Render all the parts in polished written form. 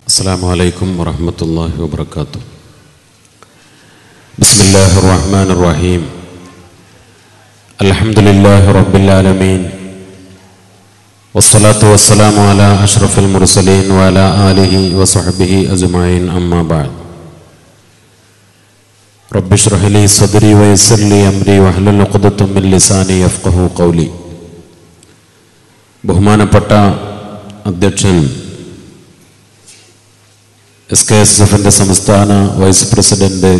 അസ്സലാമു അലൈക്കും വറഹ്മത്തുള്ളാഹി വബറകാതുഹു. ബിസ്മില്ലാഹിർ റഹ്മാനിർ റഹീം. അൽഹംദുലില്ലാഹി റബ്ബിൽ ആലമീൻ. വസ്സലാത്തു വസ്സലാമു അലാ അഷ്റഫിൽ മുർസലീൻ വഅലാ ആലിഹി വസഹ്ബിഹി അജ്മഈൻ. അമ്മാ ബഅദ്. റബ്ബി ഇശ്റഹ് ലി സദ്രി വയസ്സിർ ലി അംരി വഹ്ലുൽ ഉഖ്ദതം മിൻ ലിസാനി യഫ്ഖഹു ഖൗലി. ബഹുമാനപ്പെട്ട അധ്യക്ഷൻ SKSF സംസ്ഥാന വൈസ് പ്രസിഡന്റ്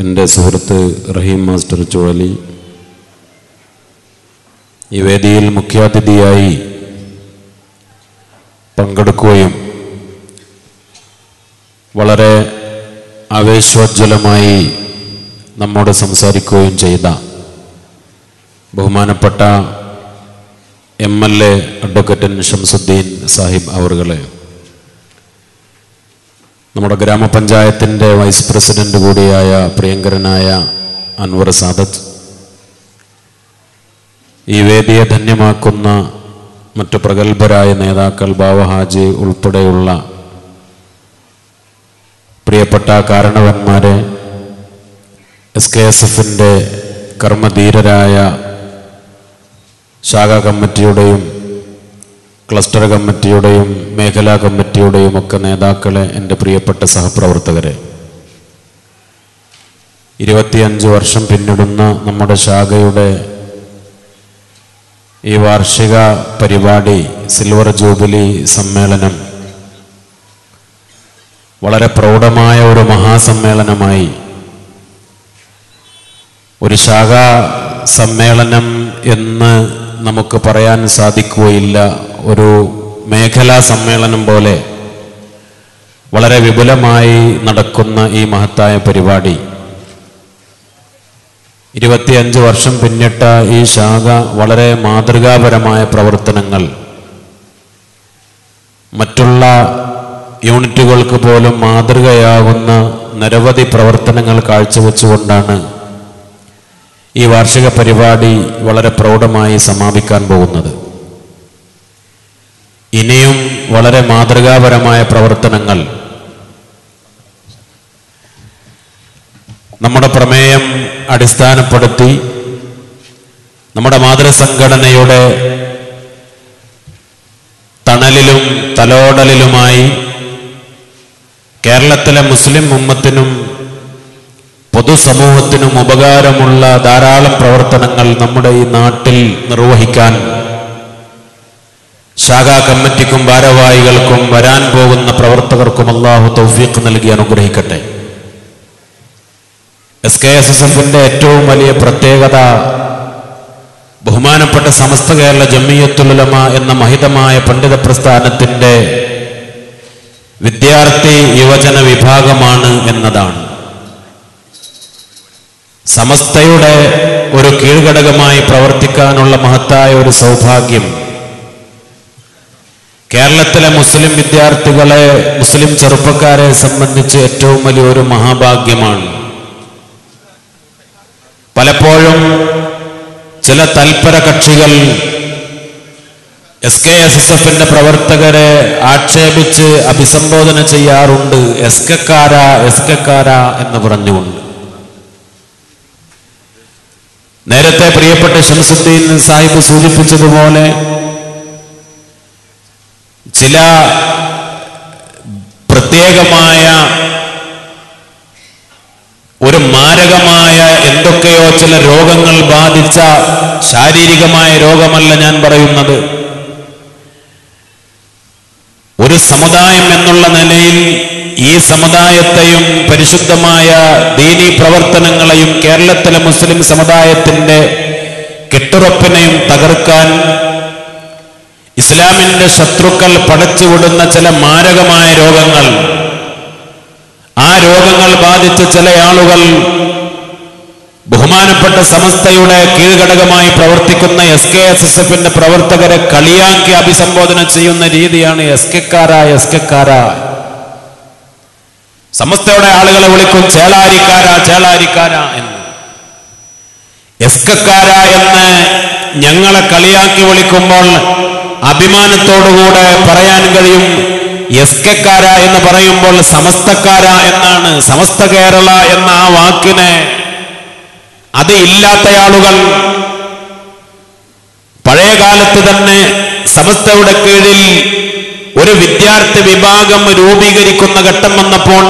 എൻ്റെ സുഹൃത്ത് റഹീം മാസ്റ്റർ ചുഴലി, ഈ വേദിയിൽ മുഖ്യാതിഥിയായി പങ്കെടുക്കുകയും വളരെ ആവേശോജ്വലമായി നമ്മോട് സംസാരിക്കുകയും ചെയ്ത ബഹുമാനപ്പെട്ട MLA അഡ്വക്കേറ്റ് ഷംസുദ്ദീൻ സാഹിബ് അവറുകളെ, നമ്മുടെ ഗ്രാമപഞ്ചായത്തിൻ്റെ വൈസ് പ്രസിഡന്റ് കൂടിയായ പ്രിയങ്കരനായ അൻവർ സാദത്ത്, ഈ വേദിയെ ധന്യമാക്കുന്ന മറ്റു പ്രഗത്ഭരായ നേതാക്കൾ, ബാവ ഹാജി ഉൾപ്പെടെയുള്ള പ്രിയപ്പെട്ട കാരണവന്മാരെ, SKSF കർമ്മധീരരായ ശാഖാ കമ്മിറ്റിയുടെയും ക്ലസ്റ്റർ കമ്മിറ്റിയുടെയും മേഖലാ കമ്മിറ്റിയുടെയും ഒക്കെ നേതാക്കളെ, എൻ്റെ പ്രിയപ്പെട്ട സഹപ്രവർത്തകരെ, 25 വർഷം പിന്നിടുന്ന നമ്മുടെ ശാഖയുടെ ഈ വാർഷിക പരിപാടി, സിൽവർ ജൂബിലി സമ്മേളനം വളരെ പ്രൗഢമായ ഒരു മഹാസമ്മേളനമായി, ഒരു ശാഖാ സമ്മേളനം എന്ന് നമുക്ക് പറയാൻ സാധിക്കുകയില്ല, ഒരു മേഖലാ സമ്മേളനം പോലെ വളരെ വിപുലമായി നടക്കുന്ന ഈ മഹത്തായ പരിപാടി, 25 വർഷം പിന്നിട്ട ഈ ശാഖ വളരെ മാതൃകാപരമായ പ്രവർത്തനങ്ങൾ, മറ്റുള്ള യൂണിറ്റുകൾക്ക് പോലും മാതൃകയാകുന്ന നിരവധി പ്രവർത്തനങ്ങൾ കാഴ്ചവെച്ചുകൊണ്ടാണ് ഈ വാർഷിക പരിപാടി വളരെ പ്രൗഢമായി സമാപിക്കാൻ പോകുന്നത്. ഇനിയും വളരെ മാതൃകാപരമായ പ്രവർത്തനങ്ങൾ, നമ്മുടെ പ്രമേയം അടിസ്ഥാനപ്പെടുത്തി നമ്മുടെ മാതൃസംഘടനയുടെ തണലിലും തലോടലിലുമായി കേരളത്തിലെ മുസ്ലിം ഉമ്മത്തിനും പൊതുസമൂഹത്തിനും ഉപകാരമുള്ള ധാരാളം പ്രവർത്തനങ്ങൾ നമ്മുടെ ഈ നാട്ടിൽ നിർവഹിക്കാൻ ശാഖാ കമ്മിറ്റിക്കും ഭാരവാഹികൾക്കും വരാൻ പോകുന്ന പ്രവർത്തകർക്കും അല്ലാഹു തൗഫീഖ് നൽകി അനുഗ്രഹിക്കട്ടെ. SKSF ഏറ്റവും വലിയ പ്രത്യേകത, ബഹുമാനപ്പെട്ട സമസ്ത കേരള ജംഇയ്യത്തുൽ ഉലമ എന്ന മഹിതമായ പണ്ഡിത പ്രസ്ഥാനത്തിൻ്റെ വിദ്യാർത്ഥി യുവജന വിഭാഗമാണ് എന്നതാണ്. സമസ്തയുടെ ഒരു കീഴ്ഘടകമായി പ്രവർത്തിക്കാനുള്ള മഹത്തായ ഒരു സൗഭാഗ്യം കേരളത്തിലെ മുസ്ലിം വിദ്യാർത്ഥികളെ, മുസ്ലിം ചെറുപ്പക്കാരെ സംബന്ധിച്ച് ഏറ്റവും വലിയൊരു മഹാഭാഗ്യമാണ്. പലപ്പോഴും ചില തൽപര കക്ഷികൾ SKSF പ്രവർത്തകരെ ആക്ഷേപിച്ച് അഭിസംബോധന ചെയ്യാറുണ്ട്, എസ്കക്കാര എന്ന് പറഞ്ഞുകൊണ്ട്. നേരത്തെ പ്രിയപ്പെട്ട ഷംസുദ്ദീൻ സാഹിബ് സൂചിപ്പിച്ചതുപോലെ ചില പ്രത്യേകമായ ഒരു മാരകമായ എന്തൊക്കെയോ ചില രോഗങ്ങൾ ബാധിച്ച, ശാരീരികമായ രോഗമല്ല ഞാൻ പറയുന്നത്, ഒരു സമുദായം എന്നുള്ള നിലയിൽ ഈ സമുദായത്തെയും പരിശുദ്ധമായ ദീനീ പ്രവർത്തനങ്ങളെയും കേരളത്തിലെ മുസ്ലിം സമുദായത്തിൻ്റെ കെട്ടുറപ്പിനെയും തകർക്കാൻ ഇസ്ലാമിൻ്റെ ശത്രുക്കൾ പടച്ചുവിടുന്ന ചില മാരകമായ രോഗങ്ങൾ, ആ രോഗങ്ങൾ ബാധിച്ച ചില ആളുകൾ ബഹുമാനപ്പെട്ട സമസ്തയുടെ കീഴ്ഘടകമായി പ്രവർത്തിക്കുന്ന SKSF പ്രവർത്തകരെ കളിയാക്കി അഭിസംബോധന ചെയ്യുന്ന രീതിയാണ് എസ്കക്കാര. സമസ്തയുടെ ആളുകളെ വിളിക്കും ചേളാരിക്കാര എന്ന്. എസ്കക്കാര എന്ന് ഞങ്ങളെ കളിയാക്കി വിളിക്കുമ്പോൾ അഭിമാനത്തോടുകൂടെ പറയാൻ കഴിയും, എസ്കെക്കാര എന്ന് പറയുമ്പോൾ സമസ്തക്കാര എന്നാണ്. സമസ്ത കേരള എന്ന ആ വാക്കിന് അത് ഇല്ലാത്ത ആളുകൾ പഴയ കാലത്ത് തന്നെ സമസ്തയുടെ കീഴിൽ ഒരു വിദ്യാർത്ഥി വിഭാഗം രൂപീകരിക്കുന്ന ഘട്ടം വന്നപ്പോൾ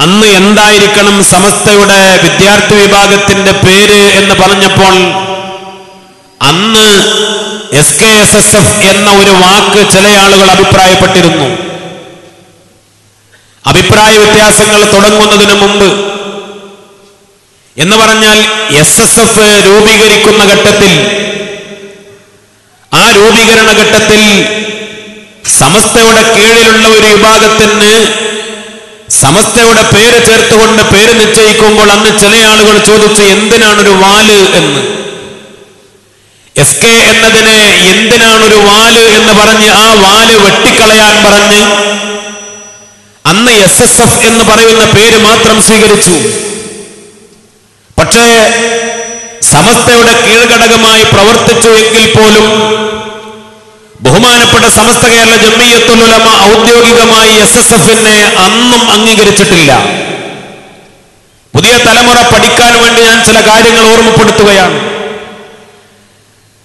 അന്ന് എന്തായിരിക്കണം സമസ്തയുടെ വിദ്യാർത്ഥി വിഭാഗത്തിന്റെ പേര് എന്ന് പറഞ്ഞപ്പോൾ അന്ന് SKSSF എന്ന ഒരു വാക്ക് ചില ആളുകൾ അഭിപ്രായപ്പെട്ടിരുന്നു. അഭിപ്രായ വ്യത്യാസങ്ങൾ തുടങ്ങുന്നതിന് മുമ്പ് എന്ന് പറഞ്ഞാൽ SSF രൂപീകരിക്കുന്ന ഘട്ടത്തിൽ, ആ രൂപീകരണ ഘട്ടത്തിൽ സമസ്തയുടെ കീഴിലുള്ള ഒരു വിഭാഗത്തിന് സമസ്തയുടെ പേര് ചേർത്തുകൊണ്ട് പേര് നിശ്ചയിക്കുമ്പോൾ അന്ന് ചില ആളുകൾ ചോദിച്ചു എന്തിനാണൊരു വാല് എന്ന്. SK എന്നതിന് എന്തിനാണൊരു വാല് എന്ന് പറഞ്ഞ് ആ വാല് വെട്ടിക്കളയാൻ പറഞ്ഞ് അന്ന് SSF എന്ന് പറയുന്ന പേര് മാത്രം സ്വീകരിച്ചു. പക്ഷേ സമസ്തയുടെ കീഴ്ഘടകമായി പ്രവർത്തിച്ചു എങ്കിൽ പോലും ബഹുമാനപ്പെട്ട സമസ്ത കേരള ജംഇയ്യത്തുൽ ഉലമ ഔദ്യോഗികമായി SSFനെ അന്നും അംഗീകരിച്ചിട്ടില്ല. പുതിയ തലമുറ പഠിക്കാൻ വേണ്ടി ഞാൻ ചില കാര്യങ്ങൾ ഓർമ്മപ്പെടുത്തുകയാണ്.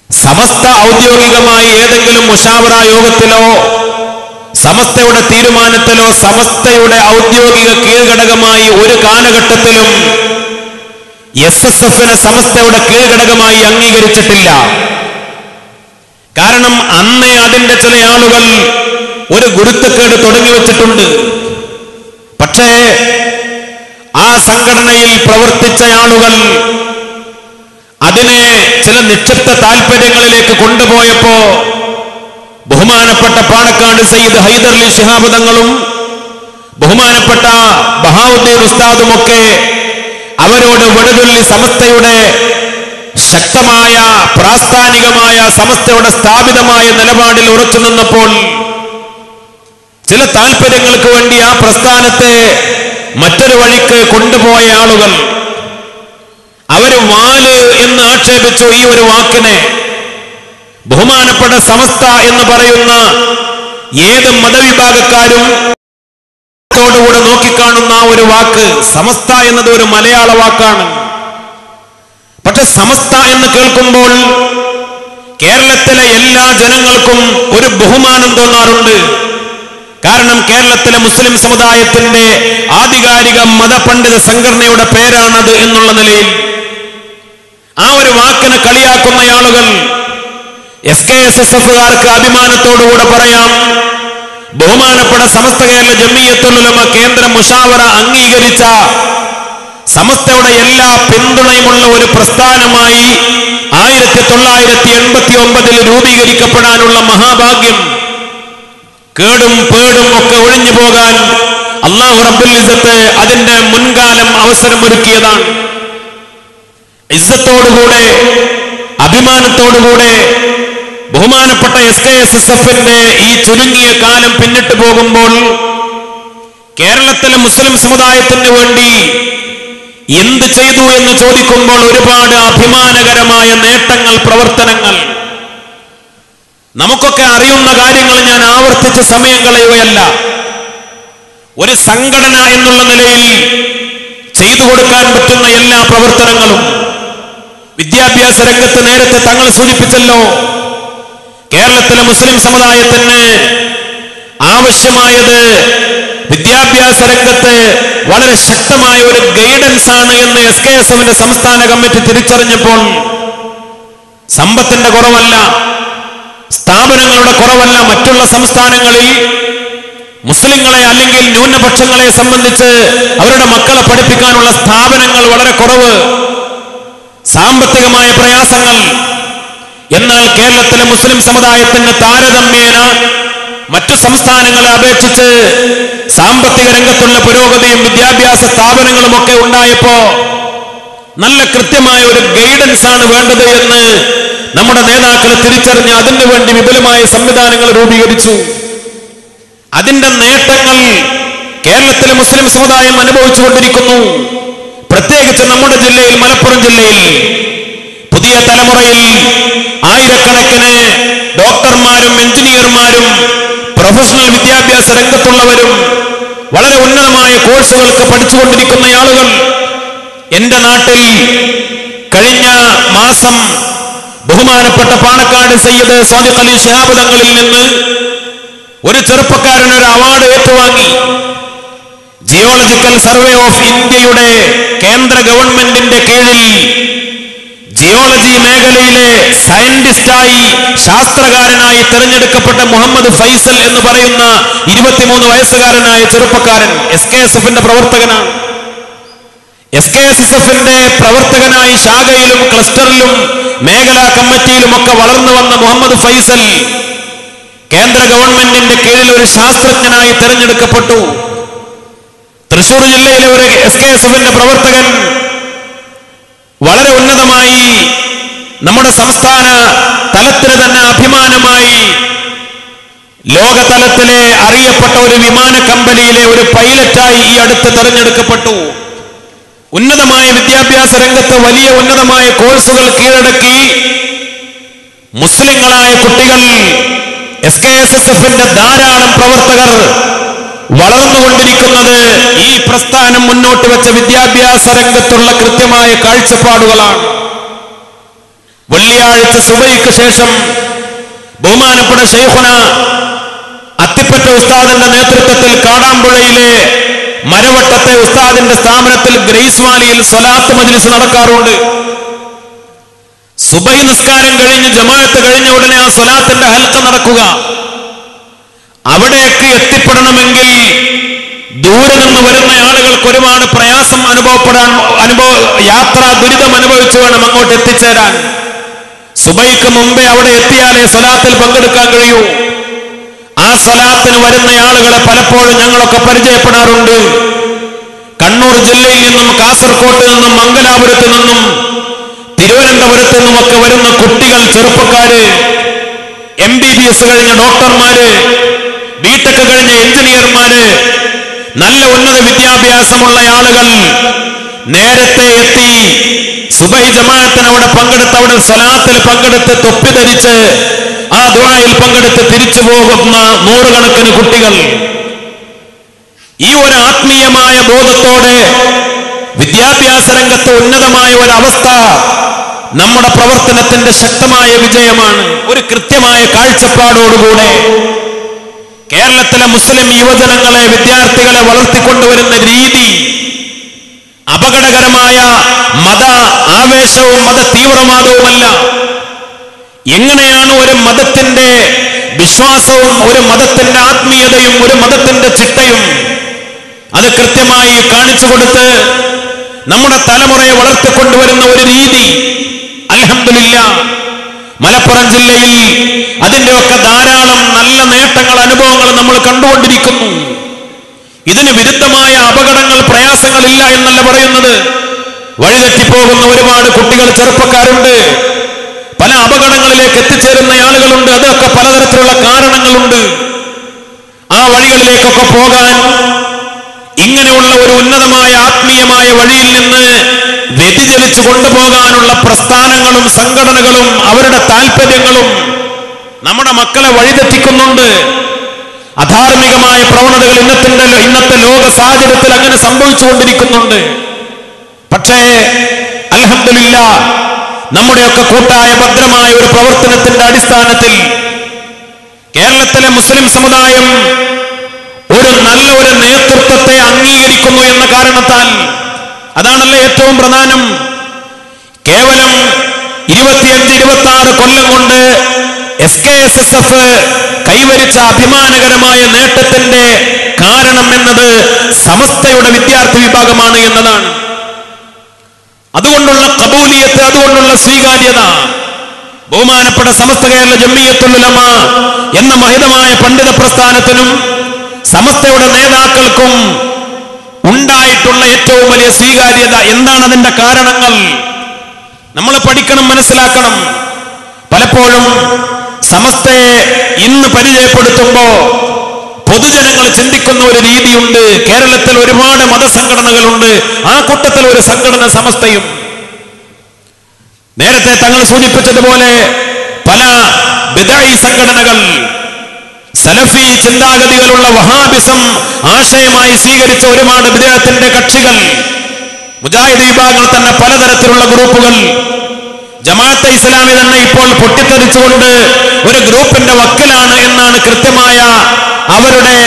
സമസ്ത ഔദ്യോഗികമായി ഏതെങ്കിലും മുശാവറ യോഗത്തിലോ സമസ്തയുടെ തീരുമാനത്തിലോ സമസ്തയുടെ ഔദ്യോഗിക കീഴ്ഘടകമായി ഒരു കാലഘട്ടത്തിലും SSFനെ സമസ്തയുടെ കീഴ്ഘടകമായി അംഗീകരിച്ചിട്ടില്ല. കാരണം അന്നേ അതിന്റെ ചില ആളുകൾ ഒരു ഗുരുത്തക്കേട് തുടങ്ങി വെച്ചിട്ടുണ്ട്. പക്ഷേ ആ സംഘടനയിൽ പ്രവർത്തിച്ച ആളുകൾ അതിനെ ചില നിക്ഷിപ്ത താല്പര്യങ്ങളിലേക്ക് കൊണ്ടുപോയപ്പോ ബഹുമാനപ്പെട്ട പാണക്കാട് സയ്യിദ് ഹൈദർലി ശിഹാബ് തങ്ങളും ബഹുമാനപ്പെട്ട ബഹാവുദ്ദീൻ ഉസ്താദുമൊക്കെ അവരോട് വടുതുള്ളി സമസ്തയുടെ ശക്തമായ പ്രാസ്ഥാനികമായ സമസ്തയുടെ സ്ഥാപിതമായ നിലപാടിൽ ഉറച്ചു നിന്നപ്പോൾ ചില താല്പര്യങ്ങൾക്ക് വേണ്ടി ആ പ്രസ്ഥാനത്തെ മറ്റൊരു വഴിക്ക് കൊണ്ടുപോയ ആളുകൾ അവര് വാല് എന്ന് ആക്ഷേപിച്ചു ഈ ഒരു വാക്കിനെ. ബഹുമാനപ്പെട്ട സമസ്ത എന്ന് പറയുന്ന ഏത് മതവിഭാഗക്കാരും ോടുകൂടെ നോക്കിക്കാണുന്ന ആ ഒരു വാക്ക് സമസ്ത എന്നത് ഒരു മലയാള വാക്കാണ്. പക്ഷെ സമസ്ത എന്ന് കേൾക്കുമ്പോൾ കേരളത്തിലെ എല്ലാ ജനങ്ങൾക്കും ഒരു ബഹുമാനം തോന്നാറുണ്ട്. കാരണം കേരളത്തിലെ മുസ്ലിം സമുദായത്തിന്റെ ആധികാരിക മതപണ്ഡിത സംഘടനയുടെ പേരാണത് എന്നുള്ള നിലയിൽ ആ ഒരു വാക്കിനെ കളിയാക്കുന്ന ആളുകൾ SKSSFകാർക്ക് അഭിമാനത്തോടുകൂടെ പറയാം, ബഹുമാനപ്പെട്ട സമസ്ത കേരള ജംഇയ്യത്തുൽ ഉലമ കേന്ദ്ര മുശാവറ അംഗീകരിച്ച സമസ്തയുടെ എല്ലാ പിന്തുണയുമുള്ള ഒരു പ്രസ്ഥാനമായി 1989 രൂപീകരിക്കപ്പെടാനുള്ള മഹാഭാഗ്യം കേടും പേടും ഒക്കെ ഒഴിഞ്ഞു പോകാൻ അല്ലാഹു റബ്ബുൽ ഇസ്സത്ത് അതിന്റെ മുൻകാലം അവസരമൊരുക്കിയതാണ്. ഇസ്സത്തോടുകൂടെ അഭിമാനത്തോടുകൂടെ ബഹുമാനപ്പെട്ട SKSSFന്റെ ഈ ചുരുങ്ങിയ കാലം പിന്നിട്ട് പോകുമ്പോൾ കേരളത്തിലെ മുസ്ലിം സമുദായത്തിന് വേണ്ടി എന്ത് ചെയ്തു എന്ന് ചോദിക്കുമ്പോൾ ഒരുപാട് അഭിമാനകരമായ നേട്ടങ്ങൾ, പ്രവർത്തനങ്ങൾ, നമുക്കൊക്കെ അറിയുന്ന കാര്യങ്ങൾ ഞാൻ ആവർത്തിച്ച് സമയം കളയുകയല്ല. ഒരു സംഘടന എന്നുള്ള നിലയിൽ ചെയ്തു കൊടുക്കാൻ പറ്റുന്ന എല്ലാ പ്രവർത്തനങ്ങളും വിദ്യാഭ്യാസ രംഗത്ത് നേരത്തെ തങ്ങൾ സൂചിപ്പിച്ചല്ലോ. കേരളത്തിലെ മുസ്ലിം സമുദായത്തിന് ആവശ്യമായത് വിദ്യാഭ്യാസ രംഗത്ത് വളരെ ശക്തമായ ഒരു ഗൈഡൻസ് ആണ് എന്ന് SKSFന്റെ സംസ്ഥാന കമ്മിറ്റി തിരിച്ചറിഞ്ഞപ്പോൾ സമ്പത്തിന്റെ കുറവല്ല, സ്ഥാപനങ്ങളുടെ കുറവല്ല, മറ്റുള്ള സംസ്ഥാനങ്ങളിൽ മുസ്ലിങ്ങളെ അല്ലെങ്കിൽ ന്യൂനപക്ഷങ്ങളെ സംബന്ധിച്ച് അവരുടെ മക്കളെ പഠിപ്പിക്കാനുള്ള സ്ഥാപനങ്ങൾ വളരെ കുറവ്, സാമ്പത്തികമായ പ്രയാസങ്ങൾ. എന്നാൽ കേരളത്തിലെ മുസ്ലിം സമുദായത്തിന് താരതമ്യേന മറ്റു സംസ്ഥാനങ്ങളെ അപേക്ഷിച്ച് സാമ്പത്തിക രംഗത്തുള്ള പുരോഗതിയും വിദ്യാഭ്യാസ സ്ഥാപനങ്ങളും ഒക്കെ ഉണ്ടായപ്പോ നല്ല കൃത്യമായ ഒരു ഗൈഡൻസ് ആണ് വേണ്ടത് എന്ന് നമ്മുടെ നേതാക്കൾ തിരിച്ചറിഞ്ഞ് അതിനു വേണ്ടി വിപുലമായ സംവിധാനങ്ങൾ രൂപീകരിച്ചു. അതിന്റെ നേട്ടങ്ങൾ കേരളത്തിലെ മുസ്ലിം സമുദായം അനുഭവിച്ചുകൊണ്ടിരിക്കുന്നു. പ്രത്യേകിച്ച് നമ്മുടെ ജില്ലയിൽ, മലപ്പുറം ജില്ലയിൽ പുതിയ തലമുറയിൽ ആയിരക്കണക്കിന് ഡോക്ടർമാരും എഞ്ചിനീയർമാരും പ്രൊഫഷണൽ വിദ്യാഭ്യാസ രംഗത്തുള്ളവരും വളരെ ഉന്നതമായ കോഴ്സുകൾക്ക് പഠിച്ചുകൊണ്ടിരിക്കുന്ന ആളുകൾ. എന്റെ നാട്ടിൽ കഴിഞ്ഞ മാസം ബഹുമാനപ്പെട്ട പാണക്കാട് സയ്യിദ് സ്വാദിഖ് അലി ശിഹാബ് തങ്ങളിൽ നിന്ന് ഒരു ചെറുപ്പക്കാരൻ ഒരു അവാർഡ് ഏറ്റുവാങ്ങി. ജിയോളജിക്കൽ സർവേ ഓഫ് ഇന്ത്യയുടെ കേന്ദ്ര ഗവൺമെന്റിന്റെ കീഴിൽ ജിയോളജി മേഖലയിലെ സയന്റിസ്റ്റായി ശാസ്ത്രകാരനായി തിരഞ്ഞെടുക്കപ്പെട്ട മുഹമ്മദ് ഫൈസൽ എന്ന് പറയുന്ന 23 വയസ്സുകാരനായ ചെറുപ്പക്കാരൻ SKSFന്റെ പ്രവർത്തകനാണ്. SKSSFന്റെ പ്രവർത്തകനായി ശാഖയിലും ക്ലസ്റ്ററിലും മേഖലാ കമ്മിറ്റിയിലുമൊക്കെ വളർന്നു വന്ന മുഹമ്മദ് ഫൈസൽ കേന്ദ്ര ഗവൺമെന്റിന്റെ കീഴിൽ ഒരു ശാസ്ത്രജ്ഞനായി തിരഞ്ഞെടുക്കപ്പെട്ടു. തൃശൂർ ജില്ലയിലെ ഒരു SKSFന്റെ പ്രവർത്തകൻ വളരെ ഉന്നതമായി നമ്മുടെ സംസ്ഥാന തലത്തിന് തന്നെ അഭിമാനമായി ലോകതലത്തിലെ അറിയപ്പെട്ട ഒരു വിമാന കമ്പനിയിലെ ഒരു പൈലറ്റായി ഈ അടുത്ത് തെരഞ്ഞെടുക്കപ്പെട്ടു. ഉന്നതമായ വിദ്യാഭ്യാസ രംഗത്ത് വലിയ ഉന്നതമായ കോഴ്സുകൾ കീഴടക്കി മുസ്ലിങ്ങളായ കുട്ടികൾ, SKSSFന്റെ ധാരാളം പ്രവർത്തകർ വളർന്നുകൊണ്ടിരിക്കുന്നത് ഈ പ്രസ്ഥാനം മുന്നോട്ട് വെച്ച വിദ്യാഭ്യാസ രംഗത്തുള്ള കൃത്യമായ കാഴ്ചപ്പാടുകളാണ്. വെള്ളിയാഴ്ച സുബഹിക്ക് ശേഷം ബഹുമാനപ്പെട്ട ശൈഖുന അത്തിപ്പറ്റ ഉസ്താദിന്റെ നേതൃത്വത്തിൽ കാടാമ്പുഴയിലെ മരവട്ടത്തെ ഉസ്താദിന്റെ സ്ഥാപനത്തിൽ ഗ്രേസ് വാലിയിൽ സ്വലാത്ത് മജ്ലിസ് നടക്കാറുണ്ട്. സുബഹി നിസ്കാരം കഴിഞ്ഞ് ജമാഅത്ത് കഴിഞ്ഞ ഉടനെ ആ സ്വലാത്തിന്റെ ഹൽക്ക നടക്കുക. അവിടേക്ക് എത്തിപ്പെടണമെങ്കിൽ ദൂരെ നിന്ന് വരുന്ന ആളുകൾക്ക് ഒരുപാട് പ്രയാസം യാത്രാ ദുരിതം അനുഭവിച്ചു വേണം അങ്ങോട്ട് എത്തിച്ചേരാൻ. സുബൈക്ക് മുമ്പേ അവിടെ എത്തിയാലേ സ്വലാത്തിൽ പങ്കെടുക്കാൻ കഴിയൂ. ആ സ്വലാത്തിന് വരുന്ന ആളുകളെ പലപ്പോഴും ഞങ്ങളൊക്കെ പരിചയപ്പെടാറുണ്ട്. കണ്ണൂർ ജില്ലയിൽ നിന്നും, കാസർകോട്ട് നിന്നും, മംഗലാപുരത്ത് നിന്നും, തിരുവനന്തപുരത്ത് നിന്നുമൊക്കെ വരുന്ന കുട്ടികൾ, ചെറുപ്പക്കാര്, MBBS കഴിഞ്ഞ ഡോക്ടർമാര്, BTech കഴിഞ്ഞ എഞ്ചിനീയർമാര്, നല്ല ഉന്നത വിദ്യാഭ്യാസമുള്ള ആളുകൾ നേരത്തെ എത്തി സുബഹി ജമാഅത്തിന് അവിടെ പങ്കെടുത്ത്, അവിടെ സ്വലാത്തിൽ പങ്കെടുത്ത്, തൊപ്പി ധരിച്ച് ആ ദുആയിൽ പങ്കെടുത്ത് തിരിച്ചു പോകുന്ന നൂറുകണക്കിന് കുട്ടികൾ. ഈ ഒരു ആത്മീയമായ ബോധത്തോടെ വിദ്യാഭ്യാസ രംഗത്ത് ഉന്നതമായ ഒരവസ്ഥ നമ്മുടെ പ്രവർത്തനത്തിന്റെ ശക്തമായ വിജയമാണ്. ഒരു കൃത്യമായ കാഴ്ചപ്പാടോടുകൂടെ കേരളത്തിലെ മുസ്ലിം യുവജനങ്ങളെ, വിദ്യാർത്ഥികളെ വളർത്തിക്കൊണ്ടുവരുന്ന രീതി അപകടകരമായ മത ആവേശവും മത തീവ്രവാദവുമല്ല. എങ്ങനെയാണ് ഒരു മതത്തിന്റെ വിശ്വാസവും ഒരു മതത്തിന്റെ ആത്മീയതയും ഒരു മതത്തിന്റെ ചിട്ടയും അത് കൃത്യമായി കാണിച്ചു കൊടുത്ത് നമ്മുടെ തലമുറയെ വളർത്തിക്കൊണ്ടുവരുന്ന ഒരു രീതി അൽഹംദുലില്ലാഹ് മലപ്പുറം ജില്ലയിൽ അതിന്റെയൊക്കെ ധാരാളം നല്ല നേട്ടങ്ങൾ, അനുഭവങ്ങൾ നമ്മൾ കണ്ടുകൊണ്ടിരിക്കുന്നു. ഇതിന് വിരുദ്ധമായ അപകടങ്ങൾ, പ്രയാസങ്ങളില്ല എന്നല്ല പറയുന്നത്. വഴിതെറ്റിപ്പോകുന്ന ഒരുപാട് കുട്ടികൾ, ചെറുപ്പക്കാരുണ്ട്. പല അപകടങ്ങളിലേക്ക് എത്തിച്ചേരുന്ന ആളുകളുണ്ട്. അതൊക്കെ പലതരത്തിലുള്ള കാരണങ്ങളുണ്ട്. ആ വഴികളിലേക്കൊക്കെ പോകാൻ ഇങ്ങനെയുള്ള ഒരു ഉന്നതമായ ആത്മീയമായ വഴിയിൽ നിന്ന് വ്യതിചലിച്ചു കൊണ്ടുപോകാനുള്ള പ്രസ്ഥാനങ്ങളും സംഘടനകളും അവരുടെ താല്പര്യങ്ങളും നമ്മുടെ മക്കളെ വഴിതെറ്റിക്കുന്നുണ്ട്. അധാർമികമായ പ്രവണതകൾ ഇന്നത്തെ ലോക സാഹചര്യത്തിൽ അങ്ങനെ സംഭവിച്ചുകൊണ്ടിരിക്കുന്നുണ്ട്. പക്ഷേ അൽഹംദുലില്ലാഹ് നമ്മുടെയൊക്കെ കൂട്ടായ ഭദ്രമായ ഒരു പ്രവർത്തനത്തിന്റെ അടിസ്ഥാനത്തിൽ കേരളത്തിലെ മുസ്ലിം സമുദായം ഒരു നല്ല ഒരു നേതൃത്വത്തെ അംഗീകരിക്കുന്നു എന്ന കാരണത്താൽ, അതാണല്ലോ ഏറ്റവും പ്രധാനം. കേവലം 25-26 കൊല്ലം കൊണ്ട് SKSSF കൈവരിച്ച അഭിമാനകരമായ നേട്ടത്തിന്റെ കാരണം എന്നത് സമസ്തയുടെ വിദ്യാർത്ഥി വിഭാഗമാണ് എന്നതാണ്. അതുകൊണ്ടുള്ള ഖബൂലിയത്ത്, അതുകൊണ്ടുള്ള സ്വീകാര്യത ബഹുമാനപ്പെട്ട സമസ്ത കേരള ജംഇയ്യത്തുൽ ഉലമ എന്ന മഹിതമായ പണ്ഡിത പ്രസ്ഥാനത്തിനും സമസ്തയുടെ നേതാക്കൾക്കും ഉണ്ടായിട്ടുള്ള ഏറ്റവും വലിയ സ്വീകാര്യത. എന്താണ് അതിന്റെ കാരണങ്ങൾ? നമ്മൾ പഠിക്കണം, മനസ്സിലാക്കണം. പലപ്പോഴും സമസ്തയെ ഇന്ന് പരിചയപ്പെടുത്തുമ്പോ പൊതുജനങ്ങൾ ചിന്തിക്കുന്ന ഒരു രീതിയുണ്ട്. കേരളത്തിൽ ഒരുപാട് മതസംഘടനകളുണ്ട്. ആ കൂട്ടത്തിൽ ഒരു സംഘടന സമസ്തയും. നേരത്തെ തങ്ങൾ സൂചിപ്പിച്ചതുപോലെ പല ബിദ്അഈ സംഘടനകൾ, സലഫി ചിന്താഗതികളുള്ള വഹാബിസം ആശയമായി സ്വീകരിച്ച ഒരുപാട് ബിദ്അത്തിന്റെ കക്ഷികൾ, മുജാഹിദ് വിഭാഗങ്ങൾ തന്നെ പലതരത്തിലുള്ള ഗ്രൂപ്പുകൾ, ജമാഅത്തെ ഇസ്ലാമി തന്നെ ഇപ്പോൾ പൊട്ടിത്തെറിച്ചുകൊണ്ട് ഒരു ഗ്രൂപ്പിന്റെ വക്കിലാണ് എന്നാണ് കൃത്യമായ അവരുടെ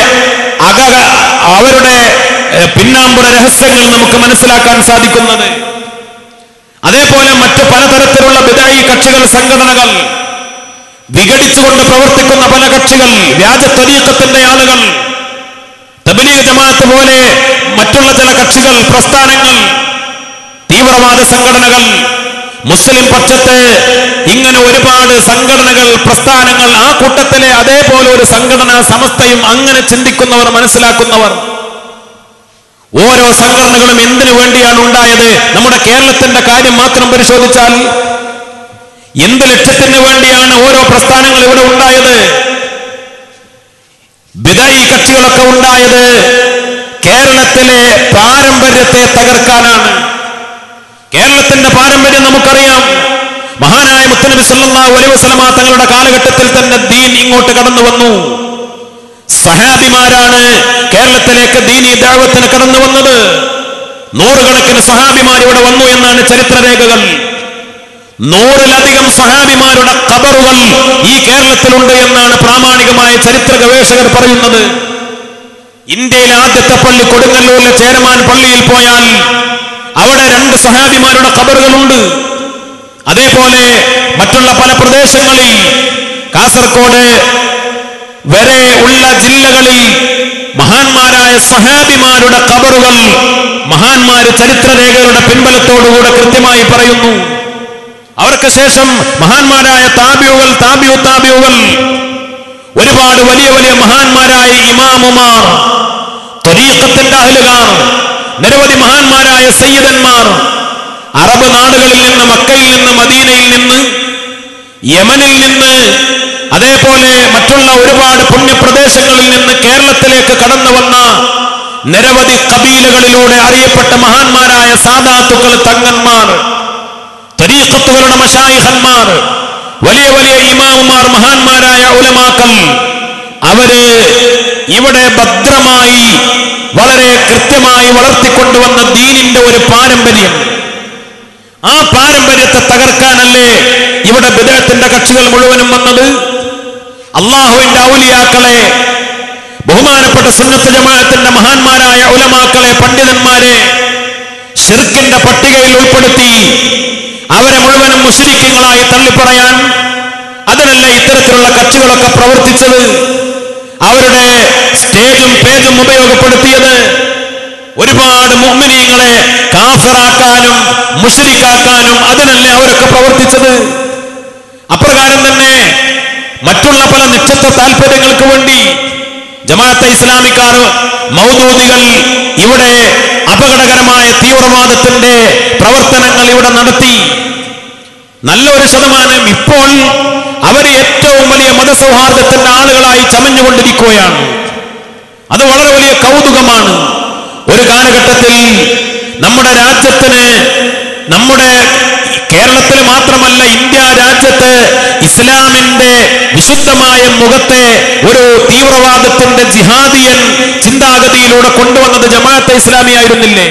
പിന്നാമ്പുറ രഹസ്യങ്ങൾ നമുക്ക് മനസ്സിലാക്കാൻ സാധിക്കുന്നത്. അതേപോലെ മറ്റു പലതരത്തിലുള്ള ബിദ്അഈ കക്ഷികൾ, സംഘടനകൾ, വിഘടിച്ചുകൊണ്ട് പ്രവർത്തിക്കുന്ന പല കക്ഷികൾ, വ്യാജ ത്വരീഖത്തിന്റെ ആളുകൾ, തബ്ലീഗ് ജമാഅത്ത് പോലെ മറ്റുള്ള ചില കക്ഷികൾ, പ്രസ്ഥാനങ്ങൾ, തീവ്രവാദ സംഘടനകൾ, മുസ്ലിം പക്ഷത്തെ ഇങ്ങനെ ഒരുപാട് സംഘടനകൾ, പ്രസ്ഥാനങ്ങൾ, ആ കൂട്ടത്തിലെ അതേപോലെ ഒരു സംഘടന സമസ്തയും, അങ്ങനെ ചിന്തിക്കുന്നവർ, മനസ്സിലാക്കുന്നവർ. ഓരോ സംഘടനകളും എന്തിനു വേണ്ടിയാണ് ഉണ്ടായത്? നമ്മുടെ കേരളത്തിന്റെ കാര്യം മാത്രം പരിശോധിച്ചാൽ എന്ത് ലക്ഷ്യത്തിന് വേണ്ടിയാണ് ഓരോ പ്രസ്ഥാനങ്ങൾ ഇവിടെ ഉണ്ടായത്? ബിദ്അഈ കക്ഷികളൊക്കെ ഉണ്ടായത് കേരളത്തിലെ പാരമ്പര്യത്തെ തകർക്കാനാണ്. കേരളത്തിന്റെ പാരമ്പര്യം നമുക്കറിയാം. മഹാനായ മുത്തനബി സല്ലല്ലാഹു അലൈഹി വസല്ലമ തങ്ങളുടെ കാലഘട്ടത്തിൽ തന്നെ ദീൻ ഇങ്ങോട്ട് കടന്നു വന്നു. സഹാബിമാരാണ് കേരളത്തിലേക്ക് ദീനീ ദഅവത്തിന് കടന്നു വന്നത്. നൂറുകണക്കിന് സഹാബിമാർ ഇവിടെ വന്നു എന്നാണ് ചരിത്രരേഖകൾ. 100-ലധികം സഹാബിമാരുടെ ഖബറുകൾ ഈ കേരളത്തിലുണ്ട് എന്നാണ് പ്രാമാണികമായ ചരിത്ര ഗവേഷകർ പറയുന്നത്. ഇന്ത്യയിലെ ആദ്യത്തെ പള്ളി കൊടുങ്ങല്ലൂരിലെ ചേരമാൻ പള്ളിയിൽ പോയാൽ അവിടെ 2 സഹാബിമാരുടെ ഖബറുകളുണ്ട്. അതേപോലെ മറ്റുള്ള പല പ്രദേശങ്ങളിൽ, കാസർഗോഡ് വരെ ഉള്ള ജില്ലകളിൽ മഹാന്മാരായ സഹാബിമാരുടെ ഖബറുകൾ മഹാന്മാര് ചരിത്രരേഖകളുടെ പിൻബലത്തോടുകൂടെ കൃത്യമായി പറയുന്നു. അവർക്ക് ശേഷം മഹാന്മാരായ താബിഉകൾ, താബിഉകൾ, ഒരുപാട് വലിയ വലിയ മഹാന്മാരായ ഇമാമുമാർ, ത്വരീഖത്തിന്റെ അഹ്ലുകാർ, നിരവധി മഹാന്മാരായ സയ്യിദന്മാർ അറബ് നാടുകളിൽ നിന്ന്, മക്കയിൽ നിന്ന്, മദീനയിൽ നിന്ന്, യമനിൽ നിന്ന്, അതേപോലെ മറ്റുള്ള ഒരുപാട് പുണ്യപ്രദേശങ്ങളിൽ നിന്ന് കേരളത്തിലേക്ക് കടന്നു വന്ന നിരവധി കബീലകളിലൂടെ അറിയപ്പെട്ട മഹാന്മാരായ സാദാത്തുക്കൾ, തങ്ങന്മാർ, ത്വരീഖത്തുകളുടെ മശായിഖന്മാർ, വലിയ വലിയ ഇമാമുമാർ, മഹാന്മാരായ ഉലമാക്കൾ, അവര് ഇവിടെ ഭദ്രമായി വളരെ കൃത്യമായി വളർത്തിക്കൊണ്ടുവന്ന ദീനിന്റെ ഒരു പാരമ്പര്യം. ആ പാരമ്പര്യത്തെ തകർക്കാനല്ലേ ഇവിടെ ബിദ്അത്തിന്റെ കക്ഷികൾ മുഴുവനും വന്നത്? അല്ലാഹുവിന്റെ ഔലിയാക്കളെ, ബഹുമാനപ്പെട്ട സുന്നത്ത് ജമാഅത്തിന്റെ മഹാന്മാരായ ഉലമാക്കളെ, പണ്ഡിതന്മാരെ ശിർക്കിന്റെ പട്ടികയിൽ ഉൾപ്പെടുത്തി അവരെ മുഴുവനും മുശ്രിക്കുകളായി തള്ളിപ്പറയാൻ അതിനല്ല ഇത്തരത്തിലുള്ള കക്ഷികളൊക്കെ പ്രവർത്തിച്ചത്. അവരുടെ സ്റ്റേജും പേജും ഉപയോഗപ്പെടുത്തിയത് ഒരുപാട് മുഅ്മിനീങ്ങളെ കാഫിറാക്കാനും മുശ്രിക്കാക്കാനും അതിനല്ലേ അവരൊക്കെ പ്രവർത്തിച്ചത്. അപ്രകാരം തന്നെ മറ്റുള്ള പല നിശ്ചിത താല്പര്യങ്ങൾക്ക് വേണ്ടി ജമാഅത്തെ ഇസ്ലാമിക്കാർ, മൗദൂദികൾ ഇവിടെ അപകടകരമായ തീവ്രവാദത്തിന്റെ പ്രവർത്തനങ്ങൾ ഇവിടെ നടത്തി. നല്ലൊരു ശതമാനം ഇപ്പോൾ അവർ ഏറ്റവും വലിയ മതസൗഹാർദ്ദത്തിന്റെ ആളുകളായി ചമഞ്ഞുകൊണ്ടിരിക്കുകയാണ്. അത് വളരെ വലിയ കൗതുകമാണ്. ഒരു കാലഘട്ടത്തിൽ നമ്മുടെ രാജ്യത്തിന്, നമ്മുടെ കേരളത്തിൽ മാത്രമല്ല ഇന്ത്യ രാജ്യത്ത് ഇസ്ലാമിന്റെ വിശുദ്ധമായ മുഖത്തെ ഒരു തീവ്രവാദത്തിന്റെ ജിഹാദിയൻ ചിന്താഗതിയിലൂടെ കൊണ്ടുവന്നത് ജമാഅത്തെ ഇസ്ലാമി ആയിരുന്നില്ലേ?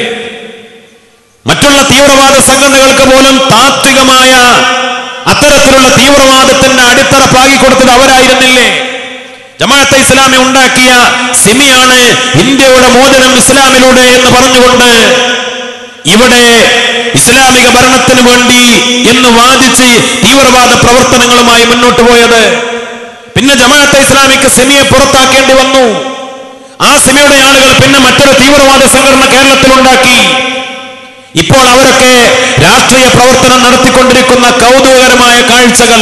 മറ്റുള്ള തീവ്രവാദ സംഘടനകൾക്ക് പോലും താത്വികമായ അത്തരത്തിലുള്ള തീവ്രവാദത്തിന്റെ അടിത്തറ പാകിക്കൊടുത്തത് അവരായിരുന്നില്ലേ? ജമാഅത്തെ ഇസ്ലാമി ഉണ്ടാക്കിയ സിമിയാണ് ഇന്ത്യയുടെ മോചനം ഇസ്ലാമിലൂടെ എന്ന് പറഞ്ഞുകൊണ്ട് ഇവിടെ ഇസ്ലാമിക ഭരണത്തിന് വേണ്ടി എന്ന് വാദിച്ച് തീവ്രവാദ പ്രവർത്തനങ്ങളുമായി മുന്നോട്ട് പോയത്. പിന്നെ ജമാഅത്തെ ഇസ്ലാമിക്ക് സിമിയെ പുറത്താക്കേണ്ടി വന്നു. ആ സിമിയുടെ ആളുകൾ പിന്നെ മറ്റൊരു തീവ്രവാദ സംഘടന കേരളത്തിലുണ്ടാക്കി. ഇപ്പോൾ അവരൊക്കെ രാഷ്ട്രീയ പ്രവർത്തനം നടത്തിക്കൊണ്ടിരിക്കുന്ന കൗതുകകരമായ കാഴ്ചകൾ.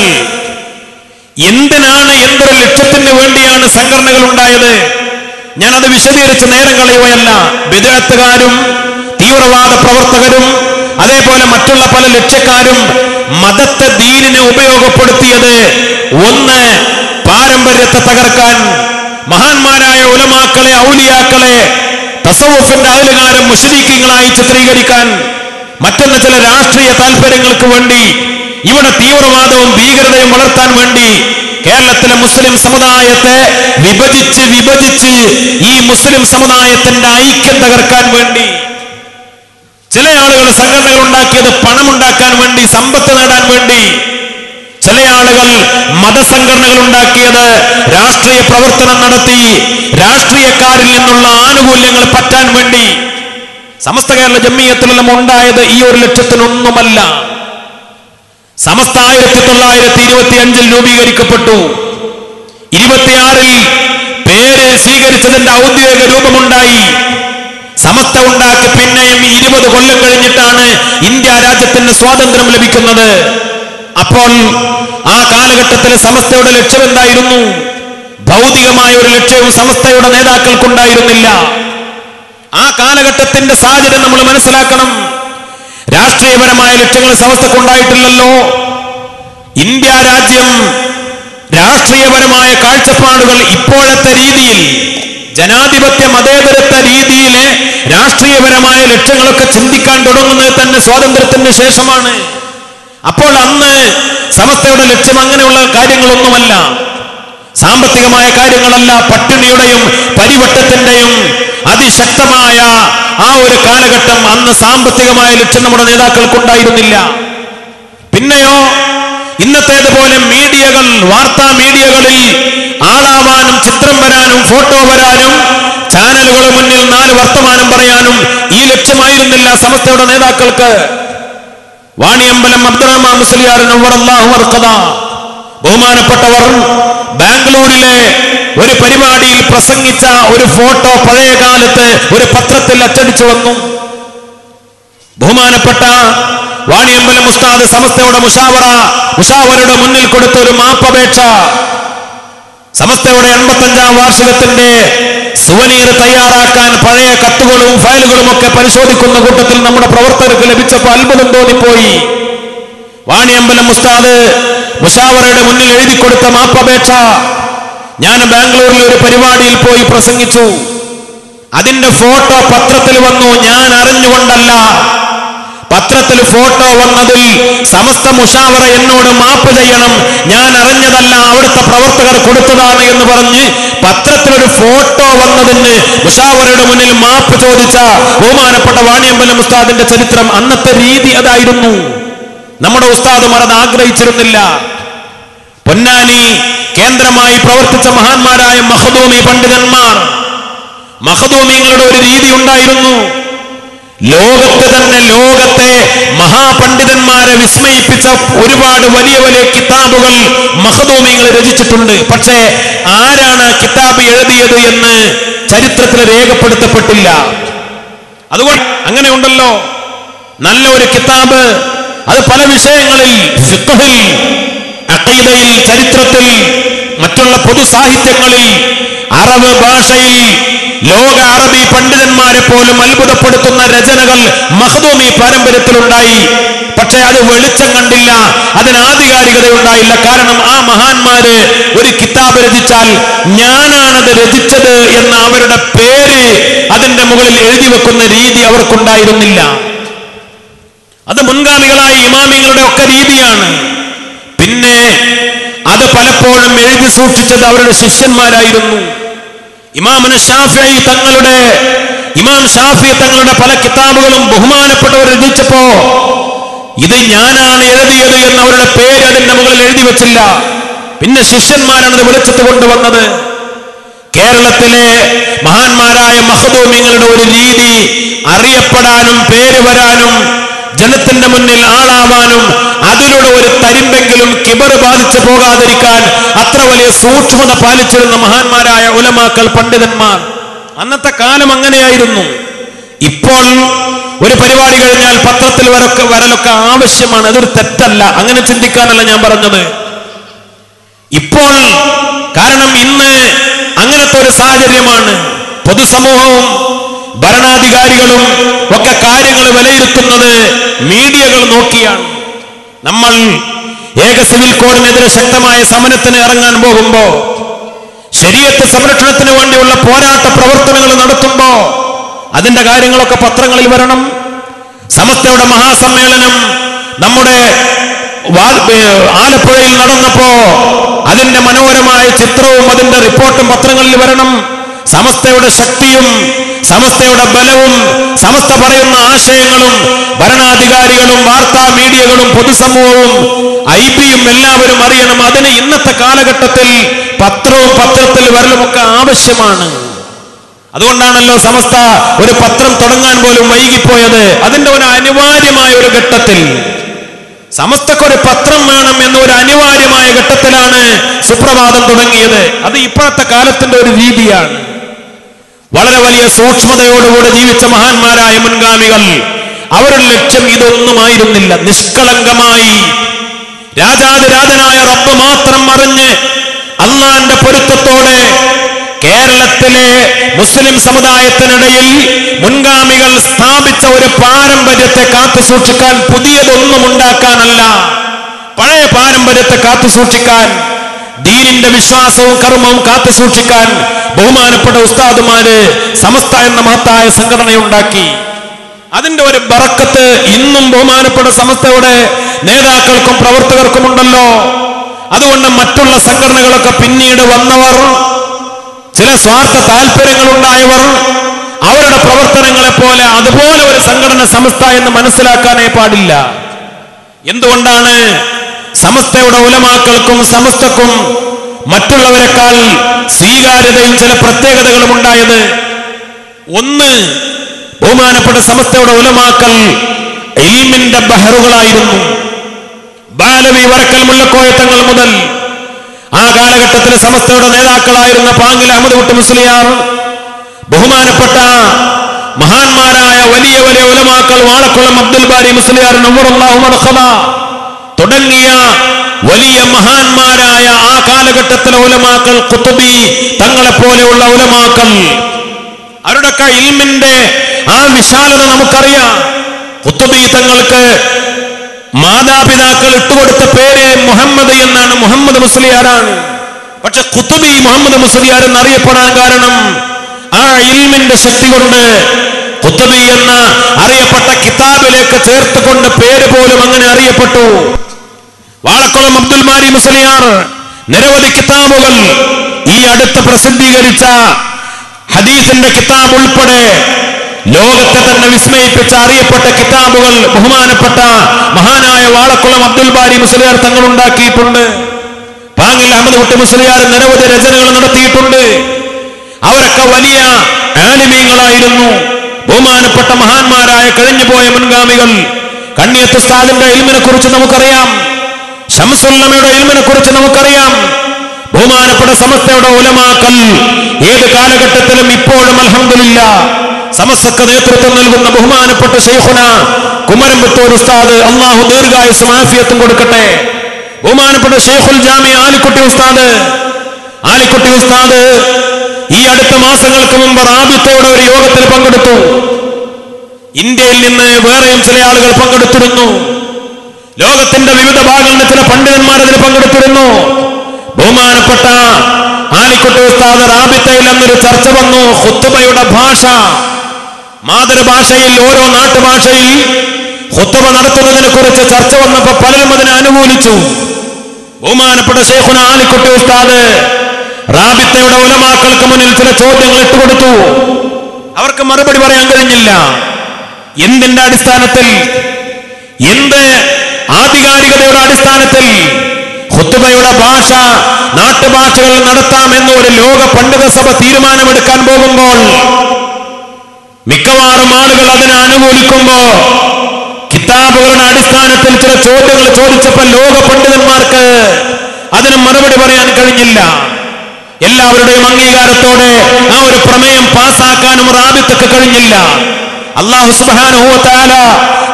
എന്തിനാണ്, എന്തൊരു ലക്ഷ്യത്തിന് വേണ്ടിയാണ് സംഘടനകൾ ഉണ്ടായത്? ഞാനത് വിശദീകരിച്ച് നേരം കളയുകയല്ല. ബിദ്അത്തുകാരും തീവ്രവാദ പ്രവർത്തകരും അതേപോലെ മറ്റുള്ള പല ലക്ഷ്യക്കാരും മതത്തെ, ദീനിനെ ഉപയോഗപ്പെടുത്തിയത് ഒന്ന്, പാരമ്പര്യത്തെ തകർക്കാൻ, മഹാന്മാരായ ഉലമാക്കളെ, ഔലിയാക്കളെ, തസവുഫിന്റെ അഹ്ലുകാരെ മുശ്രിക്കുകളായി ചിത്രീകരിക്കാൻ, മറ്റൊന്ന് ചില രാഷ്ട്രീയ താല്പര്യങ്ങൾക്ക് വേണ്ടി ഇവിടെ തീവ്രവാദവും ഭീകരതയും വളർത്താൻ വേണ്ടി കേരളത്തിലെ മുസ്ലിം സമുദായത്തെ വിഭജിച്ച് ഈ മുസ്ലിം സമുദായത്തിന്റെ ഐക്യം തകർക്കാൻ വേണ്ടി ചില ആളുകൾ സംഘടനകൾ ഉണ്ടാക്കിയത് പണമുണ്ടാക്കാൻ വേണ്ടി, സമ്പത്ത് നേടാൻ വേണ്ടി. ചില ആളുകൾ മതസംഘടനകൾ ഉണ്ടാക്കിയത് രാഷ്ട്രീയ പ്രവർത്തനം നടത്തി രാഷ്ട്രീയക്കാരിൽ നിന്നുള്ള ആനുകൂല്യങ്ങൾ പറ്റാൻ വേണ്ടി. സമസ്ത കേരള ജംഇയ്യത്തുൽ ഉലമ ഉണ്ടായത് ഈ ഒരു ലക്ഷ്യത്തിനൊന്നുമല്ല. സമസ്ത 1925 രൂപീകരിക്കപ്പെട്ടു. 26 പേര് സ്വീകരിച്ചതിന്റെ ഔദ്യോഗിക രൂപമുണ്ടായി. സമസ്ത ഉണ്ടാക്കി പിന്നെയും 20 കൊല്ലം കഴിഞ്ഞിട്ടാണ് ഇന്ത്യ രാജ്യത്തിന് സ്വാതന്ത്ര്യം ലഭിക്കുന്നത്. അപ്പോൾ ആ കാലഘട്ടത്തിൽ സമസ്തയുടെ ലക്ഷ്യം എന്തായിരുന്നു? ഭൗതികമായ ഒരു ലക്ഷ്യവും സമസ്തയുടെ നേതാക്കൾക്കുണ്ടായിരുന്നില്ല. ആ കാലഘട്ടത്തിന്റെ സാഹചര്യം നമ്മൾ മനസ്സിലാക്കണം. രാഷ്ട്രീയപരമായ ലക്ഷ്യങ്ങൾ സമസ്തക്കുണ്ടായിട്ടില്ലല്ലോ. ഇന്ത്യ രാജ്യം രാഷ്ട്രീയപരമായ കാഴ്ചപ്പാടുകൾ ഇപ്പോഴത്തെ രീതിയിൽ ജനാധിപത്യ മതേതരത്വ രീതിയിലെ രാഷ്ട്രീയപരമായ ലക്ഷ്യങ്ങളൊക്കെ ചിന്തിക്കാൻ തുടങ്ങുന്നത് തന്നെ സ്വാതന്ത്ര്യത്തിന് ശേഷമാണ്. അപ്പോൾ അന്ന് സമസ്തയുടെ ലക്ഷ്യം അങ്ങനെയുള്ള കാര്യങ്ങളൊന്നുമല്ല, സാമ്പത്തികമായ കാര്യങ്ങളല്ല. പട്ടിണിയുടെയും പരിവട്ടത്തിന്റെയും അതിശക്തമായ ആ ഒരു കാലഘട്ടം. അന്ന് സാമ്പത്തികമായ ലക്ഷ്യം നമ്മുടെ നേതാക്കൾക്കുണ്ടായിരുന്നില്ല. പിന്നെയോ ഇന്നത്തേതുപോലെ മീഡിയകൾ, വാർത്താ മീഡിയകളിൽ ആളാവാനും ചിത്രം വരാനും ഫോട്ടോ വരാനും ചാനലുകളുടെ മുന്നിൽ 4 വർത്തമാനം പറയാനും ഈ ലക്ഷ്യമായിരുന്നില്ല സമസ്തയുടെ നേതാക്കൾക്ക്. വാണിയമ്പലം അബ്ദുറഹ്മാൻ മുസ്ലിയാർ നവ്വറല്ലാഹു മർഖദ ബഹുമാനപ്പെട്ടവർ ബാംഗ്ലൂരിലെ ഒരു പരിപാടിയിൽ പ്രസംഗിച്ച ഒരു ഫോട്ടോ പഴയ കാലത്ത് ഒരു പത്രത്തിൽ അച്ചടിച്ചു വന്നു. ബഹുമാനപ്പെട്ട വാണിയമ്പലം ഉസ്താദ് സമസ്തയുടെ മുഷാവറയുടെ മുന്നിൽ കൊടുത്ത ഒരു മാപ്പപേക്ഷ. സമസ്തയുടെ 85ാം വാർഷികത്തിന്റെ സുവനീർ തയ്യാറാക്കാൻ പഴയ കത്തുകളും ഫയലുകളും ഒക്കെ പരിശോധിക്കുന്ന കൂട്ടത്തിൽ നമ്മുടെ പ്രവർത്തകർക്ക് ലഭിച്ചപ്പോൾ അത്ഭുതം തോന്നിപ്പോയി. വാണിയമ്പലം ഉസ്താദ് മുഷാവറയുടെ മുന്നിൽ എഴുതി കൊടുത്ത മാപ്പപേക്ഷ ഞാൻ ബാംഗ്ലൂരിൽ ഒരു പരിപാടിയിൽ പോയി പ്രസംഗിച്ചു. അതിന്റെ ഫോട്ടോ പത്രത്തിൽ വന്നു. ഞാൻ അറിഞ്ഞുകൊണ്ടല്ല, പത്രത്തിൽ ഫോട്ടോ വന്നതിൽ സമസ്ത മുഷാവറ എന്നോട് മാപ്പ് ചെയ്യണം, ഞാൻ അറിഞ്ഞതല്ല, അവിടുത്തെ പ്രവർത്തകർ കൊടുത്തതാണ് എന്ന് പറഞ്ഞ് പത്രത്തിലൊരു ഫോട്ടോ വന്നതിന് മുഷാവറയുടെ മുന്നിൽ മാപ്പ് ചോദിച്ച ബഹുമാനപ്പെട്ട വാണിയമ്പലം ഉസ്താദിന്റെ ചരിത്രം. അന്നത്തെ രീതി അതായിരുന്നു. നമ്മുടെ ഉസ്താദുമാർ അത് ആഗ്രഹിച്ചിരുന്നില്ല. പൊന്നാനി കേന്ദ്രമായി പ്രവർത്തിച്ച മഹാന്മാരായ മഖ്ദൂമി പണ്ഡിതന്മാർ, മഖ്ദൂമിങ്ങളുടെ ഒരു രീതി ഉണ്ടായിരുന്നു. ലോകത്തെ മഹാപണ്ഡിതന്മാരെ വിസ്മയിപ്പിച്ച ഒരുപാട് വലിയ വലിയ കിതാബുകൾ മഖ്ദൂമികൾ രചിച്ചിട്ടുണ്ട്. പക്ഷേ ആരാണ് കിതാബ് എഴുതിയത് എന്ന് ചരിത്രത്തിൽ രേഖപ്പെടുത്തപ്പെട്ടില്ല. അതുകൊണ്ട് അങ്ങനെ ഉണ്ടല്ലോ നല്ല ഒരു കിതാബ്, അത് പല വിഷയങ്ങളിൽ, ഫിഖ്ഹിൽ, അഖീദയിൽ, ചരിത്രത്തിൽ, മറ്റുള്ള പൊതു സാഹിത്യങ്ങളിൽ, അറബ് ഭാഷയിൽ ലോക അറബി പണ്ഡിതന്മാരെ പോലും അത്ഭുതപ്പെടുത്തുന്ന രചനകൾ മഖ്ദൂമി പാരമ്പര്യത്തിലുണ്ടായി. പക്ഷെ അത് വെളിച്ചം കണ്ടില്ല, അതിന് ആധികാരികതയുണ്ടായില്ല. കാരണം ആ മഹാന്മാര് ഒരു കിതാബ് രചിച്ചാൽ ഞാനാണത് രചിച്ചത് എന്ന അവരുടെ പേര് അതിന്റെ മുകളിൽ എഴുതി വെക്കുന്ന രീതി അവർക്കുണ്ടായിരുന്നില്ല. അത് മുൻഗാമികളായ ഇമാമിങ്ങളുടെ ഒക്കെ രീതിയാണ്. പിന്നെ അത് പലപ്പോഴും എഴുതി സൂക്ഷിച്ചത് അവരുടെ ശിഷ്യന്മാരായിരുന്നു. ഇമാം ഷാഫിഈ തങ്ങളുടെ പല കിതാബുകളും ബഹുമാനപ്പെട്ടവർ രചിച്ചപ്പോ ഇത് ഞാനാണ് എഴുതിയത് എന്ന് അവരുടെ പേര് അതിന്റെ മുകളിൽ എഴുതി വെച്ചില്ല. പിന്നെ ശിഷ്യന്മാരാണ് അത് വെളിച്ചത്ത് കൊണ്ടുവന്നത്. കേരളത്തിലെ മഹാന്മാരായ മഖ്ദൂമിങ്ങളുടെ ഒരു രീതി അറിയപ്പെടാനും പേര് വരാനും ജനത്തിന്റെ മുന്നിൽ ആളാവാനും അതിലൂടെ ഒരു തരിമ്പെങ്കിലും കിബർ ബാധിച്ചു പോകാതിരിക്കാൻ അത്ര വലിയ സൂക്ഷ്മത പാലിച്ചിരുന്ന മഹാന്മാരായ ഉലമാക്കൾ, പണ്ഡിതന്മാർ. അന്നത്തെ കാലം അങ്ങനെയായിരുന്നു. ഇപ്പോൾ ഒരു പരിപാടി കഴിഞ്ഞാൽ പത്രത്തിൽ വരലൊക്കെ ആവശ്യമാണ്, അതൊരു തെറ്റല്ല, അങ്ങനെ ചിന്തിക്കാനല്ല ഞാൻ പറഞ്ഞത്. ഇപ്പോൾ കാരണം ഇന്ന് അങ്ങനത്തെ ഒരു സാഹചര്യമാണ്. പൊതുസമൂഹവും ഭരണാധികാരികളും ഒക്കെ കാര്യങ്ങൾ വിലയിരുത്തുന്നത് മീഡിയകൾ നോക്കിയാണ്. നമ്മൾ ഏക സിവിൽ കോഡിനെതിരെ ശക്തമായ സമരത്തിന് ഇറങ്ങാൻ പോകുമ്പോ, ശരീഅത്ത് സംരക്ഷണത്തിന് വേണ്ടിയുള്ള പോരാട്ട പ്രവർത്തനങ്ങൾ നടത്തുമ്പോ അതിന്റെ കാര്യങ്ങളൊക്കെ പത്രങ്ങളിൽ വരണം. സമസ്തയുടെ മഹാസമ്മേളനം നമ്മുടെ ആലപ്പുഴയിൽ നടന്നപ്പോ അതിന്റെ മനോഹരമായ ചിത്രവും അതിന്റെ റിപ്പോർട്ടും പത്രങ്ങളിൽ വരണം. സമസ്തയുടെ ശക്തിയും സമസ്തയുടെ ബലവും സമസ്ത പറയുന്ന ആശയങ്ങളും ഭരണാധികാരികളും വാർത്താ മീഡിയകളും പൊതുസമൂഹവും ഐബിയും എല്ലാവരും അറിയണം. അതിന് ഇന്നത്തെ കാലഘട്ടത്തിൽ പത്രവും പത്രത്തിൽ വരലുമൊക്കെ ആവശ്യമാണ്. അതുകൊണ്ടാണല്ലോ സമസ്ത ഒരു പത്രം തുടങ്ങാൻ പോലും വൈകിപ്പോയത്. അതിന്റെ ഒരു അനിവാര്യമായ ഒരു ഘട്ടത്തിൽ സമസ്തക്കൊരു പത്രം വേണം എന്ന ഒരു അനിവാര്യമായ ഘട്ടത്തിലാണ് സുപ്രഭാതം തുടങ്ങിയത്. അത് ഇപ്പോഴത്തെ കാലത്തിന്റെ ഒരു രീതിയാണ്. വളരെ വലിയ സൂക്ഷ്മതയോടുകൂടെ ജീവിച്ച മഹാന്മാരായ മുൻഗാമികൾ അവരുടെ ലക്ഷ്യം ഇതൊന്നുമായിരുന്നില്ല. നിഷ്കളങ്കമായി രാജാതിരാജനായ റബ്ബ് മാത്രം അറിഞ്ഞ് അള്ളാന്റെ പൊരുത്തത്തോടെ കേരളത്തിലെ മുസ്ലിം സമുദായത്തിനിടയിൽ മുൻഗാമികൾ സ്ഥാപിച്ച ഒരു പാരമ്പര്യത്തെ കാത്തുസൂക്ഷിക്കാൻ, പുതിയതൊന്നും ഉണ്ടാക്കാനല്ല, പഴയ പാരമ്പര്യത്തെ കാത്തുസൂക്ഷിക്കാൻ, ദീനിന്റെ വിശ്വാസവും കർമ്മവും കാത്തുസൂക്ഷിക്കാൻ ബഹുമാനപ്പെട്ട ഉസ്താദുമാര് സമസ്ത എന്ന മഹത്തായ സംഘടനയുണ്ടാക്കി. അതിന്റെ ഒരു ബറക്കത്ത് ഇന്നും ബഹുമാനപ്പെട്ട സമസ്തയുടെ നേതാക്കൾക്കും പ്രവർത്തകർക്കും ഉണ്ടല്ലോ. അതുകൊണ്ട് മറ്റുള്ള സംഘടനകളൊക്കെ പിന്നീട് വന്നവർ, ചില സ്വാർത്ഥ താല്പര്യങ്ങൾ ഉണ്ടായവർ അവരുടെ പ്രവർത്തനങ്ങളെ പോലെ അതുപോലെ ഒരു സംഘടന സമസ്ത എന്ന് മനസ്സിലാക്കാനേ പാടില്ല. എന്തുകൊണ്ടാണ് സമസ്തയുടെ ഉലമാക്കൾക്കും സമസ്തക്കും മറ്റുള്ളവരെക്കാൾ സ്വീകാര്യതയും ചില പ്രത്യേകതകളും ഉണ്ടായത്? ഒന്ന്, ബഹുമാനപ്പെട്ട സമസ്തയുടെ ഉലമാക്കൾ ഇൽമിന്റെ ബഹറുകളായിരുന്നു. ബാലവി വരക്കൽ മുല്ലക്കോയ തങ്ങൾ മുതൽ ആ കാലഘട്ടത്തിൽ സമസ്തയുടെ നേതാക്കളായിരുന്ന പാങ്ങിൽ അഹമ്മദ് കുട്ടി മുസ്ലിയാർ, ബഹുമാനപ്പെട്ട മഹാന്മാരായ വലിയ വലിയ ഉലമാക്കൾ വാളക്കുളം അബ്ദുൽ ബാരി മുസ്ലിയാർ നവറുല്ലാഹു മർഹബ തുടങ്ങിയ വലിയ മഹാന്മാരായ ആ കാലഘട്ടത്തിലെ ഉലമാക്കൾ, ഖുതുബി തങ്ങളെ പോലെയുള്ള ഉലമാക്കൾ, അവരുടെയൊക്കെ ഇൽമിന്റെ ആ വിശാലത നമുക്കറിയാം. ഖുതുബി തങ്ങൾക്ക് മാതാപിതാക്കൾ ഇട്ടുകൊടുത്ത പേര് മുഹമ്മദ് എന്നാണ്, മുഹമ്മദ് മുസ്ലിയാരാണ്. പക്ഷെ ഖുതുബി മുഹമ്മദ് മുസ്ലിയാർ എന്നറിയപ്പെടാൻ കാരണം ആ ഇൽമിന്റെ ശക്തി കൊണ്ട് ഖുതുബി എന്ന അറിയപ്പെട്ട കിതാബിലേക്ക് ചേർത്തുകൊണ്ട് പേര് പോലും അങ്ങനെ അറിയപ്പെട്ടു. വാളക്കുളം അബ്ദുൽ ബാരി മുസ്ലിയാർ നിരവധി കിതാബുകൾ, ഈ അടുത്ത് പ്രസിദ്ധീകരിച്ച ഹദീസിന്റെ കിതാബ് ഉൾപ്പെടെ ലോകത്തെ തന്നെ വിസ്മയിപ്പിച്ച അറിയപ്പെട്ട കിതാബുകൾ ബഹുമാനപ്പെട്ട മഹാനായ വാളക്കുളം അബ്ദുൽ ബാരി മുസ്ലിയാർ തങ്ങൾ ഉണ്ടാക്കിയിട്ടുണ്ട്. പാങ്ങിൽ അഹമ്മദ് കുട്ടി മുസ്ലിയാർ നിരവധി രചനകൾ നടത്തിയിട്ടുണ്ട്. അവരൊക്കെ വലിയ ആലിമീങ്ങളായിരുന്നു. ബഹുമാനപ്പെട്ട മഹാന്മാരായ കഴിഞ്ഞുപോയ മുൻഗാമികൾ, കണ്ണിയത്ത് ഉസ്താദിന്റെ ഇൽമിനെ കുറിച്ച് നമുക്കറിയാം, ശംസുല്ലമയുടെ ഇൽമിനെ കുറിച്ച് നമുക്കറിയാം. ബഹുമാനപ്പെട്ട സമസ്തയുടെ ഉലമാക്കൾ ഏത് കാലഘട്ടത്തിലും ഇപ്പോഴും അൽഹംദുലില്ലാഹ് സമസ്തക്ക് നേതൃത്വം നൽകുന്ന ബഹുമാനപ്പെട്ട ശൈഖുന കുമരംപുത്തൂർ ഉസ്താദ്, അല്ലാഹു ദീർഘായുസ്സും ആഫിയത്തും കൊടുക്കട്ടെ. ബഹുമാനപ്പെട്ട ശൈഖുൽ ജാമി ആലിക്കുട്ടി ഉസ്താദ് ഈ അടുത്ത മാസങ്ങൾക്ക് മുമ്പ് റാബിത്തയുടെ ഒരു യോഗത്തിൽ പങ്കെടുത്തു. ഇന്ത്യയിൽ നിന്ന് വേറെയും ചില ആളുകൾ പങ്കെടുത്തിരുന്നു. ലോകത്തിന്റെ വിവിധ ഭാഗങ്ങളിൽ ചില പണ്ഡിതന്മാർ അതിൽ പങ്കെടുത്തിരുന്നു. ബഹുമാനപ്പെട്ട ആലിക്കുട്ടി ഉസ്താദ് റാബിത്തയിൽ അന്നൊരു ചർച്ച വന്നു. ഖുത്ബയുടെ ഭാഷ, മാതൃഭാഷയിൽ ഓരോ നാട്ടുഭാഷയിൽ ഖുത്ബ നടത്തുന്നതിനെ കുറിച്ച് ചർച്ച വന്നപ്പോൾ പലരും അതിനെ അനുകൂലിച്ചു. ബഹുമാനപ്പെട്ട ശൈഖുന ആലിക്കുട്ടി ഉസ്താദ് റാബിത്തയുടെ ഉലമാക്കൾക്ക് മുന്നിൽ ചില ചോദ്യങ്ങൾ ഇട്ടുകൊടുത്തു. അവർക്ക് മറുപടി പറയാൻ കഴിഞ്ഞില്ല. എന്തിന്റെ അടിസ്ഥാനത്തിൽ, എന്ത് ആധികാരികതയുടെ അടിസ്ഥാനത്തിൽ ഖുത്ബയുടെ ഭാഷ നാട്ടുഭാഷകൾ നടത്താമെന്ന് ഒരു ലോക പണ്ഡിത സഭ തീരുമാനമെടുക്കാൻ പോകുമ്പോൾ മിക്കവാറും ആളുകൾ അതിനെ അനുകൂലിക്കുമ്പോ കിതാബുകളുടെ അടിസ്ഥാനത്തിൽ ചില ചോദ്യങ്ങൾ ചോദിച്ചപ്പോൾ ലോക പണ്ഡിതന്മാർക്ക് അതിന് മറുപടി പറയാൻ കഴിഞ്ഞില്ല. എല്ലാവരുടെയും അംഗീകാരത്തോടെ ആ ഒരു പ്രമേയം പാസ്സാക്കാനും റാബിത്തക്ക് കഴിഞ്ഞില്ല. അല്ലാഹു സുബ്ഹാനഹു വ തആല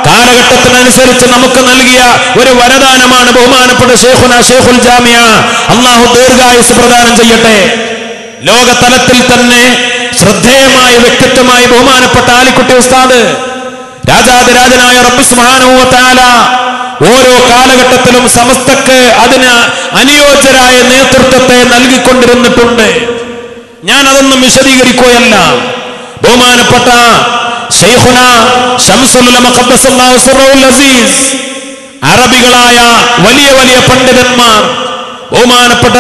കാലഘട്ടത്തിനനുസരിച്ച് നമുക്ക് നൽകിയ ഒരു വരദാനമാണ് ബഹുമാനപ്പെട്ട ശൈഖുന ശൈഖുൽ ജാമിഅ, അല്ലാഹു ദീർഘായുസ് പ്രദാനം ചെയ്യട്ടെ. ലോകതലത്തിൽ തന്നെ ശ്രദ്ധേയമായ വ്യക്തിത്വമായി ബഹുമാനപ്പെട്ട ആലിക്കുട്ടി ഉസ്താദ് രാജാതിരാജനായ റബ്ബ് സുബ്ഹാനഹു വ തആല ഓരോ കാലഘട്ടത്തിലും സമസ്തക്ക് അതിന് അനുയോജ്യരായ നേതൃത്വത്തെ നൽകിക്കൊണ്ടിരുന്നിട്ടുണ്ട്. ഞാൻ അതൊന്നും വിശദീകരിക്കുകയല്ല. ബഹുമാനപ്പെട്ട ശൈഖുന ശംസുൽ ഉലമ ഖദ്ദസല്ലാഹു സിർറഹുൽ അസീസ്, അറബികളായ വലിയ വലിയ പണ്ഡിതന്മാർ ബഹുമാനപ്പെട്ട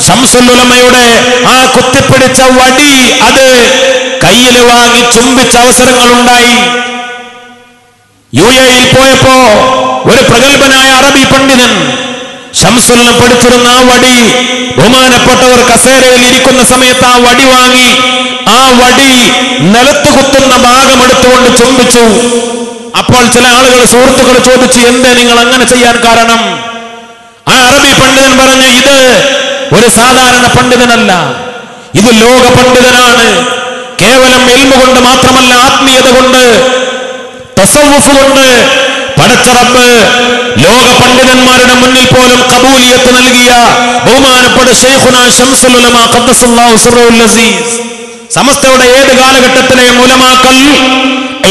ശംസുൽ ഉലമയുടെ ആ കുത്തിപ്പിടിച്ച വടി അത് കയ്യിൽ വാങ്ങി ചുംബിച്ച അവസരങ്ങളുണ്ടായി. UAE പോയപ്പോ ഒരു പ്രഗത്ഭനായ അറബി പണ്ഡിതൻ ശംസുലിനെ പഠിച്ചിരുന്ന ആ വടി ബഹുമാനപ്പെട്ടവർ കസേരയിൽ ഇരിക്കുന്ന സമയത്ത് ആ വടി വാങ്ങി ആ വടി നിലത്ത് കുത്തുന്ന ഭാഗം എടുത്തുകൊണ്ട് ചുംബിച്ചു. അപ്പോൾ ചില ആളുകൾ സുഹൃത്തുക്കൾ ചോദിച്ചു, എന്തേ നിങ്ങൾ അങ്ങനെ ചെയ്യാൻ കാരണം? ആ അറബി പണ്ഡിതൻ പറഞ്ഞു, ഇത് ഒരു സാധാരണ പണ്ഡിതനല്ല, ഇത് ലോക പണ്ഡിതനാണ്. കേവലം ഇൽമു കൊണ്ട് മാത്രമല്ല, ആത്മീയത കൊണ്ട്, തസവ്വുഫ് കൊണ്ട് പടച്ച റബ്ബ് ലോക പണ്ഡിതന്മാരുടെ മുന്നിൽ പോലും ഖബൂലിയത്ത് നൽകിയ ബഹുമാനപ്പെട്ട ശൈഖുനാ ശംസുൽ ഉലമാ ഖദ്ദസല്ലാഹു സിർറഹുൽ അസീസ് സമസ്തയുടെ ഏത് കാലഘട്ടത്തിലെ ഉലമാക്കൾ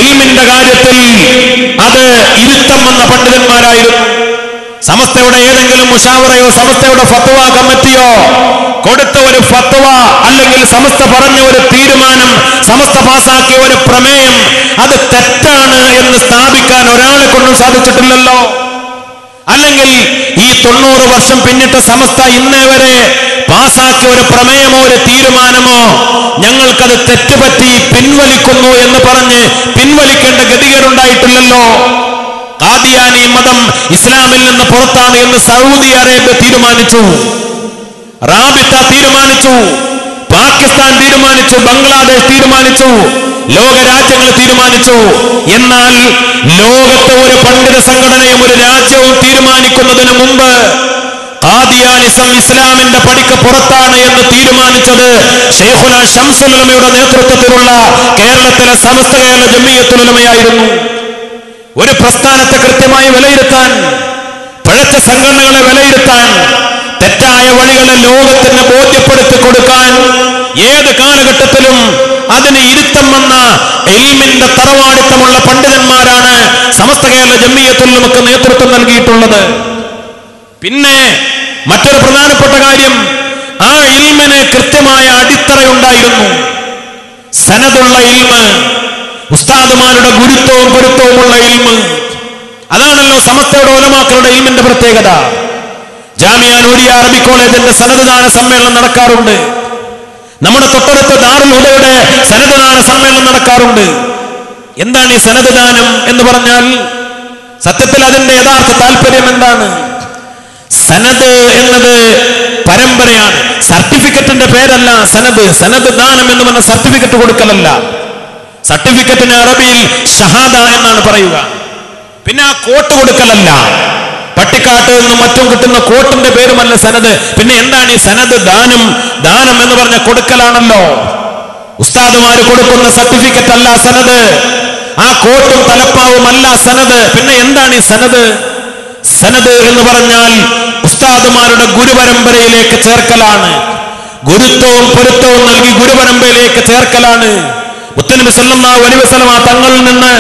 ഇൽമിന്റെ കാര്യത്തിൽ അത് ഇരുത്തം വന്ന പണ്ഡിതന്മാരായിരുന്നു. സമസ്തയുടെ ഏതെങ്കിലും മുശാവറയോ സമസ്തയുടെ ഫത്വ കമ്മിറ്റിയോ കൊടുത്ത ഒരു ഫത്വ അല്ലെങ്കിൽ സമസ്ത പറഞ്ഞ ഒരു തീരുമാനം, സമസ്ത പാസാക്കിയ ഒരു പ്രമേയം അത് തെറ്റാണ് എന്ന് സ്ഥാപിക്കാൻ ഒരാളെ കൊണ്ടും സാധിച്ചിട്ടില്ലല്ലോ. അല്ലെങ്കിൽ ഈ 90 വർഷം പിന്നിട്ട സമസ്ത ഇന്നേ വരെ പാസാക്കിയ ഒരു പ്രമേയമോ ഒരു തീരുമാനമോ ഞങ്ങൾക്കത് തെറ്റുപറ്റി പിൻവലിക്കുന്നു എന്ന് പറഞ്ഞ് പിൻവലിക്കേണ്ട ഗതികേടുണ്ടായിട്ടില്ലല്ലോ. ഖാദിയാനി മതം ഇസ്ലാമിൽ നിന്ന് പുറത്താണ് എന്ന് സൗദി അറേബ്യ തീരുമാനിച്ചു, റാബിത്ത തീരുമാനിച്ചു, പാകിസ്ഥാൻ തീരുമാനിച്ചു, ബംഗ്ലാദേശ് തീരുമാനിച്ചു, ലോകരാജ്യങ്ങൾ തീരുമാനിച്ചു. എന്നാൽ ലോകത്തെ ഒരു പണ്ഡിത സംഘടനയും ഒരു രാജ്യവും തീരുമാനിക്കുന്നതിന് മുമ്പ് ഖാദിയാനിസം ഇസ്ലാമിന്റെ പടിക്ക് പുറത്താണ് എന്ന് തീരുമാനിച്ചത് ശൈഖുനാ ശംസുൽ ഉലമയുടെ നേതൃത്വത്തിലുള്ള കേരളത്തിലെ സമസ്ത കേരള ജംഇയ്യത്തുൽ ഉലമയായിരുന്നു. ഒരു പ്രസ്ഥാനത്തെ കൃത്യമായി വിലയിരുത്താൻ, പഴച്ച സംഘടനകളെ വിലയിരുത്താൻ, തെറ്റായ വഴികളെ ലോകത്തിന് ബോധ്യപ്പെടുത്തി കൊടുക്കാൻ ഏത് കാലഘട്ടത്തിലും അതിന് ഇരുത്തം വന്ന ഇൽമിന്റെ തറവാടിത്തമുള്ള പണ്ഡിതന്മാരാണ് സമസ്ത കേരള ജംഇയ്യത്തുൽ ഉലമക്ക് നേതൃത്വം നൽകിയിട്ടുള്ളത്. പിന്നെ മറ്റൊരു പ്രധാനപ്പെട്ട കാര്യം, ആ ഇൽമിന് കൃത്യമായ അടിത്തറയുണ്ടായിരുന്നു. സനദുള്ള ഇൽമ്, ഉസ്താദുമാരുടെ ഗുരുത്വവും പൊരുത്തവുമുള്ള ഇൽമ്, അതാണല്ലോ സമസ്തയുടെ ഉലമാക്കളുടെ ഇൽമിന്റെ പ്രത്യേകത. ജാമിഅ നൂരിയ അറബി കോളേജിന്റെ സനദ്ദാന സമ്മേളനം നടക്കാറുണ്ട്. നമ്മുടെ തൊട്ടടുത്ത ദാറുൽ ഹുദയുടെ സനദ്ദാന സമ്മേളനം നടക്കാറുണ്ട്. എന്താണ് ഈ സനദ്ദാനം എന്ന് പറഞ്ഞാൽ? സത്യത്തിൽ അതിന്റെ യഥാർത്ഥ താല്പര്യം എന്താണ്? സനദ് എന്നത് പരമ്പരയാണ്, സർട്ടിഫിക്കറ്റിന്റെ പേരല്ല സനദ്. സനദ് ദാനം എന്ന് പറഞ്ഞ സർട്ടിഫിക്കറ്റ് കൊടുക്കലല്ല. സർട്ടിഫിക്കറ്റിന് അറബിയിൽ ഷഹാദ എന്നാണ് പറയുക. പിന്നെ ആ കോട്ട് കൊടുക്കലല്ല, പട്ടിക്കാട്ട് നിന്നും മറ്റും കിട്ടുന്ന കോട്ടിന്റെ പേരുമല്ല സനദ്. പിന്നെ എന്താണ് ഈ സനദ്? ദാനം. ദാനം എന്ന് പറഞ്ഞ കൊടുക്കലാണല്ലോ. ഉസ്താദുമാര് കൊടുക്കുന്ന സർട്ടിഫിക്കറ്റ് അല്ല സനദ്, ആ കോട്ടും തലപ്പാവും അല്ല സനദ്. പിന്നെ എന്താണ് ഈ സനദ്? സനദ് എന്ന് പറഞ്ഞാൽ ഉസ്താദുമാരുടെ ഗുരുപരമ്പരയിലേക്ക് ചേർക്കലാണ്, ഗുരുത്വവും പൊരുത്തവും നൽകി ഗുരുപരമ്പരയിലേക്ക് ചേർക്കലാണ്. മുത്തനബി സല്ലല്ലാഹു അലൈഹി വസല്ലം തങ്ങളിൽ നിന്ന്,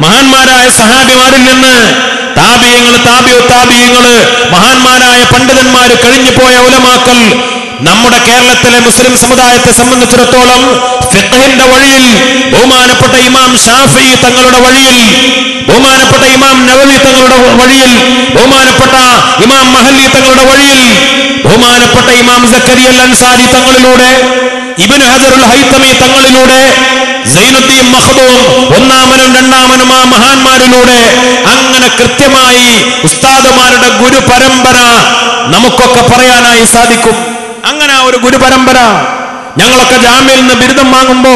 മഹാന്മാരായ സഹാബിമാരിൽ നിന്ന്, താബിഈങ്ങൾ, താബിഉ താബിഈങ്ങൾ, മഹാന്മാരായ പണ്ഡിതന്മാര്, കഴിഞ്ഞു പോയ ഉലമാക്കൾ, നമ്മുടെ കേരളത്തിലെ മുസ്ലിം സമുദായത്തെ സംബന്ധിച്ചിടത്തോളം ഫിഖ്ഹിന്റെ വഴിയിൽ ബഹുമാനപ്പെട്ട ഇമാം ഷാഫിഈ തങ്ങളുടെ വഴിയിൽ, ബഹുമാനപ്പെട്ട ഇമാം നവവി തങ്ങളുടെ വഴിയിൽ, ബഹുമാനപ്പെട്ട ഇമാം മഹല്ലി തങ്ങളുടെ വഴിയിൽ, ബഹുമാനപ്പെട്ട ഇമാം സക്കരിയ അൽ അൻസാരി തങ്ങളിലൂടെ, ഇബ്നു ഹജറുൽ ഹൈതമി തങ്ങളിലൂടെ, സൈനുദ്ദീൻ മഖ്ദൂം ഒന്നാമനും രണ്ടാമനും ആ മഹാന്മാരിലൂടെ അങ്ങനെ കൃത്യമായി ഉസ്താദുമാരുടെ ഗുരു പരമ്പര നമുക്കൊക്കെ പറയാനായി സാധിക്കും. അങ്ങനെ ഒരു ഗുരു പരമ്പര ഞങ്ങളൊക്കെ ജാമ്യയിൽ നിന്ന് ബിരുദം വാങ്ങുമ്പോ,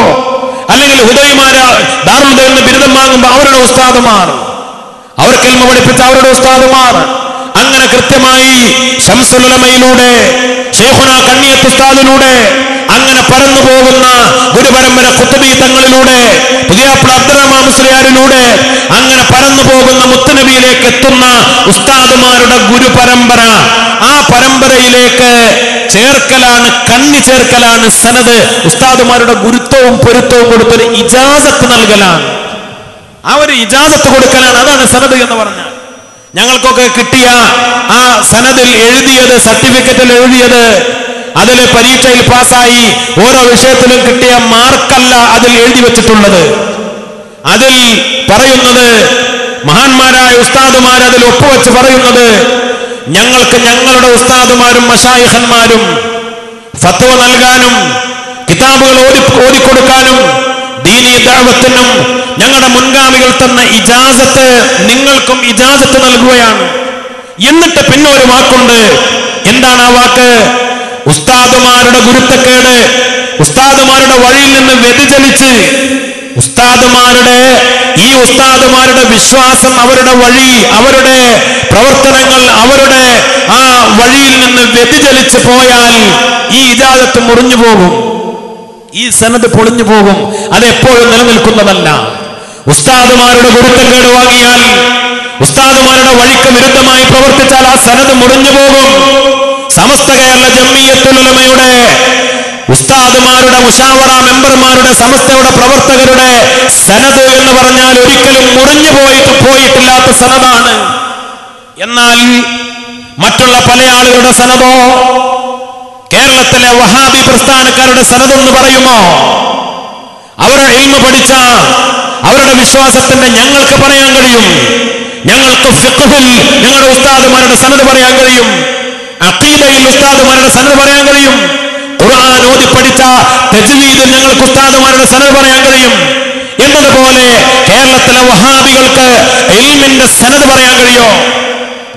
അല്ലെങ്കിൽ ഹുദൈമാര് ദാറുൽ ഹുദയിൽ നിന്ന് ബിരുദം വാങ്ങുമ്പോ അവരുടെ ഉസ്താദുമാർ, അവർക്ക് ഇൽമു പഠിപ്പിച്ച അവരുടെ ഉസ്താദുമാർ, അങ്ങനെ കൃത്യമായി ശംസുൽ ഉലമയിലൂടെ, ശൈഖുനാ കണ്ണിയത്ത് ഉസ്താദിലൂടെ അങ്ങനെ പറന്നു പോകുന്ന ഗുരുപരമ്പര ഖുത്ബി തങ്ങളിലൂടെ, പുതിയാപ്ല അബ്ദുറഹ്മാൻ മുസ്ലിയാരിലൂടെ അങ്ങനെ പറന്നു പോകുന്ന മുത്തുനബിയിലേക്ക് എത്തുന്ന ഉസ്താദുമാരുടെ ഗുരുപരമ്പര, ആ പരമ്പരയിലേക്ക് ചേർക്കലാണ്, കണ്ണി ചേർക്കലാണ് സനദ്. ഉസ്താദുമാരുടെ ഗുരുത്വവും പൊരുത്തവും കൊടുത്തൊരു ഇജാസത്ത് നൽകലാണ്, ആ ഒരു ഇജാസത്ത് കൊടുക്കലാണ്. അതാണ് സനദ് എന്ന് പറഞ്ഞാൽ. ഞങ്ങൾക്കൊക്കെ കിട്ടിയ ആ സനദിൽ എഴുതിയത്, സർട്ടിഫിക്കറ്റിൽ എഴുതിയത്, അതിൽ പരീക്ഷയിൽ പാസ്സായി ഓരോ വിഷയത്തിലും കിട്ടിയ മാർക്കല്ല അതിൽ എഴുതി വെച്ചിട്ടുള്ളത്. അതിൽ പറയുന്നത്, മഹാന്മാരായ ഉസ്താദുമാർ അതിൽ ഒപ്പുവെച്ച് പറയുന്നത്, ഞങ്ങൾക്ക് ഞങ്ങളുടെ ഉസ്താദുമാരും മശായിഖന്മാരും ഫത്വ നൽകാനും കിതാബുകൾ ഓതിക്കൊടുക്കാനും ദീനീ ദഅവത്തിനും ഞങ്ങളുടെ മുൻഗാമികൾ തന്ന ഇജാസത്ത് നിങ്ങൾക്കും ഇജാസത്ത് നൽകുകയാണ്. എന്നിട്ട് പിന്നെ ഒരു വാക്കുണ്ട്. എന്താണ് ആ വാക്ക്? ഉസ്താദുമാരുടെ ഗുരുത്തക്കേട്, ഉസ്താദുമാരുടെ വഴിയിൽ നിന്ന് വ്യതിചലിച്ച് ഉസ്താദുമാരുടെ വിശ്വാസം, അവരുടെ വഴി, അവരുടെ പ്രവർത്തനങ്ങൾ, അവരുടെ ആ വഴിയിൽ നിന്ന് വ്യതിചലിച്ച് പോയാൽ ഈ ഇജാസത്ത് മുറിഞ്ഞു പോകും, ഈ സനദ് പൊളിഞ്ഞു പോകും. അതെപ്പോഴും നിലനിൽക്കുന്നതല്ല. ഉസ്താദുമാരുടെ ഗുരുത്തക്കേട് വാങ്ങിയാൽ, ഉസ്താദുമാരുടെ വഴിക്ക് വിരുദ്ധമായി പ്രവർത്തിച്ചാൽ ആ സനദ് മുറിഞ്ഞു പോകും. സമസ്ത കേരള ജംഇയ്യത്തുൽ ഉലമയുടെ ഉസ്താദുമാരുടെ മുശാവറ മെമ്പർമാരുടെ സമസ്തയുടെ പ്രവർത്തകരുടെ സനദ് എന്ന് പറഞ്ഞാൽ ഒരിക്കലും മുറിഞ്ഞു പോയിട്ടില്ലാത്ത സനദാണ്. എന്നാൽ മറ്റുള്ള പല ആളുകളുടെ സനദോ, കേരളത്തിലെ വഹാബി പ്രസ്ഥാനക്കാരുടെ സനദ് എന്ന് പറയുമോ? അവരുടെ ഇൽമ പഠിച്ച അവരുടെ വിശ്വാസത്തിന്റെ ഞങ്ങൾക്ക് പറയാൻ കഴിയും. ഞങ്ങൾക്ക് ഫിഖ്ഹിൽ ഞങ്ങളുടെ ഉസ്താദുമാരുടെ സനദ് പറയാൻ കഴിയും. അഖീദയിൽ ഉസ്താദുമാരുടെ സനദ് പറയാൻ കഴിയും. ഖുർആൻ ഓതി പഠിച്ച തജ്വീദിൽ ഞങ്ങൾക്ക് ഉസ്താദുമാരുടെ സനദ് പറയാൻ കഴിയും. എന്നതുപോലെ കേരളത്തിലെ വഹാബികൾക്ക് ഇൽമിന്റെ സനദ് പറയാൻ കഴിയോ?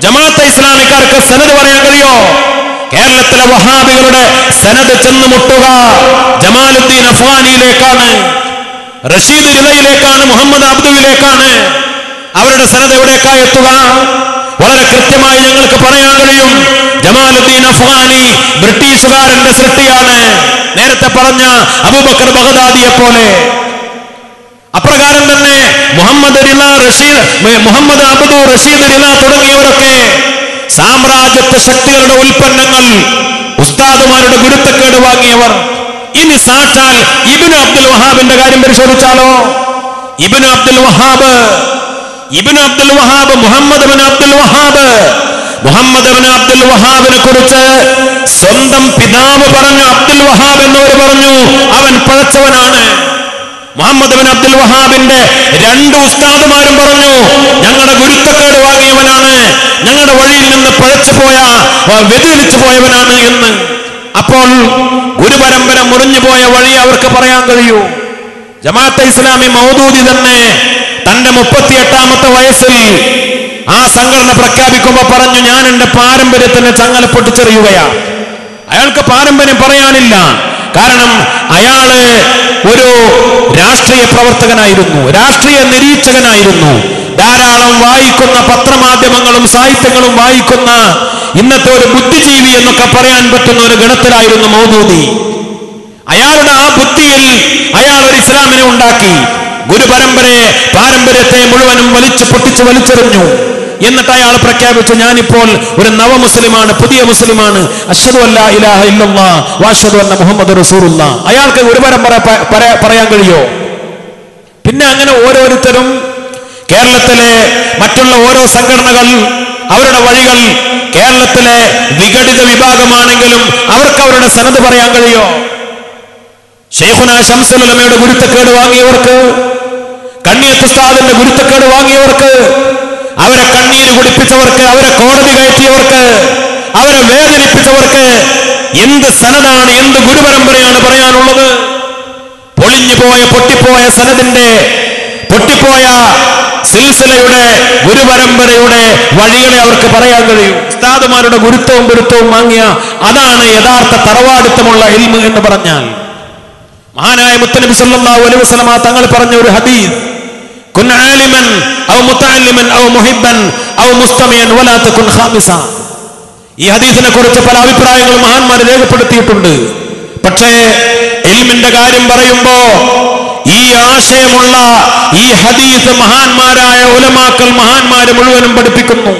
ജമാഅത്തെ ഇസ്ലാമിക്കാർക്ക് സനദ് പറയാൻ കഴിയോ? കേരളത്തിലെ വഹാബികളുടെ സനദ് ചെന്ന് മുട്ടുക ജമാലുദ്ദീൻ അഫ്ഗാനിയിലേക്കാണ്, റഷീദ് റിളയിലേക്കാണ്, മുഹമ്മദ് അബ്ദുവിലേക്കാണ്. അവരുടെ സനദ് എവിടേക്കാ എത്തുക? വളരെ കൃത്യമായി ഞങ്ങൾക്ക് പറയാൻ കഴിയും. ജമാലുദ്ദീൻ അഫ്ഗാനി ബ്രിട്ടീഷുകാരന്റെ സൃഷ്ടിയാണ്, നേരത്തെ പറഞ്ഞ അബൂബക്കർ ബഗ്ദാദിയെ പോലെ. അപ്രകാരം തന്നെ മുഹമ്മദ് അബ്ദു, റഷീദ് റിള തുടങ്ങിയവരൊക്കെ സാമ്രാജ്യത്വ ശക്തികളുടെ ഉൽപ്പന്നങ്ങൾ, ഉസ്താദുമാരുടെ ഗുരുത്തക്കേട് വാങ്ങിയവർ. ഇനി സാക്ഷാൽ ഇബ്നു അബ്ദുൽ വഹാബിന്റെ കാര്യം പരിശോധിച്ചാലോ? ഇബ്നു അബ്ദുൽ വഹാബ്, മുഹമ്മദ് ഇബ്നു അബ്ദുൽ വഹാബിനെ കുറിച്ച് സ്വന്തം പിതാവ് പറഞ്ഞു, അബ്ദുൽ വഹാബ് എന്നവർ പറഞ്ഞു അവൻ പഴച്ചവനാണ്. മുഹമ്മദ് ഇബ്നു അബ്ദുൽ വഹാബിന്റെ രണ്ട് ഉസ്താദുമാരും പറഞ്ഞു ഞങ്ങളുടെ ഗുരുത്തക്കേട് വാങ്ങിയവനാണ്, ഞങ്ങളുടെ വഴിയിൽ നിന്ന് വ്യതിചലിച്ചു പോയവനാണ് എന്ന്. അപ്പോൾ ഗുരുപരമ്പര മുറിഞ്ഞുപോയ വഴി അവർക്ക് പറയാൻ കഴിയൂ. ജമാഅത്തെ ഇസ്ലാമി മൗദൂദി തന്നെ തന്റെ 38ാമത്തെ വയസ്സിൽ ആ സംഘടന പ്രഖ്യാപിക്കുമ്പോൾ പറഞ്ഞു, ഞാൻ എന്റെ പാരമ്പര്യത്തിന് ചങ്ങല പൊട്ടിച്ചെറിയുകയാണ്. അയാൾക്ക് പാരമ്പര്യം പറയാനില്ല. കാരണം അയാള് ഒരു രാഷ്ട്രീയ പ്രവർത്തകനായിരുന്നു, രാഷ്ട്രീയ നിരീക്ഷകനായിരുന്നു. ധാരാളം വായിക്കുന്ന പത്രമാധ്യമങ്ങളും സാഹിത്യങ്ങളും വായിക്കുന്ന ഇന്നത്തെ ഒരു ബുദ്ധിജീവി എന്നൊക്കെ പറയാൻ പറ്റുന്ന ഒരു ഗണത്തിലായിരുന്നു മൗദൂദി. അയാളുടെ ആ ബുദ്ധിയിൽ അയാൾ ഒരു ഇസ്ലാമിനെ ഉണ്ടാക്കി. പാരമ്പര്യത്തെ മുഴുവനും വലിച്ചെറിഞ്ഞു. എന്നിട്ട് അയാൾ പ്രഖ്യാപിച്ചു, ഞാനിപ്പോൾ ഒരു നവമുസ്ലിമാണ്, പുതിയ മുസ്ലിമാണ്. അശ്ഹദു അല്ലാ ഇലാഹ ഇല്ലല്ലാഹ് വഅശ്ഹദു അന്ന മുഹമ്മദ് റസൂലുള്ളാഹ്. അയാൾക്ക് ഒരു പരമ്പര പറയാൻ കഴിയോ? പിന്നെ അങ്ങനെ ഓരോരുത്തരും കേരളത്തിലെ മറ്റുള്ള ഓരോ സംഘടനകൾ, അവരുടെ വഴികൾ, കേരളത്തിലെ വിഘടിത വിഭാഗമാണെങ്കിലും അവർക്ക് അവരുടെ സനദ് പറയാൻ കഴിയോ? ശൈഖുനാ ശംസുൽ ഉലമയുടെ ഗുരുത്തക്കേട് വാങ്ങിയവർക്ക്, കണ്ണിയത്ത് ഉസ്താദിന്റെ ഗുരുത്തക്കേട് വാങ്ങിയവർക്ക്, അവരെ കണ്ണീര് കുടിപ്പിച്ചവർക്ക്, അവരെ കോടതി കയറ്റിയവർക്ക്, അവരെ വേദനിപ്പിച്ചവർക്ക് എന്ത് സനദാണ്, എന്ത് ഗുരുപരമ്പരയാണ് പറയാനുള്ളത്? പൊട്ടിപ്പോയ സനദിന്റെ, പൊട്ടിപ്പോയ സിൽസിലയുടെ, ഗുരുപരമ്പരയുടെ വഴികളെ അവർക്ക് പറയാൻ കഴിയും. ഉസ്താദുമാരുടെ ഗുരുത്വവും വാങ്ങിയ അതാണ് യഥാർത്ഥ തറവാടിത്തമുള്ള ഇൽമ് എന്ന് പറഞ്ഞാൽ. മഹാനായ മുത്തനബി സല്ലല്ലാഹു അലൈഹി വസല്ലമ തങ്ങൾ പറഞ്ഞ ഒരു ഹദീസ്, കുൻ ആലിമൻ ഔ മുതഅല്ലിമൻ ഔ മുഹിബ്ബൻ ഔ മുസ്തമിയൻ വലാ തകുൻ ഖാമിസ. ഈ ഹദീസിനെ കുറിച്ച് പല അഭിപ്രായങ്ങളും മഹാന്മാർ രേഖപ്പെടുത്തിയിട്ടുണ്ട്. പക്ഷേ ഇൽമിന്റെ കാര്യം പറയുമ്പോ ഈ ആശയമുള്ള ഈ ഹദീസ് മഹാന്മാരായ ഉലമാക്കൾ, മഹാന്മാര് മുഴുവനും പഠിപ്പിക്കുന്നു.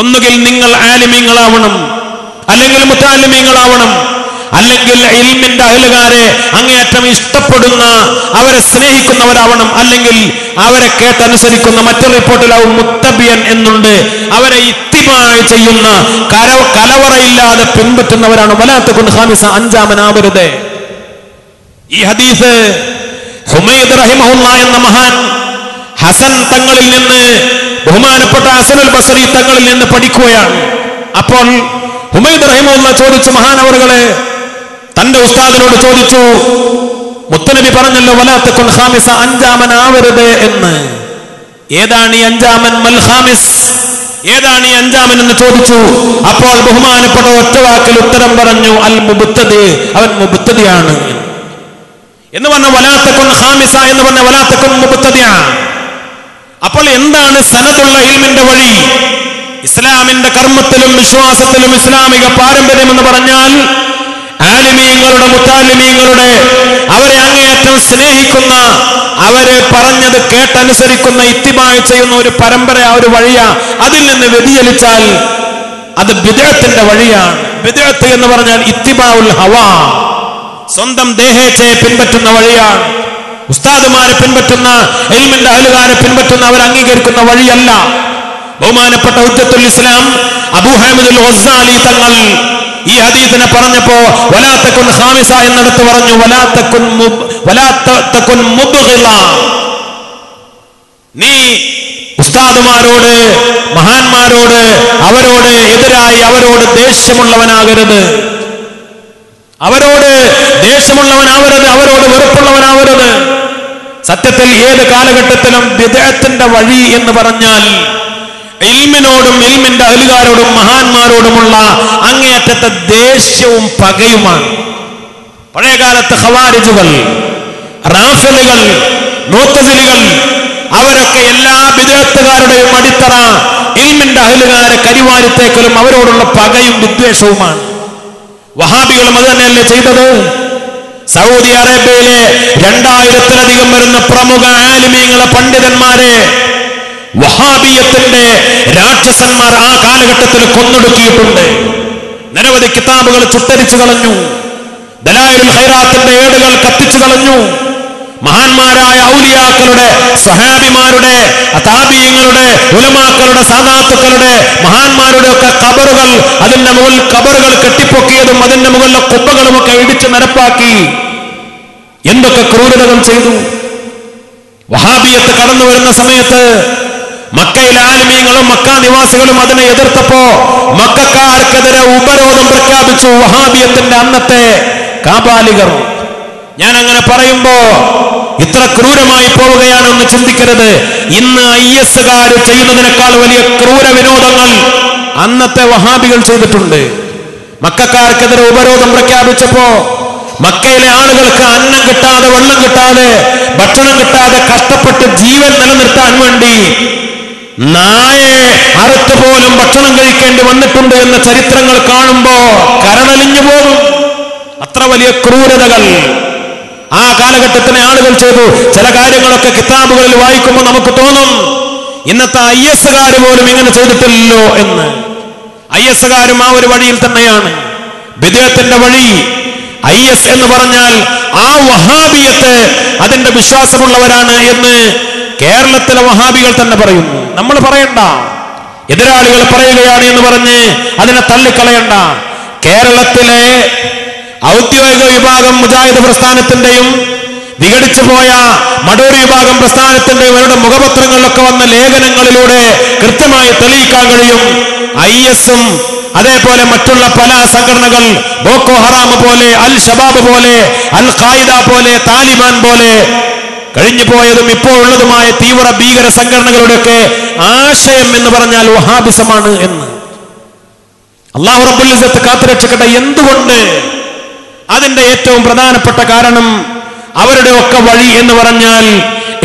ഒന്നുകിൽ നിങ്ങൾ ആലിമീങ്ങളാവണം, അല്ലെങ്കിൽ മുതഅല്ലിമീങ്ങളാവണം, അല്ലെങ്കിൽ ഇൽമിന്റെ അഹ്ലുകാരെ അങ്ങേയറ്റം ഇഷ്ടപ്പെടുന്ന, അവരെ സ്നേഹിക്കുന്നവരാവണം, അല്ലെങ്കിൽ അവരെ കേട്ടനുസരിക്കുന്ന. മറ്റൊരു റിപ്പോർട്ടിലാവും മുത്തബിയൻ എന്നുണ്ട്, അവരെ ഇത്തിബാ ചെയ്യുന്ന, കലവറയില്ലാതെ പിൻപറ്റുന്നവരാണ്. വലാത്ത കുൻ ഖാമിസ, അഞ്ചാമനാവരുത്. ഈ ഹദീസ് ഹുമൈദ് റഹിമഹുല്ലാ എന്ന മഹാൻ ഹസൻ തങ്ങളിൽ നിന്ന്, ബഹുമാനപ്പെട്ട ഹസനുൽ ബസരി തങ്ങളിൽ നിന്ന് പഠിക്കുകയാണ്. അപ്പോൾ ഹുമൈദ് റഹിമഹുല്ലാഹ് ചോദിച്ചു, മഹാനവറുകളെ, തന്റെ ഉസ്താദിനോട് ചോദിച്ചു, മുത്തനബി പറഞ്ഞല്ലോ വലാ തകുൻ ഖാമിസ, അഞ്ചാമനാവരുത് എന്ന്. ഏതാണ് ഈ അഞ്ചാമൻ? മൽ ഖാമിസ്, ഏതാണ് ഈ അഞ്ചാമൻ എന്ന് ചോദിച്ചു. അപ്പോൾ ബഹുമാനപ്പെട്ട ഒറ്റ വാക്കിൽ ഉത്തരം പറഞ്ഞു, അൽ മുബ്തദി, അവൻ മുബ്തദിയാണ് എന്ന് പറഞ്ഞ. വലാ തകുൻ ഖാമിസ എന്ന് പറഞ്ഞ വലാ തകുൻ മുബ്തദിഅ. അപ്പോൾ എന്താണ് സനദുള്ള ഇൽമിന്റെ വഴി? ഇസ്ലാമിന്റെ കർമ്മത്തിലും വിശ്വാസത്തിലും ഇസ്ലാമിക പാരമ്പര്യം എന്ന് പറഞ്ഞാൽ ആലിമീങ്ങളുടെ, മുത്താലിമീങ്ങളുടെ, അവരെ അങ്ങേയറ്റം സ്നേഹിക്കുന്ന, അവരെ പറഞ്ഞത് കേട്ടനുസരിക്കുന്ന, ഇത്തിബാഅ് ചെയ്യുന്ന ഒരു പരമ്പര, ഒരു വഴിയാ. അതിൽ നിന്ന് വ്യതിചലിച്ചാൽ അത് ബിദ്അത്തിന്റെ വഴിയാണ്. ബിദ്അത്ത് എന്ന് പറഞ്ഞാൽ ഇത്തിബാഉൽ ഹവാ, സ്വന്തം ദേഹേച്ഛയെ പിൻപറ്റുന്ന വഴിയാണ്. ഉസ്താദുമാരെ പിൻപറ്റുന്ന, ഇൽമിന്റെ അഹ്ലുകാരെ പിൻപറ്റുന്ന, അവർ അംഗീകരിക്കുന്ന വഴിയല്ല. ബഹുമാനപ്പെട്ട ഹുജ്ജത്തുൽ ഇസ്ലാം അബൂ ഹാമിദുൽ ഗസ്സാലി തങ്ങൾ ഈ ഹദീസിനെ പറഞ്ഞപ്പോ വലാ തകുൻ ഖാമിസ എന്നിടത്ത് പറഞ്ഞു വലാ തകുൻ മുബ്ഗിള, നീ ഉസ്താദുമാരോട്, മഹാന്മാരോട്, അവരോട് എതിരായി അവരോട് ദേഷ്യമുള്ളവനാകരുത്, അവരോട് ദേഷ്യമുള്ളവനാവരുത്, അവരോട് വെറുപ്പുള്ളവനാവരുത്. സത്യത്തിൽ ഏത് കാലഘട്ടത്തിലും ബിദ്അത്തിന്റെ വഴി എന്ന് പറഞ്ഞാൽ ഇൽമിനോടും ഇൽമിന്റെ അഹ്ലുകാരോടും മഹാന്മാരോടുമുള്ള അങ്ങേയറ്റത്തെ ദേഷ്യവും പകയുമാണ്. പഴയകാലത്ത് ഖവാരിജുകൾ, റാഫിലുകൾ, മുഅ്തസിലികൾ, അവരൊക്കെ എല്ലാ ബിദ്അത്തുകാരുടെയും അടിത്തറ ഇൽമിന്റെ അഹ്ലുകാരെ കരിവാരിത്തേക്കലും അവരോടുള്ള പകയും വിദ്വേഷവുമാണ്. വഹാബികളും അത് തന്നെയല്ലേ ചെയ്തത്? സൗദി അറേബ്യയിലെ 2000-ലധികം വരുന്ന പ്രമുഖ ആലിമീങ്ങളെ, പണ്ഡിതന്മാരെ വഹാബിയത്തിന്റെ രാക്ഷസന്മാർ ആ കാലഘട്ടത്തിൽ കൊന്നൊടുക്കിയിട്ടുണ്ട്. നിരവധി കിതാബുകൾ ചുട്ടരിച്ചു കളഞ്ഞു, ദലായിലുൽ ഖൈറാത്തിന്റെ ഏടുകൾ കത്തിച്ചു കളഞ്ഞു. മഹാന്മാരായ ഔലിയാക്കളുടെ, സ്വഹാബിമാരുടെ, താബിഈങ്ങളുടെ, ഉലമാക്കളുടെ, സാദാത്തുക്കളുടെ, മഹാന്മാരുടെ ഒക്കെ ഖബറുകൾ, അതിന്റെ മുകളിൽ ഖബറുകൾ കെട്ടിപ്പൊക്കിയതും അതിന്റെ മുകളിലെ കുബ്ബകളും ഒക്കെ ഇടിച്ചു നിരപ്പാക്കി എന്തൊക്കെ ക്രൂരതകൾ ചെയ്തു. വഹാബിയത്ത് കടന്നു വരുന്ന സമയത്ത് മക്കയിലെ ആലിമീങ്ങളും മക്ക നിവാസികളും അതിനെ എതിർത്തപ്പോ മക്കക്കാർക്കെതിരെ ഉപരോധം പ്രഖ്യാപിച്ചു വഹാബിയത്തിന്റെ അന്നത്തെ കാബാലികർ. ഞാൻ അങ്ങനെ പറയുമ്പോ ഇത്ര ക്രൂരമായി പോവുകയാണെന്ന് ചിന്തിക്കരുത്. ഇന്ന് IS-കാര് ചെയ്യുന്നതിനേക്കാൾ വലിയ ക്രൂര വിനോദങ്ങൾ അന്നത്തെ വഹാബികൾ ചെയ്തിട്ടുണ്ട്. മക്കക്കാർക്കെതിരെ ഉപരോധം പ്രഖ്യാപിച്ചപ്പോ മക്കയിലെ ആളുകൾക്ക് അന്നം കിട്ടാതെ, വെള്ളം കിട്ടാതെ, ഭക്ഷണം കിട്ടാതെ കഷ്ടപ്പെട്ട് ജീവൻ നിലനിർത്താൻ വേണ്ടി നായെ അറുത്ത് പോലും ഭക്ഷണം കഴിക്കേണ്ടി വന്നിട്ടുണ്ട് എന്ന ചരിത്രങ്ങൾ കാണുമ്പോ കരളലിഞ്ഞു പോകും. അത്ര വലിയ ക്രൂരതകൾ ആ കാലഘട്ടത്തിലെ ആളുകൾ ചെയ്തു. ചില കാര്യങ്ങളൊക്കെ കിതാബുകളിൽ വായിക്കുമ്പോൾ നമുക്ക് തോന്നും ഇന്നത്തെ IS-കാര് പോലും ഇങ്ങനെ ചെയ്തിട്ടില്ലല്ലോ എന്ന്. IS-കാരും ആ ഒരു വഴിയിൽ തന്നെയാണ്, ബിദ്അത്തിന്റെ വഴി. IS എന്ന് പറഞ്ഞാൽ ആ വഹാബിയത്ത് അതിന്റെ വിശ്വാസമുള്ളവരാണ് എന്ന് കേരളത്തിലെ വഹാബികൾ തന്നെ പറയുന്നു. നമ്മൾ പറയണ്ട, എതിരാളികൾ പറയുകയാണ് എന്ന് പറഞ്ഞ് അതിനെ തള്ളിക്കളയണ്ട. കേരളത്തിലെ ഔദ്യോഗിക വിഭാഗം മുജാഹിദ് പ്രസ്ഥാനത്തിന്റെയും വിഘടിച്ചു പോയ മടൂർ വിഭാഗം പ്രസ്ഥാനത്തിന്റെയും അവരുടെ മുഖപത്രങ്ങളിലൊക്കെ വന്ന ലേഖനങ്ങളിലൂടെ കൃത്യമായി തെളിയിക്കാൻ കഴിയും. IS-ഉം അതേപോലെ മറ്റുള്ള പല സംഘടനകൾ, ബോക്കോ ഹറാം പോലെ, അൽ ഷബാബ് പോലെ, അൽ ഖായിദ പോലെ, താലിബാൻ പോലെ കഴിഞ്ഞു പോയതും ഇപ്പോൾ ഉള്ളതുമായ തീവ്ര ഭീകര സംഘടനകളുടെയൊക്കെ ആശയം എന്ന് പറഞ്ഞാൽ വഹാബിസമാണ് എന്ന്. അല്ലാഹു റബ്ബുൽ ഇസ്സത്ത് കാത്തുരക്ഷിക്കട്ടെ. എന്തുകൊണ്ട്? അതിന്റെ ഏറ്റവും പ്രധാനപ്പെട്ട കാരണം അവരുടെ ഒക്കെ വഴി എന്ന് പറഞ്ഞാൽ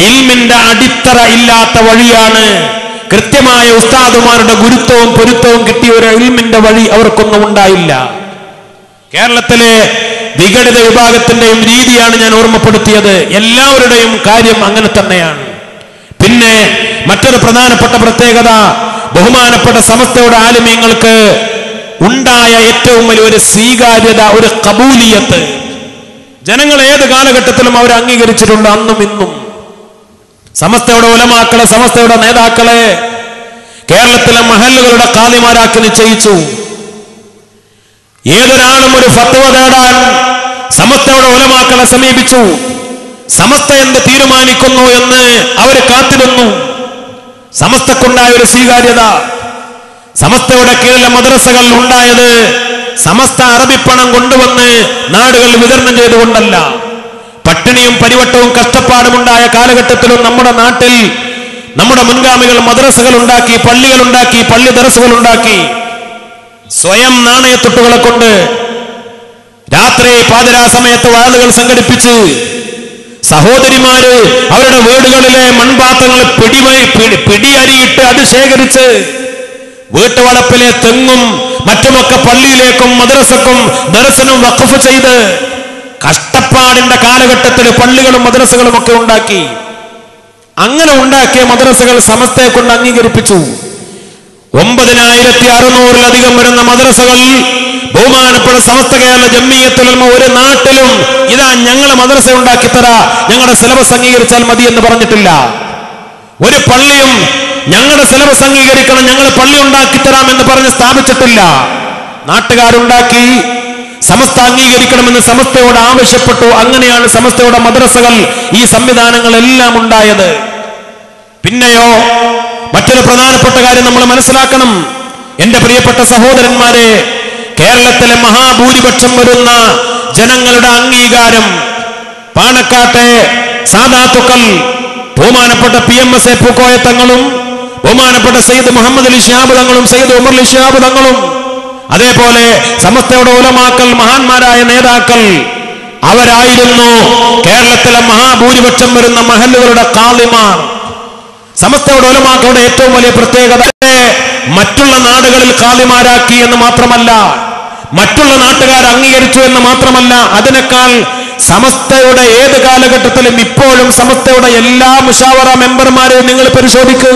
ഇൽമിന്റെ അടിത്തറ ഇല്ലാത്ത വഴിയാണ്. കൃത്യമായ ഉസ്താദുമാരുടെ ഗുരുത്വവും പൊരുത്തവും കിട്ടിയ ഒരു ഇൽമിന്റെ വഴി അവർക്കൊന്നും ഉണ്ടായില്ല. കേരളത്തിലെ വിഘടിത വിഭാഗത്തിന്റെയും രീതിയാണ് ഞാൻ ഓർമ്മപ്പെടുത്തിയത്. എല്ലാവരുടെയും കാര്യം അങ്ങനെ തന്നെയാണ്. പിന്നെ മറ്റൊരു പ്രധാനപ്പെട്ട പ്രത്യേകത, ബഹുമാനപ്പെട്ട സമസ്തയുടെ ആലിമീങ്ങൾക്ക് ഉണ്ടായ ഏറ്റവും വലിയൊരു സ്വീകാര്യത, ഒരു ഖബൂലിയത്ത്. ജനങ്ങൾ ഏത് കാലഘട്ടത്തിലും അവർ അംഗീകരിച്ചിട്ടുണ്ട്, അന്നും ഇന്നും. സമസ്തയുടെ ഉലമാക്കളെ, സമസ്തയുടെ നേതാക്കളെ കേരളത്തിലെ മഹല്ലുകളുടെ ഖാദിമാരാക്കി നിശ്ചയിച്ചു. ഏതൊരാളും ഒരു ഫത്വ തേടാൻ സമസ്തയുടെ ഉലമാക്കളെ സമീപിച്ചു. സമസ്ത എന്ത് തീരുമാനിക്കുന്നു എന്ന് അവർ കാത്തിരുന്നു. സമസ്തക്കുണ്ടായ ഒരു സ്വീകാര്യത. സമസ്തയുടെ കീഴിലെ മദ്രസകൾ ഉണ്ടായത് സമസ്ത അറബിപ്പണം കൊണ്ടുവന്ന് നാടുകൾ വിതരണം ചെയ്തുകൊണ്ടല്ല. പട്ടിണിയും പരിവട്ടവും കഷ്ടപ്പാടുമുണ്ടായ കാലഘട്ടത്തിലും നമ്മുടെ നാട്ടിൽ നമ്മുടെ മുൻഗാമികൾ മദ്രസകൾ ഉണ്ടാക്കി, പള്ളികൾ ഉണ്ടാക്കി, പള്ളി ദർസുകൾ ഉണ്ടാക്കി. സ്വയം നാണയത്തൊട്ടുകളെ കൊണ്ട് രാത്രി പാതിരാ സമയത്ത് വാളുകൾ സംഘടിപ്പിച്ച് സഹോദരിമാര് അവരുടെ വീടുകളിലെ മൺപാത്രങ്ങൾ പിടിയരിയിട്ട് അത് ശേഖരിച്ച് വീട്ടുവളപ്പിലെ തെങ്ങും മറ്റുമൊക്കെ പള്ളിയിലേക്കും മദ്രസക്കും ദർസിനും വഖഫ് ചെയ്ത് കഷ്ടപ്പാടിന്റെ കാലഘട്ടത്തിൽ പള്ളികളും മദ്രസകളും ഒക്കെ ഉണ്ടാക്കി. അങ്ങനെ ഉണ്ടാക്കിയ മദ്രസകൾ സമസ്തയെ കൊണ്ട് അംഗീകരിപ്പിച്ചു. 9600-ലധികം വരുന്ന മദ്രസകൾ ബഹുമാനപ്പെട്ട സമസ്ത കേരള ജംഇയ്യത്തുൽ ഉലമ ഒരു നാട്ടിലും ഇതാ ഞങ്ങൾ മദ്രസ ഉണ്ടാക്കി തരാ, ഞങ്ങളുടെ സിലബസ് അംഗീകരിച്ചാൽ മതി എന്ന് പറഞ്ഞിട്ടില്ല. ഒരു പള്ളിയും ഞങ്ങളുടെ സിലബസ് അംഗീകരിക്കണം, ഞങ്ങൾ പള്ളി ഉണ്ടാക്കി തരാം എന്ന് പറഞ്ഞ് സ്ഥാപിച്ചിട്ടില്ല. നാട്ടുകാരുണ്ടാക്കി സമസ്ത അംഗീകരിക്കണമെന്ന് സമസ്തയോട് ആവശ്യപ്പെട്ടു. അങ്ങനെയാണ് സമസ്തയുടെ മദ്രസകൾ, ഈ സംവിധാനങ്ങളെല്ലാം ഉണ്ടായത്. പിന്നെയോ മറ്റൊരു പ്രധാനപ്പെട്ട കാര്യം നമ്മൾ മനസ്സിലാക്കണം. എന്റെ പ്രിയപ്പെട്ട സഹോദരന്മാരെ, കേരളത്തിലെ മഹാഭൂരിപക്ഷം വരുന്ന ജനങ്ങളുടെ അംഗീകാരം പാണക്കാട്ടെ സാദാത്തുക്കൾ ബഹുമാനപ്പെട്ട PMS പൂക്കോയ തങ്ങളും ബഹുമാനപ്പെട്ട സയ്യിദ് മുഹമ്മദ് അലി ശിഹാബ് തങ്ങളും സയ്യിദ് ഉമർ അലി ശിഹാബ് തങ്ങളും അതേപോലെ സമസ്തയുടെ ഉലമാക്കൾ മഹാന്മാരായ നേതാക്കൾ അവരായിരുന്നു കേരളത്തിലെ മഹാഭൂരിപക്ഷം വരുന്ന മഹല്ലുകളുടെ ഖാദിമാർ. സമസ്തയുടെ ഉലമാക്കളുടെ ഏറ്റവും വലിയ പ്രത്യേകത മറ്റുള്ള നാടുകളിൽ ഖാദിമാരാക്കി എന്ന് മാത്രമല്ല, മറ്റുള്ള നാട്ടുകാർ അംഗീകരിച്ചു എന്ന് മാത്രമല്ല, അതിനേക്കാൾ സമസ്തയുടെ ഏത് കാലഘട്ടത്തിലും ഇപ്പോഴും സമസ്തയുടെ എല്ലാ മുശാവറ മെമ്പർമാരെയും നിങ്ങൾ പരിശോധിക്ക്,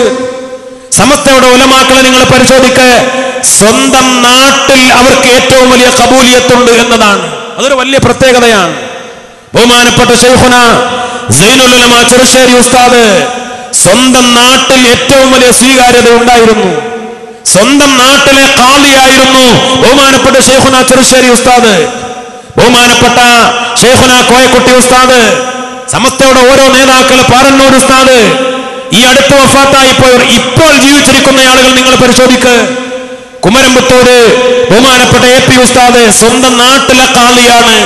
സമസ്തയുടെ ഉലമാക്കളെ നിങ്ങൾ പരിശോധിക്ക്, സ്വന്തം നാട്ടിൽ അവർക്ക് ഏറ്റവും വലിയ ഖബൂലിയത്തുണ്ട് എന്നതാണ്. അതൊരു വലിയ പ്രത്യേകതയാണ്. ബഹുമാനപ്പെട്ട ശൈഖുന സൈനുൽ ഉലമ ചെറുശ്ശേരി ഉസ്താദ് സ്വന്തം നാട്ടിൽ ഏറ്റവും വലിയ സ്വീകാര്യത ഉണ്ടായിരുന്നു. സ്വന്തം നാട്ടിലെ ഖാദിയായിരുന്നു ബഹുമാനപ്പെട്ട ശൈഖുന ചെറുശ്ശേരി ഉസ്താദ്. ബഹുമാനപ്പെട്ട ശൈഖുന കോയക്കുട്ടി ഉസ്താദ്, സമസ്തയുടെ ഓരോ നേതാക്കൾ, പാറന്നൂർ ഉസ്താദ്, ഈ അടുത്ത് വഫാത്തായി പോയവർ, ഇപ്പോൾ ജീവിച്ചിരിക്കുന്ന ആളുകൾ നിങ്ങൾ പരിശോധിക്ക്. കുമരമ്പത്തൂര് ബഹുമാനപ്പെട്ട AP ഉസ്താദ് സ്വന്തം നാട്ടിലെ ഖാദിയാണ്,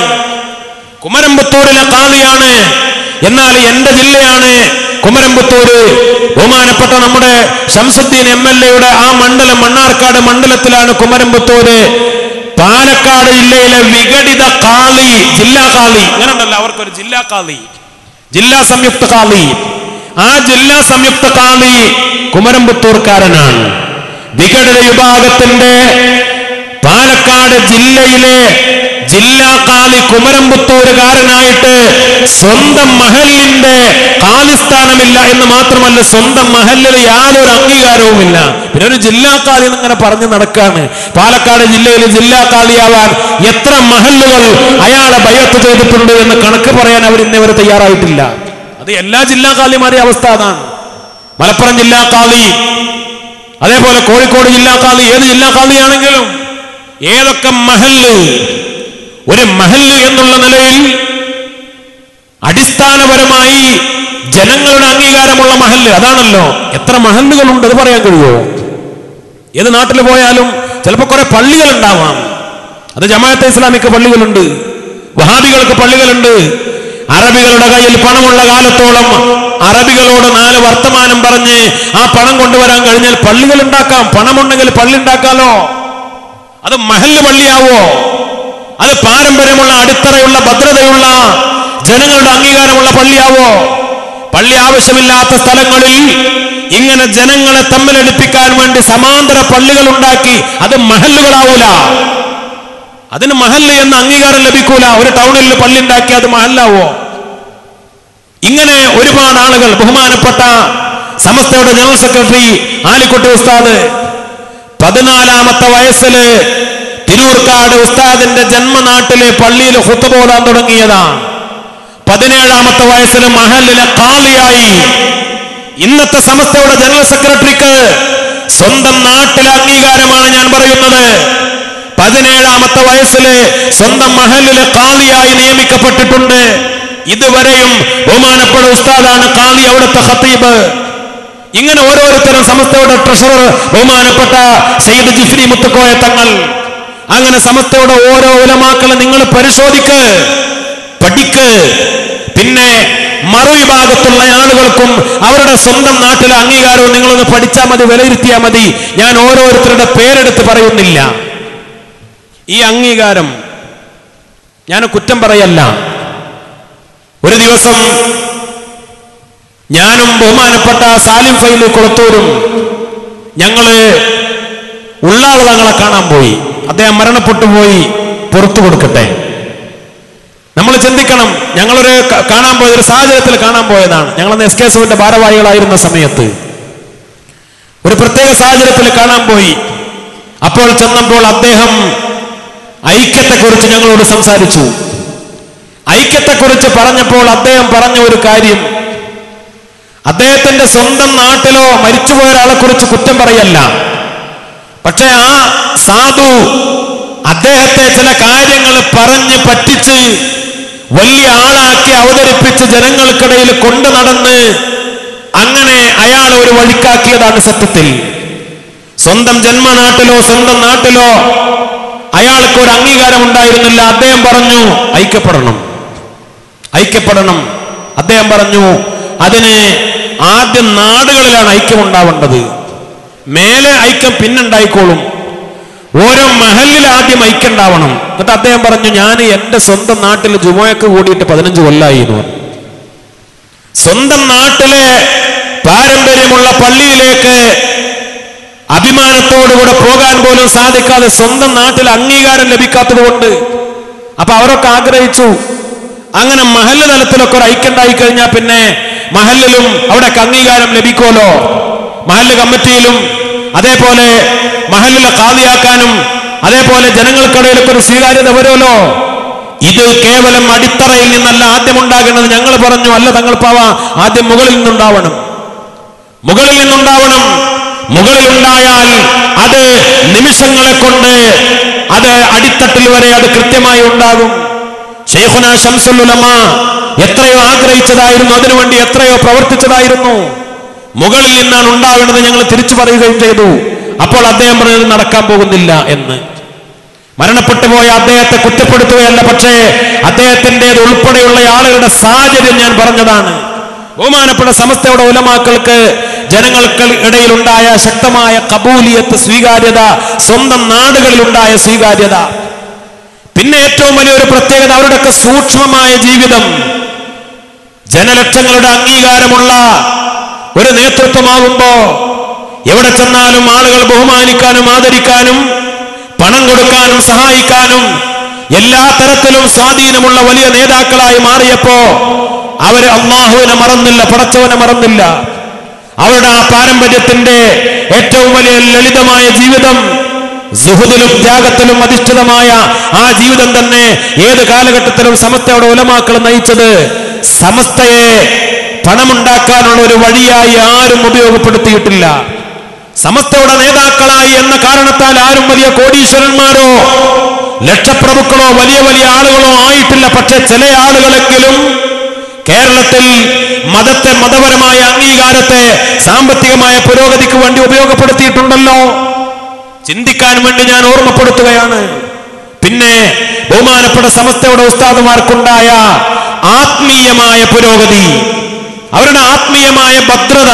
കുമരമ്പത്തൂരിലെ ഖാദിയാണ്. എന്നാൽ എന്റെ ജില്ലയാണ് കുമരമ്പത്തൂര്. ബഹുമാനപ്പെട്ട നമ്മുടെ ശംസുദ്ദീൻ MLA ആ മണ്ഡലം മണ്ണാർക്കാട് മണ്ഡലത്തിലാണ് കുമരമ്പത്തൂര്. പാലക്കാട് ജില്ലയിലെ വിഘടിത ഖാദി, ജില്ലാ ഖാദി, അങ്ങനെ ഉണ്ടല്ലോ അവർക്കൊരു ജില്ലാ ഖാദി, ജില്ലാ സംയുക്ത ഖാദി. ആ ജില്ലാ സംയുക്ത ഖാദി കുമരമ്പത്തൂർക്കാരനാണ്. വിഘടിത വിഭാഗത്തിന്റെ പാലക്കാട് ജില്ലയിലെ ജില്ലാ ഖാദി കുമരമ്പത്തൂരുകാരനായിട്ട് സ്വന്തം മഹല്ലിന്റെ ഖാദിസ്ഥാനമില്ല എന്ന് മാത്രമല്ല, സ്വന്തം മഹല്ലിൽ യാതൊരു അംഗീകാരവുമില്ല. പിന്നെ ഒരു ജില്ലാ ഖാദി എന്നിങ്ങനെ പറഞ്ഞു നടക്കാണ്. പാലക്കാട് ജില്ലയിൽ ജില്ലാ ഖാദിയാവാൻ എത്ര മഹല്ലുകൾ അയാളെ ബൈഅത്ത് ചെയ്തിട്ടുണ്ട് എന്ന് കണക്ക് പറയാൻ അവർ ഇന്നേവരെ തയ്യാറായിട്ടില്ല. അത് എല്ലാ ജില്ലാ ഖാദിമാരുടെ അവസ്ഥ അതാണ്. മലപ്പുറം ജില്ലാ ഖാദി, അതേപോലെ കോഴിക്കോട് ജില്ലാ ഖാദി, ഏത് ജില്ലാ ഖാദിയാണെങ്കിലും ഏതൊക്കെ മഹല്ല്, ഒരു മഹല്ല് എന്നുള്ള നിലയിൽ അടിസ്ഥാനപരമായി ജനങ്ങളുടെ അംഗീകാരമുള്ള മഹല്ല് അതാണല്ലോ. എത്ര മഹല്ലുകളുണ്ട് അത് പറയാൻ കഴിയുമോ? ഏത് നാട്ടിൽ പോയാലും ചിലപ്പോൾ കുറെ പള്ളികൾ ഉണ്ടാവാം. അത് ജമാഅത്തെ ഇസ്ലാമിക്ക് പള്ളികളുണ്ട്, വഹാബികൾക്ക് പള്ളികളുണ്ട്. അറബികളുടെ കയ്യിൽ പണമുള്ള കാലത്തോളം അറബികളോട് 4 വർത്തമാനം പറഞ്ഞ് ആ പണം കൊണ്ടുവരാൻ കഴിഞ്ഞാൽ പള്ളികൾ ഉണ്ടാക്കാം. പണമുണ്ടെങ്കിൽ പള്ളി ഉണ്ടാക്കാലോ. അത് മഹല്ല് പള്ളിയാവോ? അത് പാരമ്പര്യമുള്ള അടിത്തറയുള്ള ഭദ്രതയുള്ള ജനങ്ങളുടെ അംഗീകാരമുള്ള പള്ളിയാവോ? പള്ളി ആവശ്യമില്ലാത്ത സ്ഥലങ്ങളിൽ ഇങ്ങനെ ജനങ്ങളെ തമ്മിലടിപ്പിക്കാൻ വേണ്ടി സമാന്തര പള്ളികൾ ഉണ്ടാക്കി, അത് മഹല്ലുകളാവൂല. അതിന് മഹല്ല് എന്ന അംഗീകാരം ലഭിക്കൂല. ഒരു ടൗണിൽ പള്ളി ഉണ്ടാക്കി അത് മഹല്ലാവോ? ഇങ്ങനെ ഒരുപാട് ആളുകൾ, ബഹുമാനപ്പെട്ട സമസ്തയുടെ ജനറൽ സെക്രട്ടറി ആലിക്കുട്ടി ഉസ്താദ് 14-ാമത്തെ വയസ്സിൽ തിരൂർക്കാട് ഉസ്താദിന്റെ ജന്മനാട്ടിലെ പള്ളിയിൽ ഖുത്ബ ഓതാൻ തുടങ്ങിയതാണ്. 17-ാമത്തെ വയസ്സിൽ മഹല്ലിലെ ഖാദിയായി. ഇന്നത്തെ സമസ്തയുടെ ജനറൽ സെക്രട്ടറിക്ക് സ്വന്തം നാട്ടിലെ അംഗീകാരമാണ് ഞാൻ പറയുന്നത്. 17-ാമത്തെ വയസ്സിൽ സ്വന്തം മഹല്ലിലെ ഖാദിയായി നിയമിക്കപ്പെട്ടിട്ടുണ്ട്. ഇതുവരെയും ബഹുമാനപ്പെട്ട ഉസ്താദാണ് ഖാദി, അവിടുത്തെ ഖതീബ്. ഇങ്ങനെ ഓരോരുത്തരും സമസ്തയുടെ ട്രഷറർ ബഹുമാനപ്പെട്ട സയ്യിദ് ജിഫ്രി മുത്തുക്കോയ തങ്ങൾ, അങ്ങനെ സമസ്തയുടെ ഓരോ ഉലമാക്കളെ നിങ്ങൾ പരിശോധിക്ക്, പഠിക്ക്. പിന്നെ മറുവിഭാഗത്തുള്ള ആളുകൾക്കും അവരുടെ സ്വന്തം നാട്ടിലെ അംഗീകാരവും നിങ്ങളൊന്ന് പഠിച്ചാൽ മതി, വിലയിരുത്തിയാൽ മതി. ഞാൻ ഓരോരുത്തരുടെ പേരെടുത്ത് പറയുന്നില്ല. ഈ അംഗീകാരം ഞാൻ കുറ്റം പറയല്ല. ഒരു ദിവസം ഞാനും ബഹുമാനപ്പെട്ട സാലിം ഫൈലി കുളത്തൂരും ഞങ്ങള് ഉള്ളാള് തങ്ങളെ കാണാൻ പോയി. അദ്ദേഹം മരണപ്പെട്ടു പോയി, പുറത്തു കൊടുക്കട്ടെ. നമ്മൾ ചിന്തിക്കണം, ഞങ്ങളൊരു കാണാൻ പോയ ഒരു സാഹചര്യത്തിൽ കാണാൻ പോയതാണ്. ഞങ്ങളന്ന് SKSUവിന്റെ ഭാരവാഹികളായിരുന്ന സമയത്ത് ഒരു പ്രത്യേക സാഹചര്യത്തിൽ കാണാൻ പോയി. അപ്പോൾ ചെന്നപ്പോൾ അദ്ദേഹം ഐക്യത്തെക്കുറിച്ച് ഞങ്ങളോട് സംസാരിച്ചു. ഐക്യത്തെക്കുറിച്ച് പറഞ്ഞപ്പോൾ അദ്ദേഹം പറഞ്ഞ ഒരു കാര്യം, അദ്ദേഹത്തിന്റെ സ്വന്തം നാട്ടിലോ മരിച്ചുപോയ ഒരാളെ കുറിച്ച് കുറ്റം പറയല്ല, പക്ഷെ ആ സാധു അദ്ദേഹത്തെ ചില കാര്യങ്ങൾ പറഞ്ഞ് പറ്റിച്ച് വലിയ ആളാക്കി അവതരിപ്പിച്ച് ജനങ്ങൾക്കിടയിൽ കൊണ്ടു നടന്ന് അങ്ങനെ അയാൾ ഒരു വഴിക്കാക്കിയതാണ്. സത്യത്തിൽ സ്വന്തം ജന്മനാട്ടിലോ സ്വന്തം നാട്ടിലോ അയാൾക്ക് ഒരു അംഗീകാരം ഉണ്ടായിരുന്നില്ല. അദ്ദേഹം പറഞ്ഞു ഐക്യപ്പെടണം, ഐക്യപ്പെടണം. അദ്ദേഹം പറഞ്ഞു അതിന് ആദ്യം നാടുകളിലാണ് ഐക്യം ഉണ്ടാവേണ്ടത്, മേലെ ഐക്യം പിന്നുണ്ടായിക്കോളും. ഓരോ മഹലിൽ ആദ്യം ഐക്യം ഉണ്ടാവണം. എന്നിട്ട് അദ്ദേഹം പറഞ്ഞു, ഞാൻ എന്റെ സ്വന്തം നാട്ടിൽ ജുമുഅക്ക് കൂടിയിട്ട് 15 കൊല്ലമായി എന്ന് പറഞ്ഞു. സ്വന്തം നാട്ടിലെ പാരമ്പര്യമുള്ള പള്ളിയിലേക്ക് അഭിമാനത്തോടുകൂടെ പോകാൻ പോലും സാധിക്കാതെ സ്വന്തം നാട്ടിൽ അംഗീകാരം ലഭിക്കാത്തത് കൊണ്ട് അപ്പൊ അവരൊക്കെ ആഗ്രഹിച്ചു അങ്ങനെ മഹല്ല് തലത്തിലൊക്കെ ഒരു ഐക്യം ഉണ്ടായി കഴിഞ്ഞാൽ പിന്നെ മഹല്ലിലും അവിടെയൊക്കെ അംഗീകാരം ലഭിക്കുമല്ലോ. മഹല്ല് കമ്മിറ്റിയിലും അതേപോലെ മഹല്ലിലെ ഖാദിയാക്കാനും അതേപോലെ ജനങ്ങൾക്കിടയിലൊക്കെ ഒരു സ്വീകാര്യത വരുമല്ലോ. ഇത് കേവലം അടിത്തറയിൽ നിന്നല്ല ആദ്യം ഉണ്ടാകേണ്ടത്. ഞങ്ങൾ പറഞ്ഞു, അല്ല തങ്ങൾ പാവ, ആദ്യം മുകളിൽ നിന്നുണ്ടാവണം, മുകളിൽ നിന്നുണ്ടാവണം. മുകളിലുണ്ടായാൽ അത് നിമിഷങ്ങളെ കൊണ്ട് അത് അടിത്തട്ടിൽ വരെ അത് കൃത്യമായി ഉണ്ടാകും. ശൈഖുനാ ശംസുൽ ഉലമ എത്രയോ ആഗ്രഹിച്ചതായിരുന്നു, അതിനുവേണ്ടി എത്രയോ പ്രവർത്തിച്ചതായിരുന്നു. മുകളിൽ നിന്നാണ് ഉണ്ടാവേണ്ടത് ഞങ്ങൾ തിരിച്ചു പറയുകയും ചെയ്തു. അപ്പോൾ അദ്ദേഹം പറഞ്ഞത് നടക്കാൻ പോകുന്നില്ല എന്ന്. മരണപ്പെട്ടു പോയ അദ്ദേഹത്തെ കുറ്റപ്പെടുത്തുകയല്ല, പക്ഷേ അദ്ദേഹത്തിൻ്റെത് ഉൾപ്പെടെയുള്ള ആളുകളുടെ സാഹചര്യം ഞാൻ പറഞ്ഞതാണ്. ബഹുമാനപ്പെട്ട സമസ്തയുടെ ഉലമാക്കൾക്ക് ജനങ്ങൾക്ക് ഇടയിൽ ഉണ്ടായ ശക്തമായ കബൂലിയത്ത്, സ്വീകാര്യത, സ്വന്തം നാടുകളിലുണ്ടായ സ്വീകാര്യത. പിന്നെ ഏറ്റവും വലിയൊരു പ്രത്യേകത അവരുടെയൊക്കെ സൂക്ഷ്മമായ ജീവിതം. ജനലക്ഷങ്ങളുടെ അംഗീകാരമുള്ള ഒരു നേതൃത്വമാകുമ്പോ എവിടെ ചെന്നാലും ആളുകൾ ബഹുമാനിക്കാനും ആദരിക്കാനും പണം കൊടുക്കാനും സഹായിക്കാനും എല്ലാ തരത്തിലും സ്വാധീനമുള്ള വലിയ നേതാക്കളായി മാറിയപ്പോ അവര് അല്ലാഹുവിനെ മറന്നില്ല, പടച്ചവനെ മറന്നില്ല. അവരുടെ ആ പാരമ്പര്യത്തിന്റെ ഏറ്റവും വലിയ ലളിതമായ ജീവിതം, സുഹുദിലും ത്യാഗത്തിലും അധിഷ്ഠിതമായ ആ ജീവിതം തന്നെ ഏത് കാലഘട്ടത്തിലും സമസ്തയുടെ ഉലമാക്കൾ നയിച്ചത്. സമസ്തയെ പണമുണ്ടാക്കാനുള്ള ഒരു വഴിയായി ആരും ഉപയോഗപ്പെടുത്തിയിട്ടില്ല. സമസ്തയുടെ നേതാക്കളായി എന്ന കാരണത്താൽ ആരും വലിയ കോടീശ്വരന്മാരോ ലക്ഷപ്രഭുക്കളോ വലിയ വലിയ ആളുകളോ ആയിട്ടില്ല. പക്ഷെ ചില ആളുകളെങ്കിലും കേരളത്തിൽ മതത്തെ, മതപരമായ അംഗീകാരത്തെ സാമ്പത്തികമായ പുരോഗതിക്ക് വേണ്ടി ഉപയോഗപ്പെടുത്തിയിട്ടുണ്ടല്ലോ. ചിന്തിക്കാൻ വേണ്ടി ഞാൻ ഓർമ്മപ്പെടുത്തുകയാണ്. പിന്നെ ബഹുമാനപ്പെട്ട സമസ്തയുടെ ഉസ്താദുമാർക്കുണ്ടായ ആത്മീയമായ പുരോഗതി, അവരുടെ ആത്മീയമായ ഭദ്രത.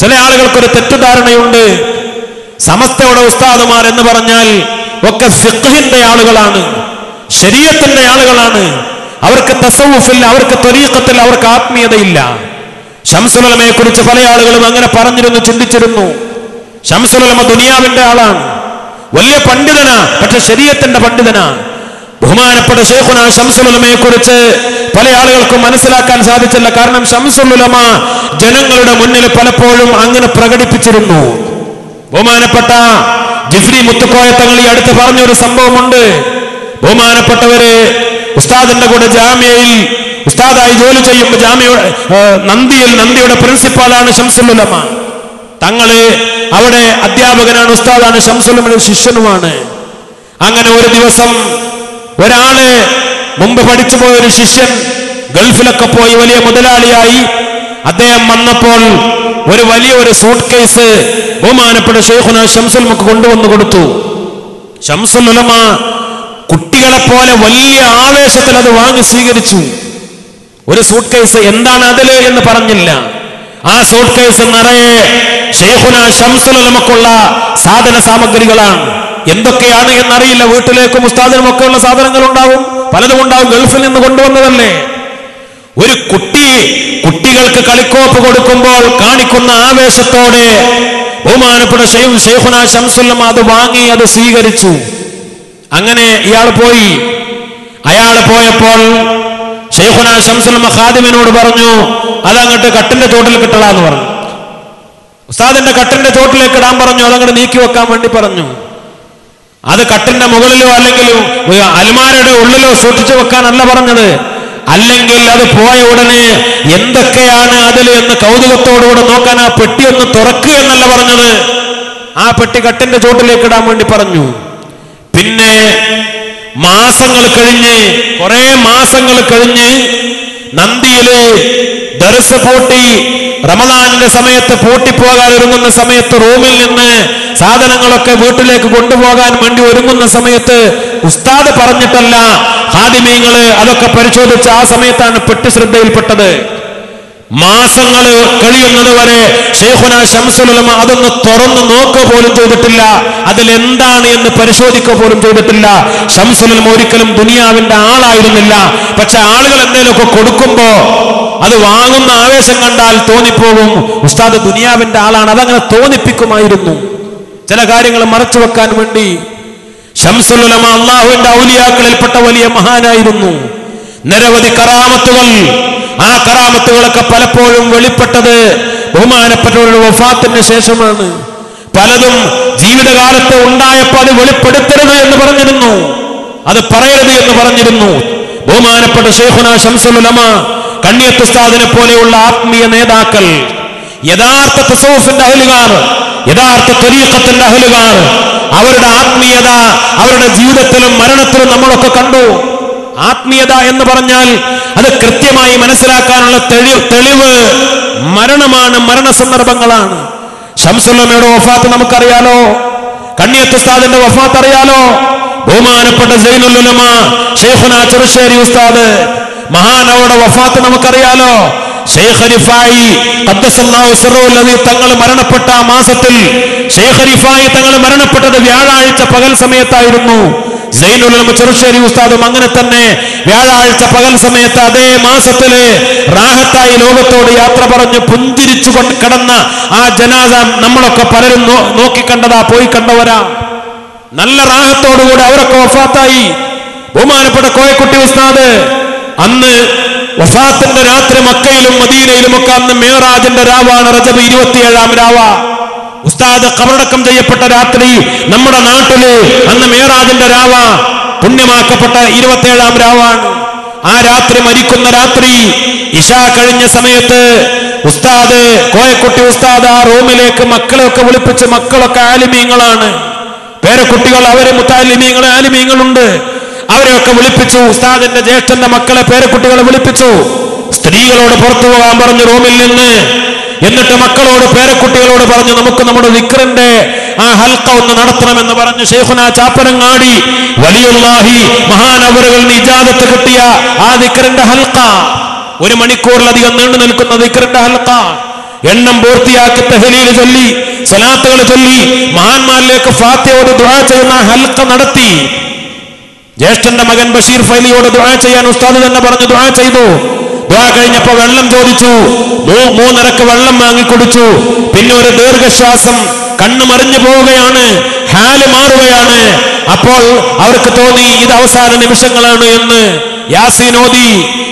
ചില ആളുകൾക്കൊരു തെറ്റിദ്ധാരണയുണ്ട്, സമസ്തയുടെ ഉസ്താദുമാർ എന്ന് പറഞ്ഞാൽ ഒക്കെ ഫിഖ്ഹിന്റെ ആളുകളാണ്, ശരീഅത്തിന്റെ ആളുകളാണ്. അവർക്ക് തസവുഫില്ല, അവർക്ക് ത്വരീഖത്തിൽ അവർക്ക് ആത്മീയതയില്ല. ശംസുൽ ഉലമയെ കുറിച്ച് പല ആളുകളും അങ്ങനെ പറഞ്ഞിരുന്നു, ചിന്തിച്ചിരുന്നു. ശംസുൽ ഉലമ ദുനിയാവിന്റെ ആളാണ്, വലിയ പണ്ഡിതനാ, പക്ഷെ ശരീഅത്തിന്റെ പണ്ഡിതനാ. ബഹുമാനപ്പെട്ട ശൈഖുനാ ശംസുൽ ഉലമയെ കുറിച്ച് പല ആളുകൾക്കും മനസ്സിലാക്കാൻ സാധിച്ചില്ല. കാരണം ശംസുൽ ഉലമ ജനങ്ങളുടെ മുന്നിൽ പലപ്പോഴും അങ്ങനെ പ്രകടിപ്പിച്ചിരുന്നു. ബഹുമാനപ്പെട്ട ജിഫ്രി മുത്തുക്കോയ തങ്ങൾ ഈ അടുത്ത് പറഞ്ഞൊരു സംഭവമുണ്ട്. ബഹുമാനപ്പെട്ടവര് ഉസ്താദിന്റെ കൂടെ ജാമ്യയിൽ ഉസ്താദായി ജോലി ചെയ്യുമ്പോൾ നന്ദിയുടെ പ്രിൻസിപ്പാളാണ് ശംസുൽ ഉലമ. തങ്ങള് അവിടെ അധ്യാപകനാണ്, ഉസ്താദാണ്, ശംസുൽ ഉലമയുടെ ശിഷ്യനുമാണ്. അങ്ങനെ ഒരു ദിവസം ഒരാള് മുമ്പ് പഠിച്ചു പോയൊരു ശിഷ്യൻ ഗൾഫിലൊക്കെ പോയി വലിയ മുതലാളിയായി അദ്ദേഹം വന്നപ്പോൾ ഒരു വലിയൊരു സൂട്ട് കേസ് ബഹുമാനപ്പെട്ട ശൈഖുന ശംസുൽ ഉലമക്ക് കൊണ്ടുവന്നു കൊടുത്തു. ശംസുൽ ഉലമ കുട്ടികളെ പോലെ വലിയ ആവേശത്തിൽ അത് വാങ്ങി സ്വീകരിച്ചു. ഒരു സൂട്ട് കേസ്, എന്താണ് അതില് എന്ന് പറഞ്ഞില്ല. ആ സൂട്ട് കേസ് നിറയെ ശൈഖുന ശംസുൽ ഉലമക്കുള്ള സാധന സാമഗ്രികളാണ്. എന്തൊക്കെയാണ് എന്നറിയില്ല. വീട്ടിലേക്കും ഉസ്താദിനും ഒക്കെ ഉള്ള സാധനങ്ങൾ ഉണ്ടാവും, പലതും ഉണ്ടാവും. ഗൾഫിൽ നിന്ന് കൊണ്ടുവന്നതല്ലേ. ഒരു കുട്ടികൾക്ക് കളിക്കോപ്പ് കൊടുക്കുമ്പോൾ കാണിക്കുന്ന ആവേശത്തോടെ ബഹുമാനപ്പെട്ട ശൈഖുന ശംസുൽ ഉലമ അത് വാങ്ങി, അത് സ്വീകരിച്ചു. അങ്ങനെ ഇയാൾ പോയി. അയാൾ പോയപ്പോൾ ശൈഖുന ശംസുൽ ഉലമ ഖാദിമിനോട് പറഞ്ഞു, അതങ്ങോട്ട് കട്ടിന്റെ ചോട്ടിൽ കിട്ടലാന്ന് പറഞ്ഞു. ഉസ്താദിന്റെ കട്ടിന്റെ ചോട്ടിലേക്ക് ഇടാൻ പറഞ്ഞു. അതങ്ങോട്ട് നീക്കി വെക്കാൻ വേണ്ടി പറഞ്ഞു. അത് കട്ടിന്റെ മുകളിലോ അല്ലെങ്കിൽ അൽമാരയുടെ ഉള്ളിലോ സൂക്ഷിച്ചു വെക്കാനല്ല പറഞ്ഞത്. അല്ലെങ്കിൽ അത് പോയ ഉടനെ എന്തൊക്കെയാണ് അതിൽ എന്ന് കൗതുകത്തോടുകൂടെ നോക്കാൻ ആ പെട്ടി ഒന്ന് തുറക്കുക എന്നല്ല പറഞ്ഞത്. ആ പെട്ടി കട്ടിന്റെ ചോട്ടിലേക്ക് ഇടാൻ വേണ്ടി പറഞ്ഞു. പിന്നെ മാസങ്ങൾ കഴിഞ്ഞ്, കുറെ മാസങ്ങൾ കഴിഞ്ഞ് നന്ദിയില് ദർസ് പൂട്ടി, റമദാനിന്റെ സമയത്ത് പൂട്ടിപ്പോകാൻ ഒരുങ്ങുന്ന സമയത്ത് റൂമിൽ നിന്ന് സാധനങ്ങളൊക്കെ വീട്ടിലേക്ക് കൊണ്ടുപോകാൻ വേണ്ടി ഒരുങ്ങുന്ന സമയത്ത് ഉസ്താദ് പറഞ്ഞിട്ടല്ല, ഖാദിമീങ്ങള് അതൊക്കെ പരിശോധിച്ച് ആ സമയത്താണ് പെട്ടി ശ്രദ്ധയിൽപ്പെട്ടത്. മാസങ്ങൾ കഴിയുന്നത് വരെ ശൈഖുന ശംസുൽ ഉലമ അതൊന്ന് തുറന്നു നോക്കുക പോലും ചെയ്തിട്ടില്ല. അതിലെന്താണ് എന്ന് പരിശോധിക്കുക പോലും ചെയ്തിട്ടില്ല. ശംസുൽ ഉലമ ഒരിക്കലും ദുനിയാവിന്റെ ആളായിരുന്നില്ല. പക്ഷെ ആളുകൾ എന്തെങ്കിലുമൊക്കെ കൊടുക്കുമ്പോ അത് വാങ്ങുന്ന ആവേശം കണ്ടാൽ തോന്നിപ്പോകും ഉസ്താദ് ദുനിയാവിന്റെ ആളാണ്. അതങ്ങനെ തോന്നിപ്പിക്കുമായിരുന്നു. ചില കാര്യങ്ങൾ മറച്ചു വെക്കാൻ വേണ്ടി. ശംസുൽ ഉലമ അള്ളാഹുവിന്റെ ഔലിയാക്കളിൽപ്പെട്ട വലിയ മഹാനായിരുന്നു. നിരവധി കറാമത്തുകൾ, ആ കറാമത്തുകളൊക്കെ പലപ്പോഴും വെളിപ്പെട്ടത് ബഹുമാനപ്പെട്ടവരുടെ വഫാത്തിന് ശേഷമാണ്. പലതും ജീവിതകാലത്ത് ഉണ്ടായപ്പോൾ അത് വെളിപ്പെടുത്തരുത് എന്ന് പറഞ്ഞിരുന്നു, അത് പറയരുത് എന്ന് പറഞ്ഞിരുന്നു. ബഹുമാനപ്പെട്ട ശൈഖുന ശംസുൽ ഉലമ, കണ്ണിയത്ത് ഉസ്താദിനെ പോലെയുള്ള ആത്മീയ നേതാക്കൾ, യഥാർത്ഥ തസവ്വുഫിന്റെ അഹ്ലുകാർ, യഥാർത്ഥ ത്വരീഖത്തിന്റെ അഹ്ലുകാർ, അവരുടെ ആത്മീയത അവരുടെ ജീവിതത്തിലും മരണത്തിലും നമ്മളൊക്കെ കണ്ടു. ആത്മീയത എന്ന് പറഞ്ഞാൽ അത് കൃത്യമായി മനസ്സിലാക്കാനുള്ള തെളിവ് മരണമാണ്, മരണസന്ദർഭങ്ങളാണ്. ശംസുൽ ഉലമയുടെ വഫാത്ത് നമുക്കറിയാലോ, കണ്ണിയത്ത് ഉസ്താദിന്റെ വഫാത്ത് അറിയാലോ. ബഹുമാനപ്പെട്ട സൈനുൽ ഉലമ ശൈഖുന ചെറുശ്ശേരി ഉസ്താദ് മഹാനവരുടെ വഫാത്ത് നമുക്കറിയാലോ. ശൈഖ് റിഫായി ഖദ്ദസല്ലാഹു സിർറഹുൽ അദീം തങ്ങൾ മരണപ്പെട്ട ആ മാസത്തിൽ, ശൈഖ് റിഫായി തങ്ങൾ മരണപ്പെട്ടത് വ്യാഴാഴ്ച പകൽ സമയത്തായിരുന്നു. സൈനുൽ ഉലമ ചെറുശ്ശേരി ഉസ്താദും അങ്ങനെ തന്നെ വ്യാഴാഴ്ച പകൽ സമയത്ത് അതേ മാസത്തില് റാഹത്തായി ലോകത്തോട് യാത്ര പറഞ്ഞ് പുഞ്ചിരിച്ചു കൊണ്ട് കിടന്ന ആ ജനാസ നമ്മളൊക്കെ പലരും നോക്കിക്കണ്ടതാ, പോയി കണ്ടവരാ. നല്ല റാഹത്തോടുകൂടെ അവരൊക്കെ വഫാത്തായി. ബഹുമാനപ്പെട്ട കോയക്കുട്ടി ഉസ്താദ് അന്ന് വഫാത്തിന്റെ രാത്രി മക്കയിലും മദീനയിലും ഒക്കെ അന്ന് മേറാജിന്റെ രാവാണ്, റജബ് 27-ാം രാവാ. ഉസ്താദ് ഖബറടക്കം ചെയ്യപ്പെട്ട രാത്രി നമ്മുടെ നാട്ടില് അന്ന് മേറാജിന്റെ രാവ, പുണ്യമാക്കപ്പെട്ട 27-ാം രാവാണ്. ആ രാത്രി, മരിക്കുന്ന രാത്രി ഇശാ കഴിഞ്ഞ സമയത്ത് ഉസ്താദ് കോയക്കുട്ടി ഉസ്താദ് ആ റൂമിലേക്ക് മക്കളെയൊക്കെ വിളിപ്പിച്ച്, മക്കളൊക്കെ ആലിമീങ്ങളാണ്, പേരക്കുട്ടികൾ അവര് മുത്താലിമീങ്ങൾ ആലിമീങ്ങളുണ്ട്, അവരെയൊക്കെ വിളിപ്പിച്ചു. ഉസ്താദിന്റെ ജ്യേഷ്ഠന്റെ മക്കളെ പേരക്കുട്ടികളെ വിളിപ്പിച്ചു. സ്ത്രീകളോട് പുറത്തു പോകാൻ പറഞ്ഞു റൂമിൽ നിന്ന്. എന്നിട്ട് മക്കളോട് പേരക്കുട്ടികളോട് പറഞ്ഞു, നമുക്ക് നമ്മുടെ ദിക്റിന്റെ ആ ഹൽക്ക ഒന്ന് നടത്തണമെന്ന് പറഞ്ഞു. ശൈഖുന ചാപ്പനങ്ങാടി വലിയുല്ലാഹി മഹാനവറുകളിന് ഇജാദത്ത് കിട്ടിയ ആ ദിക്റിന്റെ ഹൽക്ക, 1 മണിക്കൂറിലധികം നീണ്ടു നിൽക്കുന്ന ദിക്റിന്റെ ഹൽക്ക, എണ്ണം പൂർത്തിയാക്കി തഹ്ലീൽ ചൊല്ലി, സ്വലാത്തുകൾ ചൊല്ലി, മഹാന്മാരിലേക്ക് ഫാത്തിഹയോട് ദുആ ചെയ്യുന്ന ഹൽക്ക നടത്തി. ജ്യേഷ്ഠന്റെ മകൻ ബഷീർ ഫൈലിയോട് ദുആ ചെയ്യാൻ ഉസ്താദ് തന്നെ പറഞ്ഞു, ദുആ ചെയ്തു. ദുആ കഴിഞ്ഞപ്പോ വെള്ളം ചോദിച്ചു, 3 ഇരക്ക് വെള്ളം വാങ്ങിക്കൊടുത്തു. പിന്നെ ഒരു ദീർഘശ്വാസം, കണ്ണ് മറിഞ്ഞു പോവുകയാണ്, ഹാല് മാറുകയാണ്. അപ്പോൾ അവർക്ക് തോന്നി ഇത് അവസാന നിമിഷങ്ങളാണ് എന്ന്. യാസീൻ ഓതി,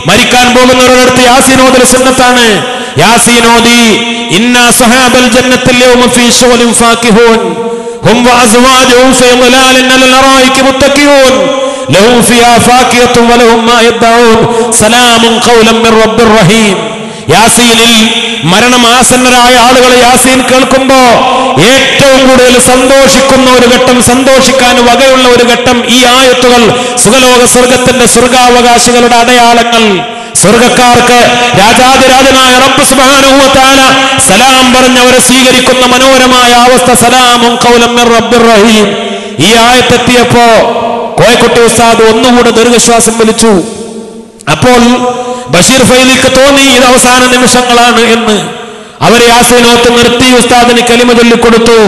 മരിക്കാൻ പോകുന്നവരുടെ യാസീൻ ഓതൽ സുന്നത്താണ്. യാസീൻ ഓതി, ഇന്നാ സഹാബൽ ജന്നത്തിൽ യൗമ ഫീ ശുഗ്ലിൻ ഫാകിഹൂൻ ഹും വഅസ്വാജുഹും ഫീ ളലാലിൻ അലൽ അറായികി മുത്തഖിഊൻ ലഹും ഫിഹാ ഫാകിഹത്തുൻ വലഹും മാ യദ്ദഊൻ സലാമുൻ ഖൗലൻ മിർ റബ്ബിർ റഹീം. യാസീനിൽ മരണമാസന്നരായ ആളുകൾ യാസീൻ കേൾക്കുമ്പോ ഏറ്റവും കൂടുതൽ സന്തോഷിക്കുന്ന ഒരു ഘട്ടം, സന്തോഷിക്കാൻ വകയുള്ള ഒരു ഘട്ടം ഈ ആയത്തുകൾ, സുഖലോക സ്വർഗത്തിന്റെ സ്വർഗാവകാശികളുടെ അടയാളങ്ങൾ, സ്വർഗക്കാർക്ക് രാജാതിരാജനായ റബ്ബ് സുബ്ഹാനഹു വ തആല സലാം പറഞ്ഞവരെ സ്വീകരിക്കുന്ന മനോഹരമായ അവസ്ഥ. സലാമുൻ ഖൗലൻ മിർ റബ്ബിർ റഹീം. ഈ ആയത്തെത്തിയപ്പോ കോയക്കുട്ടി ഉസ്താദ് ഒന്നുകൂടെ ദീർഘശ്വാസം വലിച്ചു. അപ്പോൾ ബഷീർ ഫൈലിക്ക് തോന്നി ഇത് അവസാന നിമിഷങ്ങളാണ് എന്ന്. അവരെ യാസീനോത്ത് നിർത്തി ഉസ്താദിന് കലിമ ചൊല്ലിക്കൊടുത്തു.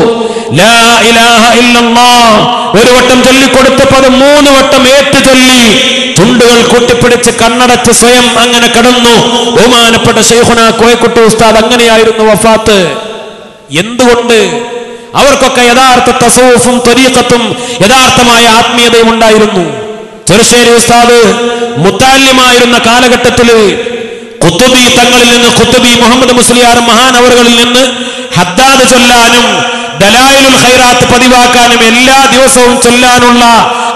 ലാ ഇലാഹ ഇല്ലല്ലാഹ് ഒരു വട്ടം ചൊല്ലിക്കൊടുത്തപ്പോൾ അത് 3 വട്ടം ഏറ്റു ചൊല്ലി ചുണ്ടുകൾ കൂട്ടിപ്പിടിച്ച് കണ്ണടച്ച് സ്വയം അങ്ങനെ കിടന്നു. ബഹുമാനപ്പെട്ട ശൈഖുനാ കോയക്കുട്ടി ഉസ്താദ് അങ്ങനെയായിരുന്നു വഫാത്ത്. എന്തുകൊണ്ട്? അവർക്കൊക്കെ യഥാർത്ഥ തസവ്വുഫും ത്വരീഖത്തും യഥാർത്ഥമായ ആത്മീയതയും ഉണ്ടായിരുന്നു. ചെറുശ്ശേരി ഉസ്താദ് മുത്തഅല്ലിമായിരുന്ന കാലഘട്ടത്തിൽ ഖുത്ബി തങ്ങളിൽ നിന്ന്, ഖുത്ബി മുഹമ്മദ് മുസ്ലിയാർ മഹാനവറുകളിൽ നിന്ന് ഹദ്ദാദ് ചൊല്ലാനും ദലായിലുൽ ഖൈറാത്ത് പതിവാക്കാനും എല്ലാ ദിവസവും ചൊല്ലാനുള്ള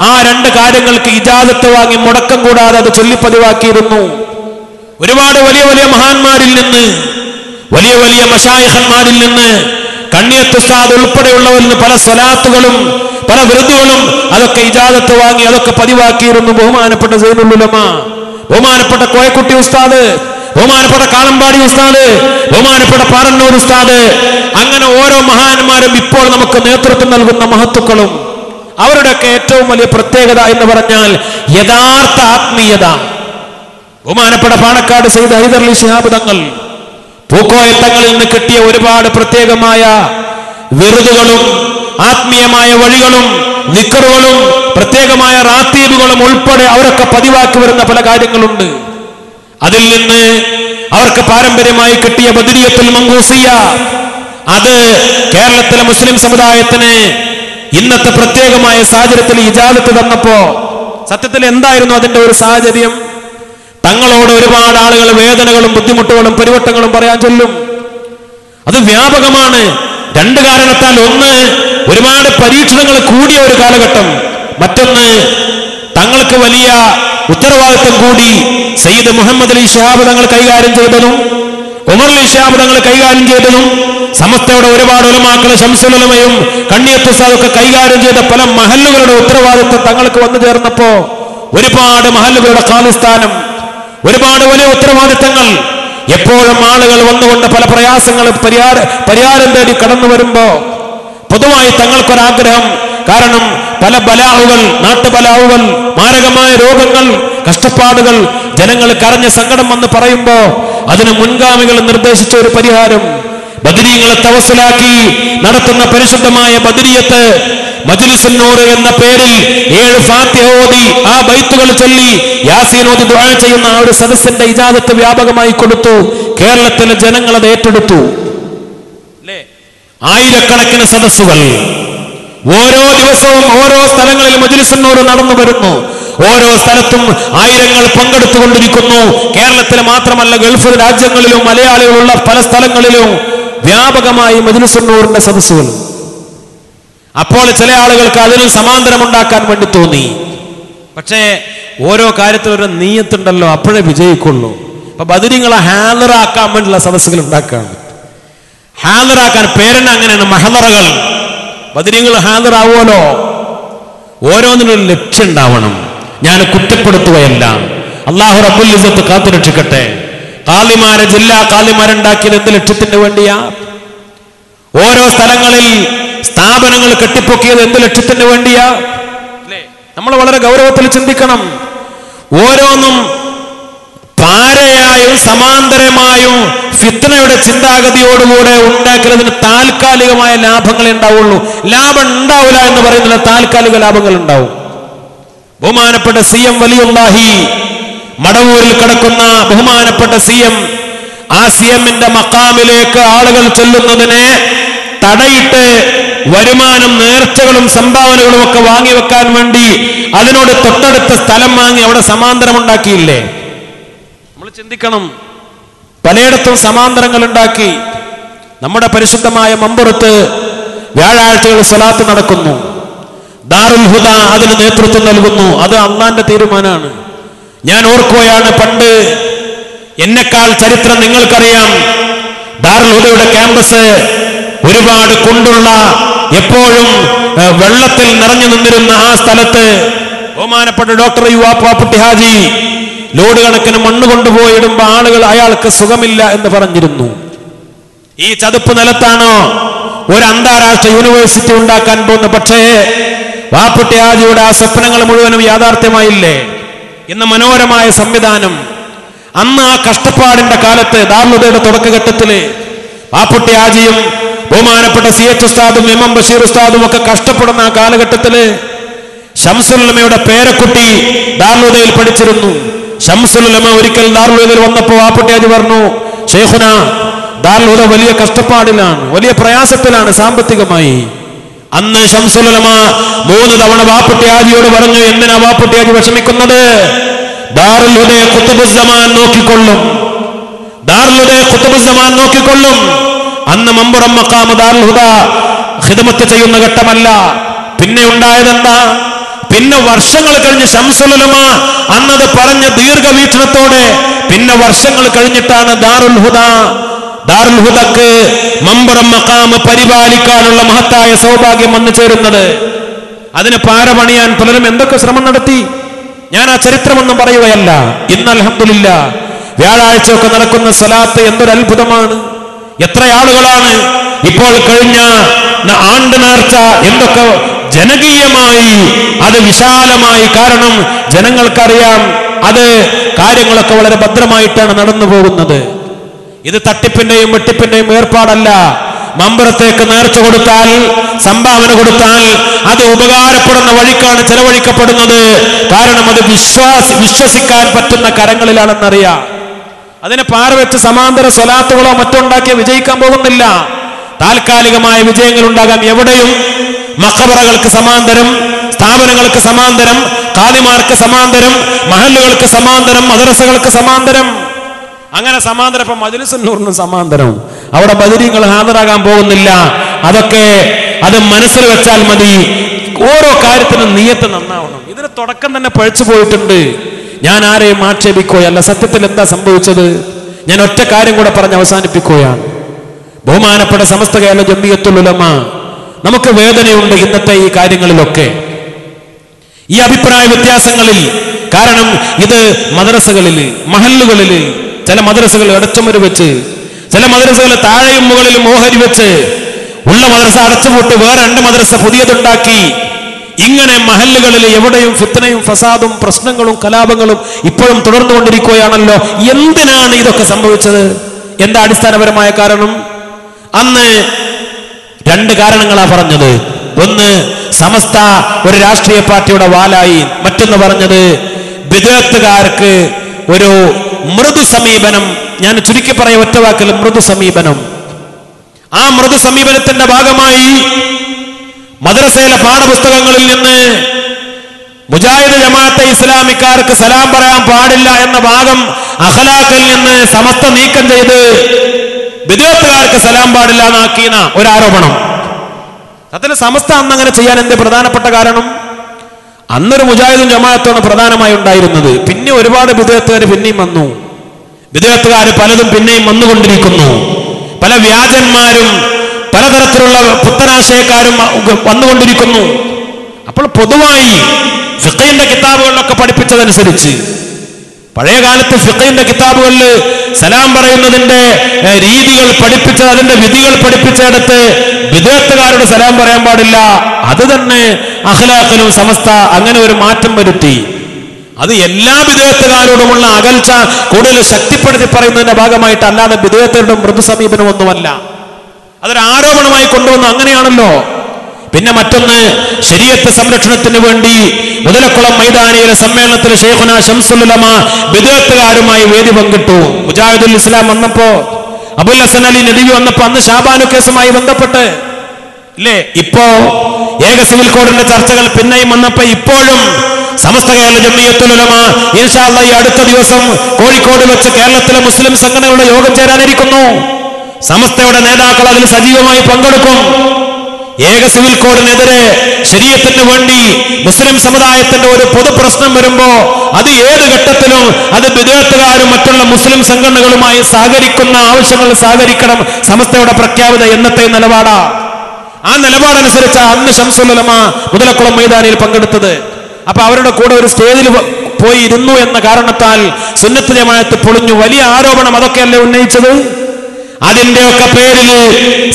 ആ 2 കാര്യങ്ങൾക്ക് ഇജാസത്ത് വാങ്ങി മുടക്കം കൂടാതെ അത് ചൊല്ലി പതിവാക്കിയിരുന്നു. ഒരുപാട് വലിയ വലിയ മഹാന്മാരിൽ നിന്ന്, വലിയ വലിയ മശായിഖന്മാരിൽ നിന്ന്, കണ്ണിയത്ത് ഉസ്താദ് ഉൾപ്പെടെയുള്ളവരിൽ നിന്ന് പല സ്വലാത്തുകളും പല വിറുദുകളും അതൊക്കെ ഇജാസത്ത് വാങ്ങി അതൊക്കെ പതിവാക്കിയിരുന്നു. ബഹുമാനപ്പെട്ട സൈനുൽ ഉലമ, ബഹുമാനപ്പെട്ട കോയക്കുട്ടി ഉസ്താദ്, ബഹുമാനപ്പെട്ട കാളമ്പാടി ഉസ്താദ്, ബഹുമാനപ്പെട്ട പാറന്നൂർ ഉസ്താദ്, അങ്ങനെ ഓരോ മഹാന്മാരും ഇപ്പോൾ നമുക്ക് നേതൃത്വം നൽകുന്ന മഹത്തുക്കളും അവരുടെയൊക്കെ ഏറ്റവും വലിയ പ്രത്യേകത എന്ന് പറഞ്ഞാൽ യഥാർത്ഥ ആത്മീയത. ബഹുമാനപ്പെട്ട പാണക്കാട് സയ്യിദ് ഹൈദർ അലി ശിഹാബ് തങ്ങൾ, പൂക്കോയ തങ്ങളിൽ നിന്ന് കിട്ടിയ ഒരുപാട് പ്രത്യേകമായ വിറുദുകളും ആത്മീയമായ വഴികളും ദിക്റുകളും പ്രത്യേകമായ റാത്തീബുകളും ഉൾപ്പെടെ അവരൊക്കെ പതിവാക്കി വരുന്ന പല കാര്യങ്ങളുണ്ട്. അതിൽ നിന്ന് അവർക്ക് പാരമ്പര്യമായി കിട്ടിയ ബദരിയത്തുൽ മങ്കൂസിയ, അത് കേരളത്തിലെ മുസ്ലിം സമുദായത്തിന് ഇന്നത്തെ പ്രത്യേകമായ സാഹചര്യത്തിൽ ഇജാസത്ത് തന്നപ്പോ സത്യത്തിൽ എന്തായിരുന്നു അതിന്റെ ഒരു സാഹചര്യം? തങ്ങളോട് ഒരുപാട് ആളുകൾ വേദനകളും ബുദ്ധിമുട്ടുകളും പരിവട്ടങ്ങളും പറയാൻ ചൊല്ലും. അത് വ്യാപകമാണ്. 2 കാരണത്താൽ. ഒന്ന്, ഒരുപാട് പരീക്ഷണങ്ങൾ കൂടിയ ഒരു കാലഘട്ടം. മറ്റൊന്ന്, തങ്ങൾക്ക് വലിയ ഉത്തരവാദിത്വം കൂടി സയ്യിദ് മുഹമ്മദ് അലി ശിഹാബ് തങ്ങൾ കൈകാര്യം ചെയ്തതും ഉമർ അലി ശിഹാബ് തങ്ങൾ കൈകാര്യം ചെയ്തതും സമസ്തയുടെ ഒരുപാട് ഉലമാക്കൾ ശംസുൽ ഉലമയും കണ്ണിയത്ത് ഉസ്താദൊക്കെ കൈകാര്യം ചെയ്ത പല മഹല്ലുകളുടെ ഉത്തരവാദിത്വം തങ്ങൾക്ക് വന്നു ചേർന്നപ്പോ ഒരുപാട് മഹല്ലുകളുടെ ഖാലിസ്ഥാനം, ഒരുപാട് വലിയ ഉത്തരവാദിത്തങ്ങൾ, എപ്പോഴും ആളുകൾ വന്നുകൊണ്ട് പല പ്രയാസങ്ങൾ പരിഹാരം തേടി കടന്നു വരുമ്പോ പൊതുവായി തങ്ങൾക്കൊരാഗ്രഹം. കാരണം പല ബലാഹുകൾ, നാട്ടുബലാഹുകൾ, മാരകമായ രോഗങ്ങൾ, കഷ്ടപ്പാടുകൾ, ജനങ്ങൾ കരഞ്ഞ സങ്കടം വന്ന് പറയുമ്പോ അതിന് മുൻഗാമികൾ നിർദ്ദേശിച്ച ഒരു പരിഹാരം ബദരീങ്ങളെ തവസ്സുലാക്കി നടത്തുന്ന പരിശുദ്ധമായ ബദരിയത്ത് മജ്ലിസുൻ നൂർ എന്ന പേരിൽ 7 ഫാത്തിഹ ഓതി ആ ബൈത്തുകൾ ചൊല്ലി യാസീൻ ഓതി ദുആ ചെയ്യുന്ന ആ ഒരു സദസ്സിന്റെ ഇജാസത്ത് വ്യാപകമായി കൊടുത്തു. കേരളത്തിലെ ജനങ്ങൾ അത് ഏറ്റെടുത്തു. അല്ലേ? ആയിരക്കണക്കിന് സദസ്സുകൾ ഓരോ ദിവസവും ഓരോ സ്ഥലങ്ങളിൽ മജ്ലിസുൻ നൂർ നടന്നു വരുന്നു. ഓരോ സ്ഥലത്തും ആയിരങ്ങൾ പങ്കെടുത്തുകൊണ്ടിരിക്കുന്നു. കേരളത്തിൽ മാത്രമല്ല, ഗൾഫ് രാജ്യങ്ങളിലും മലയാളികളുള്ള പല സ്ഥലങ്ങളിലും വ്യാപകമായി മജ്ലിസുൻ നൂറിന്റെ സദസ്സുകൾ. അപ്പോൾ ചില ആളുകൾക്ക് അതിന് സമാന്തരം ഉണ്ടാക്കാൻ വേണ്ടി തോന്നി. പക്ഷേ ഓരോ കാര്യത്തിലും ഒരു നീയത്തുണ്ടല്ലോ, അപ്പോഴേ വിജയിക്കുള്ളൂ. അപ്പൊ ബദരീങ്ങളെ ഹാദറാക്കാൻ വേണ്ടിയുള്ള സദസ്സുകൾ ഉണ്ടാക്കാണ്. ഹാദറാക്കാൻ പേരെന്നെ അങ്ങനെയാണ്, മഹദറകൾ. ബദരീങ്ങൾ ഹാദറാവുമല്ലോ. ഓരോന്നിനൊരു ലക്ഷ്യം ഉണ്ടാവണം. ഞാൻ കുറ്റപ്പെടുത്തുകയല്ല, അല്ലാഹു റബ്ബുൽ ഇസ്സത്ത് കാത്തുരക്ഷിക്കട്ടെ. കാളിമാരെ, ജില്ലാ കാളിമാരുണ്ടാക്കിയത് എന്ത് ലക്ഷ്യത്തിന് വേണ്ടിയാ? ഓരോ സ്ഥലങ്ങളിൽ സ്ഥാപനങ്ങൾ കെട്ടിപ്പൊക്കിയത് എന്ത് ലക്ഷ്യത്തിന് വേണ്ടിയാ? നമ്മൾ വളരെ ഗൗരവത്തിൽ ചിന്തിക്കണം. ഓരോന്നും പാരയായും സമാന്തരമായും ഫിത്നയുടെ ചിന്താഗതിയോടുകൂടെ ഉണ്ടാക്കുന്നതിന് താൽക്കാലികമായ ലാഭങ്ങളെ ഉണ്ടാവുള്ളൂ. ലാഭം ഉണ്ടാവില്ല എന്ന് പറയുന്നില്ല, താൽക്കാലിക ലാഭങ്ങൾ ഉണ്ടാവും. ബഹുമാനപ്പെട്ട CM വലിയുല്ലാഹി മടവൂരിൽ കിടക്കുന്ന ബഹുമാനപ്പെട്ട CM, ആ CM-ന്റെ മഖാമിലേക്ക് ആളുകൾ ചെല്ലുന്നതിനെ തടയിട്ട് വരുമാനം, നേർച്ചകളും സംഭാവനകളും ഒക്കെ വാങ്ങിവെക്കാൻ വേണ്ടി അതിനോട് തൊട്ടടുത്ത സ്ഥലം വാങ്ങി അവിടെ സമാന്തരം ഉണ്ടാക്കിയില്ലേ? നമ്മൾ ചിന്തിക്കണം. പലയിടത്തും സമാന്തരങ്ങൾ ഉണ്ടാക്കി. നമ്മുടെ പരിശുദ്ധമായ മമ്പുറത്ത് വ്യാഴാഴ്ചകൾ സ്വലാത്ത് നടക്കുന്നു. ദാറുൽ ഹുദ അതിന് നേതൃത്വം നൽകുന്നു. അത് അള്ളാന്റെ തീരുമാനമാണ്. ഞാൻ ഓർക്കുകയാണ്, പണ്ട് എന്നെക്കാൾ ചരിത്രം നിങ്ങൾക്കറിയാം. ദാറുൽ ഹുദയുടെ ക്യാമ്പസ് ഒരുപാട് കൊണ്ടുള്ള, എപ്പോഴും വെള്ളത്തിൽ നിറഞ്ഞു നിന്നിരുന്ന ആ സ്ഥലത്ത് ബഹുമാനപ്പെട്ട ഡോക്ടർ യുവാപ്പുട്ടി ഹാജി ലോഡ് കണക്കിന് മണ്ണ് കൊണ്ടുപോയിടുമ്പോൾ ആളുകൾ അയാൾക്ക് സുഖമില്ല എന്ന് പറഞ്ഞിരുന്നു. ഈ ചതുപ്പ് നിലത്താണോ ഒരു അന്താരാഷ്ട്ര യൂണിവേഴ്സിറ്റി ഉണ്ടാക്കാൻ പോകുന്നത്? പക്ഷേ വാപ്പുട്ടി ഹാജിയുടെ ആ സ്വപ്നങ്ങൾ മുഴുവനും യാഥാർത്ഥ്യമായില്ലേ? ഇന്ന് മനോഹരമായ സംവിധാനം. അന്ന് ആ കഷ്ടപ്പാടിന്റെ കാലത്ത് ദാറുൽ തുടക്കഘട്ടത്തില് വാപ്പുട്ടി ഹാജിയും ബഹുമാനപ്പെട്ട CH ഉസ്താദും MM ബഷീർ ഉസ്താദും ഒക്കെ കഷ്ടപ്പെടുന്ന ആ കാലഘട്ടത്തില് ശംസുൽ ഉലമയുടെ പേരക്കുട്ടി ദാറുൽ പഠിച്ചിരുന്നു. ശംസുൽ ഉലമ ഒരിക്കൽ ദാറുൽ വന്നപ്പോൾ വാപ്പുട്ടി ഹാജി പറഞ്ഞു, ഷെയ്ഖുന, ദാറുൽ വലിയ കഷ്ടപ്പാടിലാണ്, വലിയ പ്രയാസത്തിലാണ് സാമ്പത്തികമായി. അന്ന് ശംസുൽ ഉലമ 3 തവണ വാപ്പുട്ടി ഹാജിയോട് പറഞ്ഞു, എന്തിനാ വാപ്പുട്ടി ഹാജി വിഷമിക്കുന്നത്? ദാറുൽ ഹുദ ഖുതുബുസ്സമാൻ നോക്കിക്കൊള്ളും, ദാറുൽ ഹുദ ഖുതുബുസ്സമാൻ നോക്കിക്കൊള്ളും. അന്ന് മമ്പുറം മഖാം ദാറുൽ ഹുദ ഖിദ്മത്ത് ചെയ്യുന്ന ഘട്ടമല്ല. പിന്നെ ഉണ്ടായതെന്താ? പിന്നെ വർഷങ്ങൾ കഴിഞ്ഞ് ശംസുൽ ഉലമ അന്നത് പറഞ്ഞ ദീർഘവീക്ഷണത്തോടെ പിന്നെ വർഷങ്ങൾ കഴിഞ്ഞിട്ടാണ് ദാറുൽ ഹുദക്ക് മമ്പുറം മഖാം പരിപാലിക്കാനുള്ള മഹത്തായ സൗഭാഗ്യം വന്നു ചേരുന്നത്. അതിന് പാര പണിയാൻ പലരും എന്തൊക്കെ ശ്രമം നടത്തി, ഞാൻ ആ ചരിത്രമൊന്നും പറയുകയല്ല. ഇന്ന് അൽഹംദുലില്ലാ വ്യാഴാഴ്ച ഒക്കെ നടക്കുന്ന സ്വലാത്ത് എന്തൊരു അത്ഭുതമാണ്. എത്ര ആളുകളാണ് ഇപ്പോൾ കഴിഞ്ഞ ആണ്ട് നേർച്ച എന്തൊക്കെ ജനകീയമായി, അത് വിശാലമായി. കാരണം ജനങ്ങൾക്കറിയാം അത് കാര്യങ്ങളൊക്കെ വളരെ ഭദ്രമായിട്ടാണ് നടന്നു പോകുന്നത്. ഇത് തട്ടിപ്പിന്റെയും വെട്ടിപ്പിന്റെയും ഏർപ്പാടല്ല. മമ്പുറത്തേക്ക് നേർച്ച കൊടുത്താൽ, സംഭാവന കൊടുത്താൽ അത് ഉപകാരപ്പെടുന്ന വഴിക്കാണ് ചെലവഴിക്കപ്പെടുന്നത്. കാരണം അത് വിശ്വസിക്കാൻ പറ്റുന്ന കരങ്ങളിലാണെന്നറിയാം. അതിനെ പാരവെച്ച് സമാന്തര സ്വലാത്തുകളോ മറ്റോ ഉണ്ടാക്കിയ വിജയിക്കാൻ പോകുന്നില്ല. താൽക്കാലികമായ വിജയങ്ങൾ ഉണ്ടാകാം. എവിടെയും മഖബറകൾക്ക് സമാന്തരം, സ്ഥാപനങ്ങൾക്ക് സമാന്തരം, ഖാദിമാർക്ക് സമാന്തരം, മഹല്ലുകൾക്ക് സമാന്തരം, മദ്രസകൾക്ക് സമാന്തരം, അങ്ങനെ സമാന്തരം. ഇപ്പൊ മജ്ലിസുൻ നൂറിന് സമാന്തരം. അവിടെ ബദരീങ്ങൾ ഹാജരാകാൻ പോകുന്നില്ല. അതൊക്കെ അത് മനസ്സിൽ വെച്ചാൽ മതി. ഓരോ കാര്യത്തിനും നിയത്ത് നന്നാവണം. ഇതിന് തുടക്കം തന്നെ പഴിച്ചു പോയിട്ടുണ്ട്. ഞാൻ ആരെയും ആക്ഷേപിക്കുകയല്ല. സത്യത്തിൽ എന്താ സംഭവിച്ചത്? ഞാൻ ഒറ്റ കാര്യം കൂടെ പറഞ്ഞ് അവസാനിപ്പിക്കുകയാണ്. ബഹുമാനപ്പെട്ട സമസ്ത കേരള ജംഇയ്യത്തുൽ ഉലമ, നമുക്ക് വേദനയുണ്ട് ഇന്നത്തെ ഈ കാര്യങ്ങളിലൊക്കെ, ഈ അഭിപ്രായ വ്യത്യാസങ്ങളിൽ. കാരണം ഇത് മദ്രസകളിൽ, മഹല്ലുകളിൽ, ചില മദ്രസകൾ അടച്ചുമുറി വെച്ച്, ചില മദ്രസകൾ താഴെയും മുകളിലും ഓഹരി വെച്ച്, ഉള്ള മദ്രസ അടച്ചുപൂട്ട് വേറെ 2 മദ്രസ പുതിയതുണ്ടാക്കി. ഇങ്ങനെ മഹല്ലുകളിൽ എവിടെയും ഫിത്നയും ഫസാദും പ്രശ്നങ്ങളും കലാപങ്ങളും ഇപ്പോഴും തുടർന്നുകൊണ്ടിരിക്കുകയാണല്ലോ. എന്തിനാണ് ഇതൊക്കെ സംഭവിച്ചത്? എന്താ അടിസ്ഥാനപരമായ കാരണം? അന്ന് 2 കാരണങ്ങളാ പറഞ്ഞത്. ഒന്ന്, സമസ്ത ഒരു രാഷ്ട്രീയ പാർട്ടിയുടെ വാലായി. മറ്റൊന്ന് പറഞ്ഞത് ബിദ്അത്തുകാർക്ക് ഒരു മൃദു സമീപനം. ഞാൻ ചുരുക്കി പറയാം ഒറ്റ വാക്കിൽ, മൃദു സമീപനം. ആ മൃദു സമീപനത്തിന്റെ ഭാഗമായി മദ്രസയിലെ പാഠപുസ്തകങ്ങളിൽ നിന്ന് മുജാഹിദ് ജമാഅത്തെ ഇസ്ലാമിക്കാർക്ക് സലാം പറയാൻ പാടില്ല എന്ന ഭാഗം അഖ്ലാഖിൽ നിന്ന് സമസ്ത നീക്കം ചെയ്ത് ബിദ്അത്തുകാർക്ക് സലാം പാടില്ല എന്നാക്കിയ ഒരു ആരോപണം. അതിൽ സമസ്ത അന്ന് അങ്ങനെ ചെയ്യാൻ എന്ത് പ്രധാനപ്പെട്ട കാരണം? അന്നൊരു മുജാഹിദും ജമാഅത്താണ് പ്രധാനമായി ഉണ്ടായിരുന്നത്. പിന്നെ ഒരുപാട് ബിദ്അത്തുകാർ പിന്നെയും വന്നു. ബിദ്അത്തുകാർ പലതും പിന്നെയും വന്നുകൊണ്ടിരിക്കുന്നു. പല വ്യാജന്മാരും പലതരത്തിലുള്ള പുത്തനാശയക്കാരും വന്നുകൊണ്ടിരിക്കുന്നു. അപ്പോൾ പൊതുവായി ഫിഖഹിന്റെ കിതാബുകളിലൊക്കെ പഠിപ്പിച്ചതനുസരിച്ച്, പഴയ കാലത്ത് ഫിഖഹിന്റെ കിതാബുകളിൽ സലാം പറയുന്നതിന്റെ രീതികൾ പഠിപ്പിച്ച, അതിന്റെ വിധികൾ പഠിപ്പിച്ചെടുത്ത് ബിദ്അത്തുകാരോട് സലാം പറയാൻ പാടില്ല. അത് തന്നെ അഖ്ലാഖിലും സമസ്ത അങ്ങനെ ഒരു മാറ്റം വരുത്തി. അത് എല്ലാ ബിദ്അത്തുകാരോടുമുള്ള അകൽച്ച കൂടുതൽ ശക്തിപ്പെടുത്തി പറയുന്നതിന്റെ ഭാഗമായിട്ട്, അല്ലാതെ ബിദ്അത്തുകാരുടെ മൃദു സമീപനമൊന്നുമല്ല. അതൊരു ആരോപണമായി കൊണ്ടുവന്നു. അങ്ങനെയാണല്ലോ. പിന്നെ മറ്റൊന്ന്, ശരീഅത്ത് സംരക്ഷണത്തിന് വേണ്ടി മുതലക്കുളം മൈതാനിയിലെ സമ്മേളനത്തിൽ ശൈഖുന ശംസുൽ ഉലമ ബിദ്അത്തുകാരുമായി വേദി പങ്കിട്ടു. മുജാഹിദുൽ ഇസ്ലാം വന്നപ്പോ, അബുൽ ഹസൻ അലി നദവി വന്നപ്പോ, അന്ന് ഷാബാനു കേസുമായി ബന്ധപ്പെട്ട് ഇല്ലേ, ഇപ്പോ ഏക സിവിൽ കോഡിന്റെ ചർച്ചകൾ പിന്നെയും വന്നപ്പോ ഇപ്പോഴും സമസ്ത കേരള ജംഇയ്യത്തുൽ ഉലമ ഇൻഷാ അല്ലാഹ് ഈ അടുത്ത ദിവസം കോഴിക്കോട് വെച്ച് കേരളത്തിലെ മുസ്ലിം സംഘടനകളുടെ യോഗം ചേരാനിരിക്കുന്നു. സമസ്തയുടെ നേതാക്കൾ അതിൽ സജീവമായി പങ്കെടുക്കും. ഏക സിവിൽ കോഡിനെതിരെ ശരീഅത്തിന് വേണ്ടി മുസ്ലിം സമുദായത്തിന്റെ ഒരു പൊതു പ്രശ്നം വരുമ്പോ അത് ഏത് ഘട്ടത്തിലും അത് ബിദ്അത്തുകാരും മറ്റുള്ള മുസ്ലിം സംഘടനകളുമായി സഹകരിക്കുന്ന ആവശ്യങ്ങൾ സഹകരിക്കണം. സമസ്തയുടെ പ്രഖ്യാപിത എന്നത്തെ നിലപാടാ. ആ നിലപാടനുസരിച്ച് അന്ന് ശംസുൽ ഉലമ മുതലക്കുളം മൈതാനിയിൽ പങ്കെടുത്തത്. അപ്പൊ അവരുടെ കൂടെ ഒരു സ്റ്റേജിൽ പോയിരുന്നു എന്ന കാരണത്താൽ സുന്നത്ത് ജമാഅത്ത് പൊളിഞ്ഞു. വലിയ ആരോപണം അതൊക്കെയല്ലേ ഉന്നയിച്ചത്. അതിന്റെയൊക്കെ പേരിൽ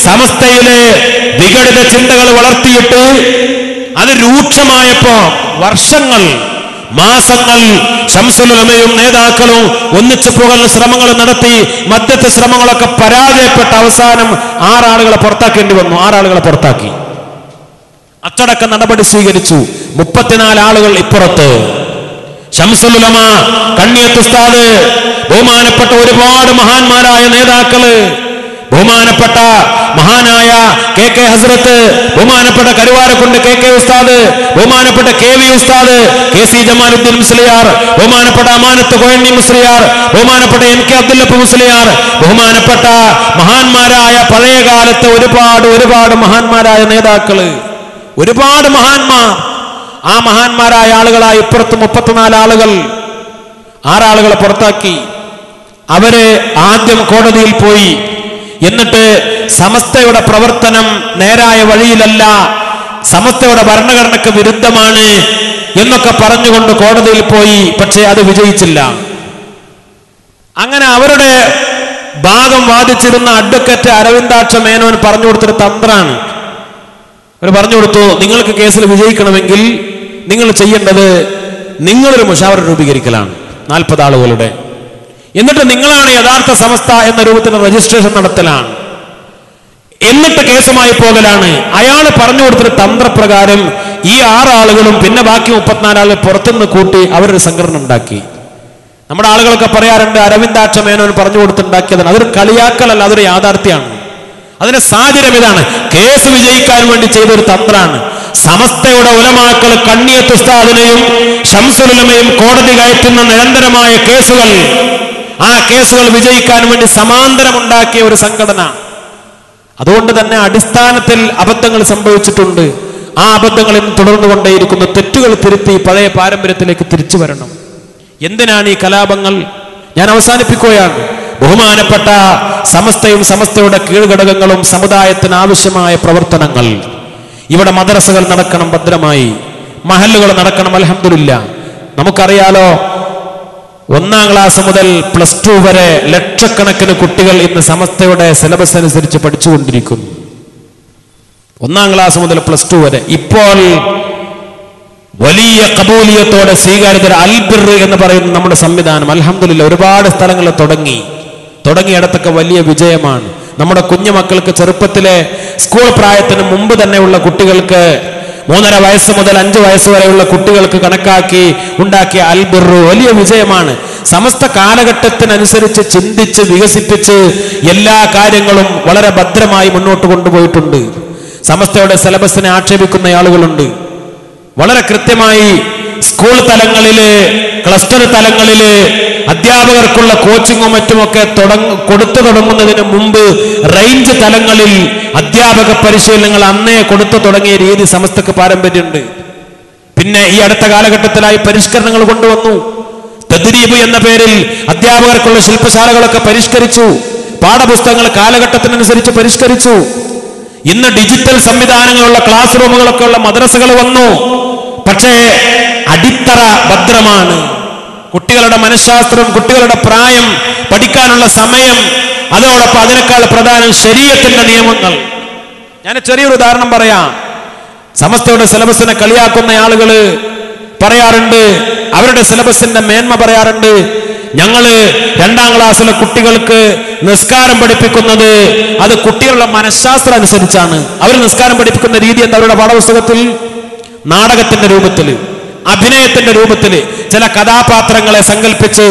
സമസ്തയിലെ വിഘടിത ചിന്തകൾ വളർത്തിയിട്ട് അത് രൂക്ഷമായപ്പോ വർഷങ്ങൾ, മാസങ്ങൾ ശംസുൽ ഉലമയും നേതാക്കളും ഒന്നിച്ചു പോകാനുള്ള ശ്രമങ്ങൾ നടത്തി. മധ്യത്തെ ശ്രമങ്ങളൊക്കെ പരാജയപ്പെട്ട അവസാനം 6 ആളുകളെ പുറത്താക്കേണ്ടി വന്നു. 6 ആളുകളെ പുറത്താക്കി. അച്ചടക്ക നടപടി സ്വീകരിച്ചു. 34 ആളുകൾ ഇപ്പുറത്ത്. ശംസുൽ ഉലമ, കണ്ണിയത്ത് ഉസ്താദ്, ബഹുമാനപ്പെട്ട ഒരുപാട് മഹാന്മാരായ നേതാക്കള്, ബഹുമാനപ്പെട്ട മഹാനായ KK ഹസ്രത്ത്, ബഹുമാനപ്പെട്ട കരുവാരക്കുണ്ട് KK ഉസ്താദ്, ബഹുമാനപ്പെട്ട KV ഉസ്താദ്, KC ജമാലുദ്ദീൻ മുസ്ലിയാർ, ബഹുമാനപ്പെട്ട അമാനത്ത് കോയണ്ണി മുസ്ലിയാർ, ബഹുമാനപ്പെട്ട NK അബ്ദുല്ലപ്പ മുസ്ലിയാർ, ബഹുമാനപ്പെട്ട മഹാന്മാരായ പഴയ കാലത്തെ ഒരുപാട് മഹാന്മാരായ നേതാക്കള്, ഒരുപാട് മഹാന്മാർ. ആ മഹാന്മാരായ ആളുകളായി ഇപ്പുറത്ത് 34 ആളുകൾ. 6 ആളുകളെ പുറത്താക്കി. അവര് ആദ്യം കോടതിയിൽ പോയി. എന്നിട്ട് സമസ്തയുടെ പ്രവർത്തനം നേരായ വഴിയിലല്ല, സമസ്തയുടെ ഭരണഘടനയ്ക്ക് വിരുദ്ധമാണ് എന്നൊക്കെ പറഞ്ഞുകൊണ്ട് കോടതിയിൽ പോയി. പക്ഷേ അത് വിജയിച്ചില്ല. അങ്ങനെ അവരുടെ ഭാഗം വാദിച്ചിരുന്ന അഡ്വക്കേറ്റ് അരവിന്ദാക്ഷ മേനോൻ പറഞ്ഞു കൊടുത്തൊരു തന്ത്രമാണ്. അവർ പറഞ്ഞു കൊടുത്തു, നിങ്ങൾക്ക് കേസിൽ വിജയിക്കണമെങ്കിൽ നിങ്ങൾ ചെയ്യേണ്ടത് നിങ്ങളൊരു മുഷാവറ രൂപീകരിക്കലാണ് 40 ആളുകളുടെ. എന്നിട്ട് നിങ്ങളാണ് യഥാർത്ഥ സമസ്ത എന്ന രൂപത്തിൽ രജിസ്ട്രേഷൻ നടത്തലാണ്. എന്നിട്ട് കേസുമായി പോകലാണ്. അയാൾ പറഞ്ഞു കൊടുത്തൊരു തന്ത്രപ്രകാരം ഈ 6 ആളുകളും പിന്നെ ബാക്കി 34 ആളുകൾ പുറത്തുനിന്ന് കൂട്ടി അവരൊരു സംഘടന ഉണ്ടാക്കി. നമ്മുടെ ആളുകളൊക്കെ പറയാറുണ്ട് അരവിന്ദാക്ഷ മേനോൻ പറഞ്ഞു കൊടുത്തുണ്ടാക്കിയതാണ്. അതൊരു കളിയാക്കലല്ല, അതൊരു യാഥാർത്ഥ്യമാണ്. അതിന്റെ സാഹചര്യം ഇതാണ്. കേസ് വിജയിക്കാൻ വേണ്ടി ചെയ്തൊരു തന്ത്രമാണ്. സമസ്തയുടെ ഉലമാക്കൾ കണ്ണിയത്ത് ഉസ്താദിനെയും ശംസുൽ ഉലമയും കോടതി കയറ്റുന്ന നിരന്തരമായ കേസുകൾ, ആ കേസുകൾ വിജയിക്കാൻ വേണ്ടി സമാന്തരമുണ്ടാക്കിയ ഒരു സംഘടന. അതുകൊണ്ട് തന്നെ അടിസ്ഥാനത്തിൽ അബദ്ധങ്ങൾ സംഭവിച്ചിട്ടുണ്ട്. ആ അബദ്ധങ്ങളിൽ തുടർന്നുകൊണ്ടേയിരിക്കുന്നു. തെറ്റുകൾ തിരുത്തി പഴയ പാരമ്പര്യത്തിലേക്ക് തിരിച്ചു വരണം. എന്തിനാണ് ഈ കലാപങ്ങൾ? ഞാൻ അവസാനിപ്പിക്കുകയാണ്. ബഹുമാനപ്പെട്ട സമസ്തയും സമസ്തയുടെ കീഴ്ഘടകങ്ങളും സമുദായത്തിന് ആവശ്യമായ പ്രവർത്തനങ്ങൾ, ഇവിടെ മദ്രസകൾ നടക്കണം ഭദ്രമായി, മഹല്ലുകൾ നടക്കണം. അൽഹംദുലില്ലാ, നമുക്കറിയാലോ 1ാം ക്ലാസ് മുതൽ +2 വരെ ലക്ഷക്കണക്കിന് കുട്ടികൾ ഇന്ന് സമസ്തയുടെ സിലബസ് അനുസരിച്ച് പഠിച്ചുകൊണ്ടിരിക്കുന്നു. 1ാം ക്ലാസ് മുതൽ +2 വരെ. ഇപ്പോൾ വലിയ കബൂലിയത്തോടെ സ്വീകാര്യത അൽബിർ എന്ന് പറയുന്ന നമ്മുടെ സംവിധാനം അൽഹംദുലില്ലാ ഒരുപാട് സ്ഥലങ്ങളിൽ തുടങ്ങിയിടത്തൊക്കെ വലിയ വിജയമാണ്. നമ്മുടെ കുഞ്ഞുമക്കൾക്ക് ചെറുപ്പത്തിലെ സ്കൂൾ പ്രായത്തിന് മുമ്പ് തന്നെയുള്ള കുട്ടികൾക്ക് 3.5 വയസ്സ് മുതൽ 5 വയസ്സ് വരെയുള്ള കുട്ടികൾക്ക് കണക്കാക്കി ഉണ്ടാക്കിയ അൽബിർ വലിയ വിജയമാണ്. സമസ്ത കാലഘട്ടത്തിനനുസരിച്ച് ചിന്തിച്ച് വികസിപ്പിച്ച് എല്ലാ കാര്യങ്ങളും വളരെ ഭദ്രമായി മുന്നോട്ട് കൊണ്ടുപോയിട്ടുണ്ട്. സമസ്തയുടെ സിലബസിനെ ആക്ഷേപിക്കുന്ന ആളുകളുണ്ട്. വളരെ കൃത്യമായി സ്കൂൾ തലങ്ങളില്, ക്ലസ്റ്റർ തലങ്ങളില് അധ്യാപകർക്കുള്ള കോച്ചിങ്ങും മറ്റുമൊക്കെ കൊടുത്തു തുടങ്ങുന്നതിന് മുമ്പ് റേഞ്ച് തലങ്ങളിൽ അധ്യാപക പരിശീലനങ്ങൾ അന്നേ കൊടുത്തു തുടങ്ങിയ രീതി സമസ്തക്ക് പാരമ്പര്യമുണ്ട്. പിന്നെ ഈ അടുത്ത കാലഘട്ടത്തിലായി പരിഷ്കരണങ്ങൾ കൊണ്ടുവന്നു. തദ്രീബ് എന്ന പേരിൽ അധ്യാപകർക്കുള്ള ശില്പശാലകളൊക്കെ പരിഷ്കരിച്ചു. പാഠപുസ്തകങ്ങൾ കാലഘട്ടത്തിനനുസരിച്ച് പരിഷ്കരിച്ചു. ഇന്ന് ഡിജിറ്റൽ സംവിധാനങ്ങളുള്ള ക്ലാസ് റൂമുകളൊക്കെ ഉള്ള മദ്രസകൾ വന്നു. പക്ഷേ അടിത്തറ ഭദ്രമാണ്. കുട്ടികളുടെ മനഃശാസ്ത്രം, കുട്ടികളുടെ പ്രായം, പഠിക്കാനുള്ള സമയം, അതോടൊപ്പം അതിനേക്കാൾ പ്രധാനം ശരീഅത്തിന്റെ നിയമങ്ങൾ. ഞാൻ ചെറിയൊരു ഉദാഹരണം പറയാം. സമസ്തയുടെ സിലബസിനെ കളിയാക്കുന്ന ആളുകൾ പറയാറുണ്ട്, അവരുടെ സിലബസിന്റെ മേന്മ പറയാറുണ്ട്. ഞങ്ങള് 2ാം ക്ലാസ്സിലെ കുട്ടികൾക്ക് നിസ്കാരം പഠിപ്പിക്കുന്നത് അത് കുട്ടികളുടെ മനഃശാസ്ത്രം അനുസരിച്ചാണ്. അവർ നിസ്കാരം പഠിപ്പിക്കുന്ന രീതി എന്താ? അവരുടെ പാഠപുസ്തകത്തിൽ നാടകത്തിന്റെ രൂപത്തില്, അഭിനയത്തിന്റെ രൂപത്തില് ചില കഥാപാത്രങ്ങളെ സങ്കല്പിച്ച്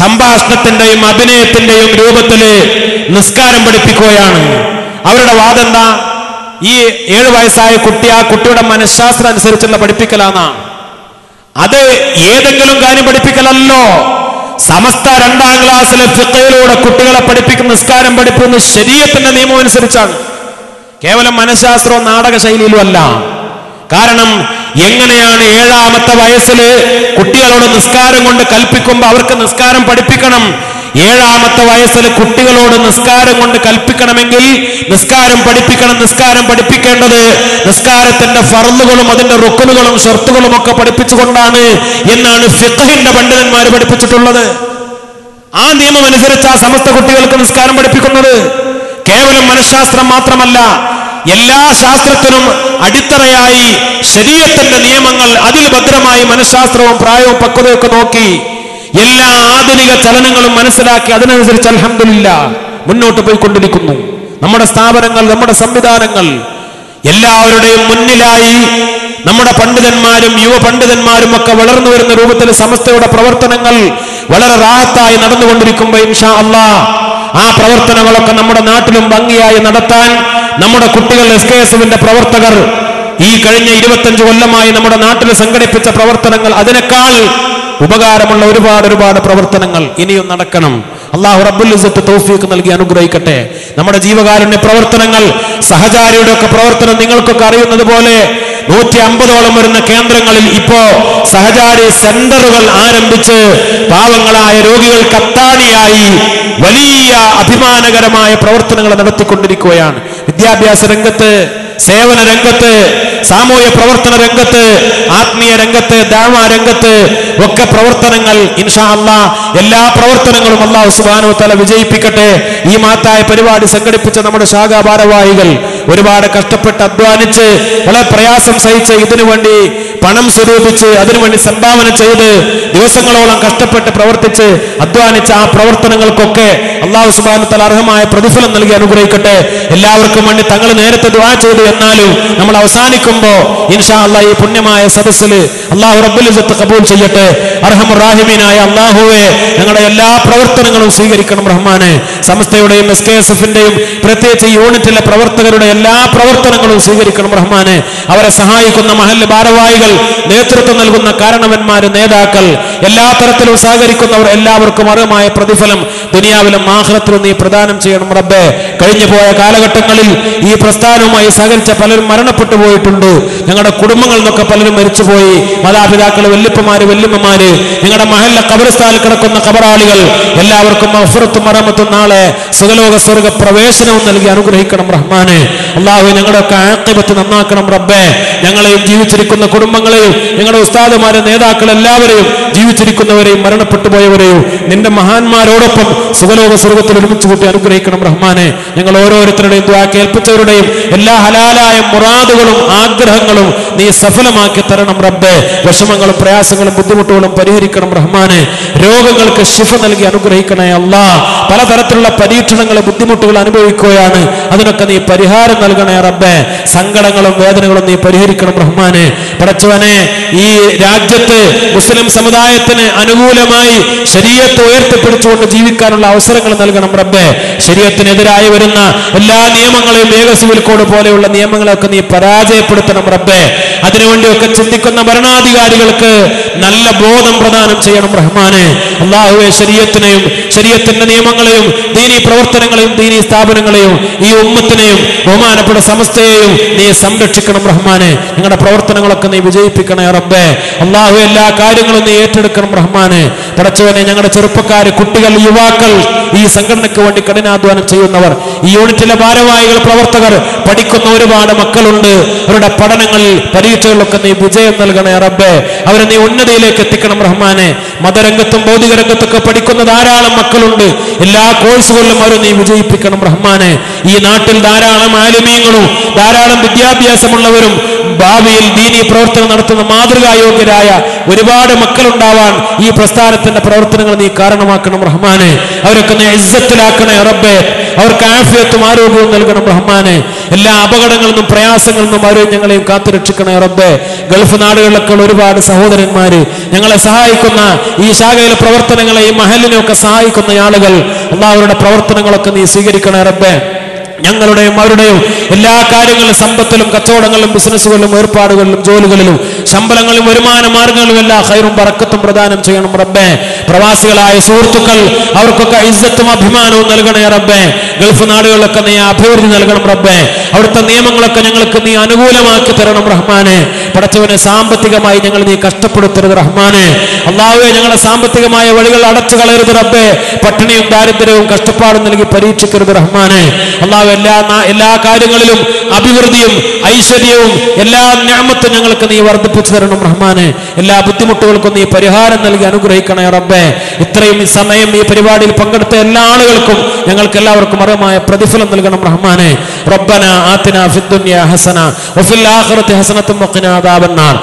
സംഭാഷണത്തിന്റെയും അഭിനയത്തിന്റെയും രൂപത്തില് നിസ്കാരം പഠിപ്പിക്കുകയാണ്. അവരുടെ വാദം എന്താ? ഈ 7 വയസ്സായ കുട്ടി ആ കുട്ടിയുടെ മനഃശാസ്ത്രം അനുസരിച്ചുള്ള പഠിപ്പിക്കലാന്നാ. അത് ഏതെങ്കിലും കാര്യം പഠിപ്പിക്കലല്ലോ. സമസ്ത 2ാം ക്ലാസ്സിലെ ഫിഖഹിലൂടെ കുട്ടികളെ പഠിപ്പിക്കുന്ന നിസ്കാരം പഠിപ്പിക്കുന്ന ശരീഅത്തിന്റെ നിയമം അനുസരിച്ചാണ്. കേവലം മനഃശാസ്ത്രവും നാടക ശൈലിയിലും അല്ല. കാരണം എങ്ങനെയാണ് 7ാമത്തെ വയസ്സില് കുട്ടികളോട് നിസ്കാരം കൊണ്ട് കൽപ്പിക്കുമ്പോൾ അവർക്ക് നിസ്കാരം പഠിപ്പിക്കണം 7-ാമത്തെ വയസ്സിൽ കുട്ടികളോട് നിസ്കാരം കൊണ്ട് കൽപ്പിക്കണമെങ്കിൽ നിസ്കാരം പഠിപ്പിക്കണം. നിസ്കാരം പഠിപ്പിക്കേണ്ടത് നിസ്കാരത്തിന്റെ ഫർളുകളും അതിന്റെ റുക്നുകളും ഷർത്തുകളും ഒക്കെ പഠിപ്പിച്ചുകൊണ്ടാണ് എന്നാണ് ഫിഖ്ഹിന്റെ പണ്ഡിതന്മാർ പഠിപ്പിച്ചിട്ടുള്ളത്. ആ നിയമം അനുസരിച്ച് ആ സമസ്ത കുട്ടികൾക്ക് നിസ്കാരം പഠിപ്പിക്കുന്നത്. കേവലം മനഃശാസ്ത്രം മാത്രമല്ല, എല്ലാ ശാസ്ത്രത്തിനും അടിത്തറയായി ശരീഅത്തിന്റെ നിയമങ്ങൾ, അതിൽ ഭദ്രമായി മനഃശാസ്ത്രവും പ്രായവും പക്വതയൊക്കെ നോക്കി എല്ലാ ആധുനിക ചലനങ്ങളും മനസ്സിലാക്കി അതിനനുസരിച്ച് അൽഹംദുലില്ലാഹ് മുന്നോട്ട് പോയിക്കൊണ്ടിരിക്കുന്നു നമ്മുടെ സ്ഥാപനങ്ങൾ, നമ്മുടെ സംവിധാനങ്ങൾ. എല്ലാവരുടെയും മുന്നിലായി നമ്മുടെ പണ്ഡിതന്മാരും യുവ പണ്ഡിതന്മാരും ഒക്കെ വളർന്നു വരുന്ന രൂപത്തിൽ സമസ്തയുടെ പ്രവർത്തനങ്ങൾ വളരെ റാഹത്തായി നടന്നുകൊണ്ടിരിക്കുമ്പോൾ ഇൻഷാ അല്ലാഹ് ആ പ്രവർത്തനങ്ങളൊക്കെ നമ്മുടെ നാട്ടിലും ഭംഗിയായി നടത്താൻ നമ്മുടെ കുട്ടികൾ SKSFന്റെ പ്രവർത്തകർ ഈ കഴിഞ്ഞ 25 കൊല്ലമായി നമ്മുടെ നാട്ടിൽ സംഘടിപ്പിച്ച പ്രവർത്തനങ്ങൾ, അതിനേക്കാൾ ഉപകാരമുള്ള ഒരുപാട് പ്രവർത്തനങ്ങൾ ഇനിയും നടക്കണം. അല്ലാഹു റബ്ബുൽ ഇസ്സത്ത് തൗഫീഖ് നൽകി അനുഗ്രഹിക്കട്ടെ. നമ്മുടെ ജീവകാരുണ്യ പ്രവർത്തനങ്ങൾ, സഹചാരിയുടെ ഒക്കെ പ്രവർത്തനം നിങ്ങൾക്കൊക്കെ അറിയുന്നത് പോലെ 150ഓളം വരുന്ന കേന്ദ്രങ്ങളിൽ ഇപ്പോ സഹചാരി സെന്ററുകൾ ആരംഭിച്ച് പാവങ്ങളായ രോഗികൾക്ക് അത്താണിയായി വലിയ അഭിമാനകരമായ പ്രവർത്തനങ്ങൾ നടത്തിക്കൊണ്ടിരിക്കുകയാണ്. വിദ്യാഭ്യാസ രംഗത്ത്, സേവന രംഗത്ത്, സാമൂഹ്യ പ്രവർത്തന രംഗത്ത്, ആത്മീയ രംഗത്ത്, ദഅ്വ രംഗത്ത് ഒക്കെ പ്രവർത്തനങ്ങൾ ഇൻഷാ അല്ലാഹ് എല്ലാ പ്രവർത്തനങ്ങളും അല്ലാഹു സുബ്ഹാനഹു വ തആല വിജയിപ്പിക്കട്ടെ. ഈ മഹത്തായ പരിപാടി സംഘടിപ്പിച്ച നമ്മുടെ ശാഖാ ഭാരവാഹികൾ ഒരുപാട് കഷ്ടപ്പെട്ട് അധ്വാനിച്ച് വളരെ പ്രയാസം സഹിച്ച് ഇതിനു വേണ്ടി പണം സ്വരൂപിച്ച് അതിനുവേണ്ടി സംഭാവന ചെയ്ത് ദിവസങ്ങളോളം കഷ്ടപ്പെട്ട് പ്രവർത്തിച്ച് അധ്വാനിച്ച ആ പ്രവർത്തനങ്ങൾക്കൊക്കെ അല്ലാഹു സുബ്ഹാനഹു വ തആല അർഹമായ പ്രതിഫലം നൽകി അനുഗ്രഹിക്കട്ടെ. എല്ലാവർക്കും വേണ്ടി തങ്ങൾ നേരത്തെ ദുആ ചെയ്തു എന്നാലും നമ്മൾ അവസാനിക്കുമ്പോ ഇൻഷാ അല്ലാഹ് ഈ പുണ്യമായ സദസ്സിൽ അല്ലാഹു റബ്ബുൽ ഇസ്സത്ത് ഖബൂൽ ചെയ്യട്ടെ. അർഹമർ റഹീമീനായ അല്ലാഹുവേ, ഞങ്ങളുടെ എല്ലാ പ്രവർത്തനങ്ങളും സ്വീകരിക്കണം റഹ്മാനെ. സമസ്തയുടെയും SKSFന്റെയും പ്രത്യേകിച്ച് യൂണിറ്റിലെ പ്രവർത്തകരുടെ എല്ലാ പ്രവർത്തനങ്ങളും സ്വീകരിക്കണം റഹ്മാനെ. അവരെ സഹായിക്കുന്ന മഹല്ല് ഭാരവാഹികൾ, നേതൃത്വം നൽകുന്ന കാരണവന്മാര്, നേതാക്കൾ, എല്ലാ തരത്തിലും സഹകരിക്കുന്നവർ എല്ലാവർക്കും അർഹമായ പ്രതിഫലം ദുനിയാവിലും ആഖിറത്തിലും നീ പ്രദാനം ചെയ്യണം റബ്ബേ. കഴിഞ്ഞു പോയ കാലഘട്ടങ്ങളിൽ ഈ പ്രസ്ഥാനവുമായി സഹകരിച്ച പലരും മരണപ്പെട്ടു പോയിട്ടുണ്ട്. ഞങ്ങളുടെ കുടുംബങ്ങളിൽ നിന്നൊക്കെ പലരും മരിച്ചുപോയി. മാതാപിതാക്കൾ, വല്യപ്പമാര്, വല്യമ്മമാര്, ഞങ്ങളുടെ മഹല്ല ഖബർസ്ഥാനിൽ കിടക്കുന്ന ഖബറാളികൾ എല്ലാവർക്കും മഗ്ഫിറത്തും റഹ്മത്തും നാളെ സുഖലോക സ്വർഗ്ഗ പ്രവേശനവും നൽകി അനുഗ്രഹിക്കണം റഹ്മാനെ. അല്ലാഹു ഞങ്ങളുടെയൊക്കെ ആഖിബത്ത് നന്നാക്കണം റബ്ബേ. ഞങ്ങളെയും ജീവിച്ചിരിക്കുന്ന കുടുംബങ്ങളെയും ഞങ്ങളുടെ ഉസ്താദുമാരെ, നേതാക്കൾ എല്ലാവരെയും, ജീവിച്ചിരിക്കുന്നവരെയും മരണപ്പെട്ടു പോയവരെയും നിന്റെ മഹാന്മാരോടൊപ്പം സുഖലോക സ്വർഗ്ഗത്തിൽ ഒരുമിച്ച് കൂട്ടി അനുഗ്രഹിക്കണം റഹ്മാനെ. ഞങ്ങൾ ഓരോരുത്തരുടെയും ദുആ കേൾപ്പിച്ചവരുടെയും എല്ലാ ഹലാലായ മുറാദുകളും ആഗ്രഹങ്ങളും നീ സഫലമാക്കി തരണം റബ്ബേ. വിഷമങ്ങളും പ്രയാസങ്ങളും ബുദ്ധിമുട്ടുകളും പരിഹരിക്കണം റഹ്മാനെ. രോഗങ്ങൾക്ക് ശിഫ നൽകി അനുഗ്രഹിക്കണേ അല്ലാഹ്. പലതരത്തിലുള്ള പരീക്ഷണങ്ങളും ബുദ്ധിമുട്ടുകൾ അനുഭവിക്കുകയാണ്, അതിനൊക്കെ നീ പരിഹാരം നൽകണേ റബ്ബേ. സങ്കടങ്ങളും വേദനകളും നീ പരിഹരിക്കണം റഹ്മാനെ. പടച്ചവനെ, ഈ രാജ്യത്ത് മുസ്ലിം സമുദായത്തിന് അനുകൂലമായി ശരീഅത്ത് ഉയർത്തിപ്പിടിച്ചുകൊണ്ട് ജീവിക്കാനുള്ള അവസരങ്ങൾ നൽകണം റബ്ബേ. ശരീഅത്തിനെതിരായി വരുന്ന എല്ലാ നിയമങ്ങളെയും, ഏക സിവിൽ കോഡ് പോലെയുള്ള നിയമങ്ങളൊക്കെ നീ പരാജയപ്പെടുത്തണം റബ്ബേ. അതിനുവേണ്ടിയൊക്കെ ചിന്തിക്കുന്ന ഭരണാധികാരികൾക്ക് നല്ല ബോധം പ്രദാനം ചെയ്യണം റഹ്മാനെ. അല്ലാഹുവേ, ശരീഅത്തിനെയും ശരീഅത്തിന്റെ നിയമങ്ങളെയും ദീനീ പ്രവർത്തനങ്ങളെയും ദീനീ സ്ഥാപനങ്ങളെയും ഈ ഉമ്മത്തിനെയും ബഹുമാനപ്പെട്ട സമസ്തയെയും നീ സംരക്ഷിക്കണം റഹ്മാനെ. ഞങ്ങളുടെ പ്രവർത്തനങ്ങളൊക്കെ നീ വിജയിപ്പിക്കണേ റബ്ബേ. അല്ലാഹു എല്ലാ കാര്യങ്ങളും നീ ഏറ്റെടുക്കണം റഹ്മാനെ. പടച്ചവനെ, ഞങ്ങളുടെ ചെറുപ്പക്കാര്, കുട്ടികൾ, യുവാക്കൾ, ഈ സംഘടനയ്ക്ക് വേണ്ടി കഠിനാധ്വാനം ചെയ്യുന്നവർ, ഈ യൂണിറ്റിലെ ഭാരവാഹികൾ, പ്രവർത്തകർ, പഠിക്കുന്ന ഒരുപാട് മക്കളുണ്ട്. അവരുടെ പഠനങ്ങളിൽ, പരീക്ഷകളിലൊക്കെ നീ വിജയം നൽകണേ റബ്ബേ. അവരെ നീ ഉന്നതിയിലേക്ക് എത്തിക്കണം റഹ്മാനെ. മതരംഗത്തും ഭൗതിക രംഗത്തൊക്കെ പഠിക്കുന്ന ധാരാളം മക്കളുണ്ട്. എല്ലാ കോഴ്സുകളിലും അവരെ നീ വിജയിപ്പിക്കണം റഹ്മാനെ. ഈ നാട്ടിൽ ധാരാളം ആലിമീങ്ങളും ധാരാളം വിദ്യാഭ്യാസമുള്ളവരും ഭാവിയിൽ ദീനീ പ്രവർത്തനം നടത്തുന്ന മാതൃകായോഗ്യരായ ഒരുപാട് മക്കളുണ്ടാവാൻ ഈ പ്രസ്ഥാനത്തിന്റെ പ്രവർത്തനങ്ങൾ നീ കാരണമാക്കണം റഹ്മാനെ. അവരൊക്കെ നീ ഇസ്സത്തിലാക്കണേ റബ്ബേ. അവർക്ക് ആഫിയത്തും ആരോഗ്യവും നൽകണം റഹ്മാനെ. എല്ലാ അപകടങ്ങളിൽ നിന്നും പ്രയാസങ്ങളിൽ നിന്നും അവരെയും ഞങ്ങളെയും കാത്തുരക്ഷിക്കണേ റബ്ബേ. ഗൾഫ് നാടുകളിലൊക്കെ ഒരുപാട് സഹോദരന്മാര്, ഞങ്ങളെ സഹായിക്കുന്ന ഈ ശാഖയിലെ പ്രവർത്തനങ്ങളെ, ഈ മഹലിനെയൊക്കെ സഹായിക്കുന്ന ആളുകൾ, അല്ലാഹുവിന്റെ പ്രവർത്തനങ്ങളൊക്കെ നീ സ്വീകരിക്കണേ റബ്ബേ. ഞങ്ങളുടെയും അവരുടെയും എല്ലാ കാര്യങ്ങളിലും, സമ്പത്തിലും, കച്ചവടങ്ങളിലും, ബിസിനസ്സുകളിലും, ഏർപ്പാടുകളിലും, ജോലികളിലും, ശമ്പളങ്ങളിലും, വരുമാന മാർഗങ്ങളിലും എല്ലാ ഖൈറും ബറക്കത്തും പ്രദാനം ചെയ്യണം റബ്ബേ. പ്രവാസികളായ സുഹൃത്തുക്കൾ, അവർക്കൊക്കെ ഇസ്സത്തും അഭിമാനവും നൽകണേ റബ്ബേ. ഗൾഫ് നാടുകളിലൊക്കെ നീ അഭിവൃദ്ധി നൽകണം റബ്ബേ. അവിടുത്തെ നിയമങ്ങളൊക്കെ ഞങ്ങൾക്ക് നീ അനുകൂലമാക്കി തരണം റഹ്മാനെ. പടച്ചവനെ സാമ്പത്തികമായി ഞങ്ങൾ നീ കഷ്ടപ്പെടുത്തരുത് റഹ്മാനെ. അല്ലാഹുവേ, ഞങ്ങളുടെ സാമ്പത്തികമായ വഴികൾ അടച്ചു കളയരുത് റബ്ബേ. പട്ടിണിയും ദാരിദ്ര്യവും കഷ്ടപ്പാടും നൽകി പരീക്ഷിക്കരുത് റഹ്മാനെ. അല്ലാഹു എല്ലാ കാര്യങ്ങളിലും അഭിവൃദ്ധിയും ഐശ്വര്യവും എല്ലാ നിഅമത്തും ഞങ്ങൾക്ക് നീ വർദ്ധിപ്പിച്ചു തരണം റഹ്മാനെ. എല്ലാ ബുദ്ധിമുട്ടുകൾക്കും നീ പരിഹാരം നൽകി അനുഗ്രഹിക്കണേ റബ്ബേ. ഇത്രയും ഈ സമയം ഈ പരിപാടിയിൽ പങ്കെടുത്ത എല്ലാ ആളുകൾക്കും ഞങ്ങൾക്ക് എല്ലാവർക്കും അർഹമായ പ്രതിഫലം നൽകണം റഹ്മാനെ. റബ്ബനാ ആതിനാ ഫിദ്ദുനിയാ ഹസന വഫിൽ ആഖിറതി ഹസനത്തും വഖിനാ അദാബന്നാർ.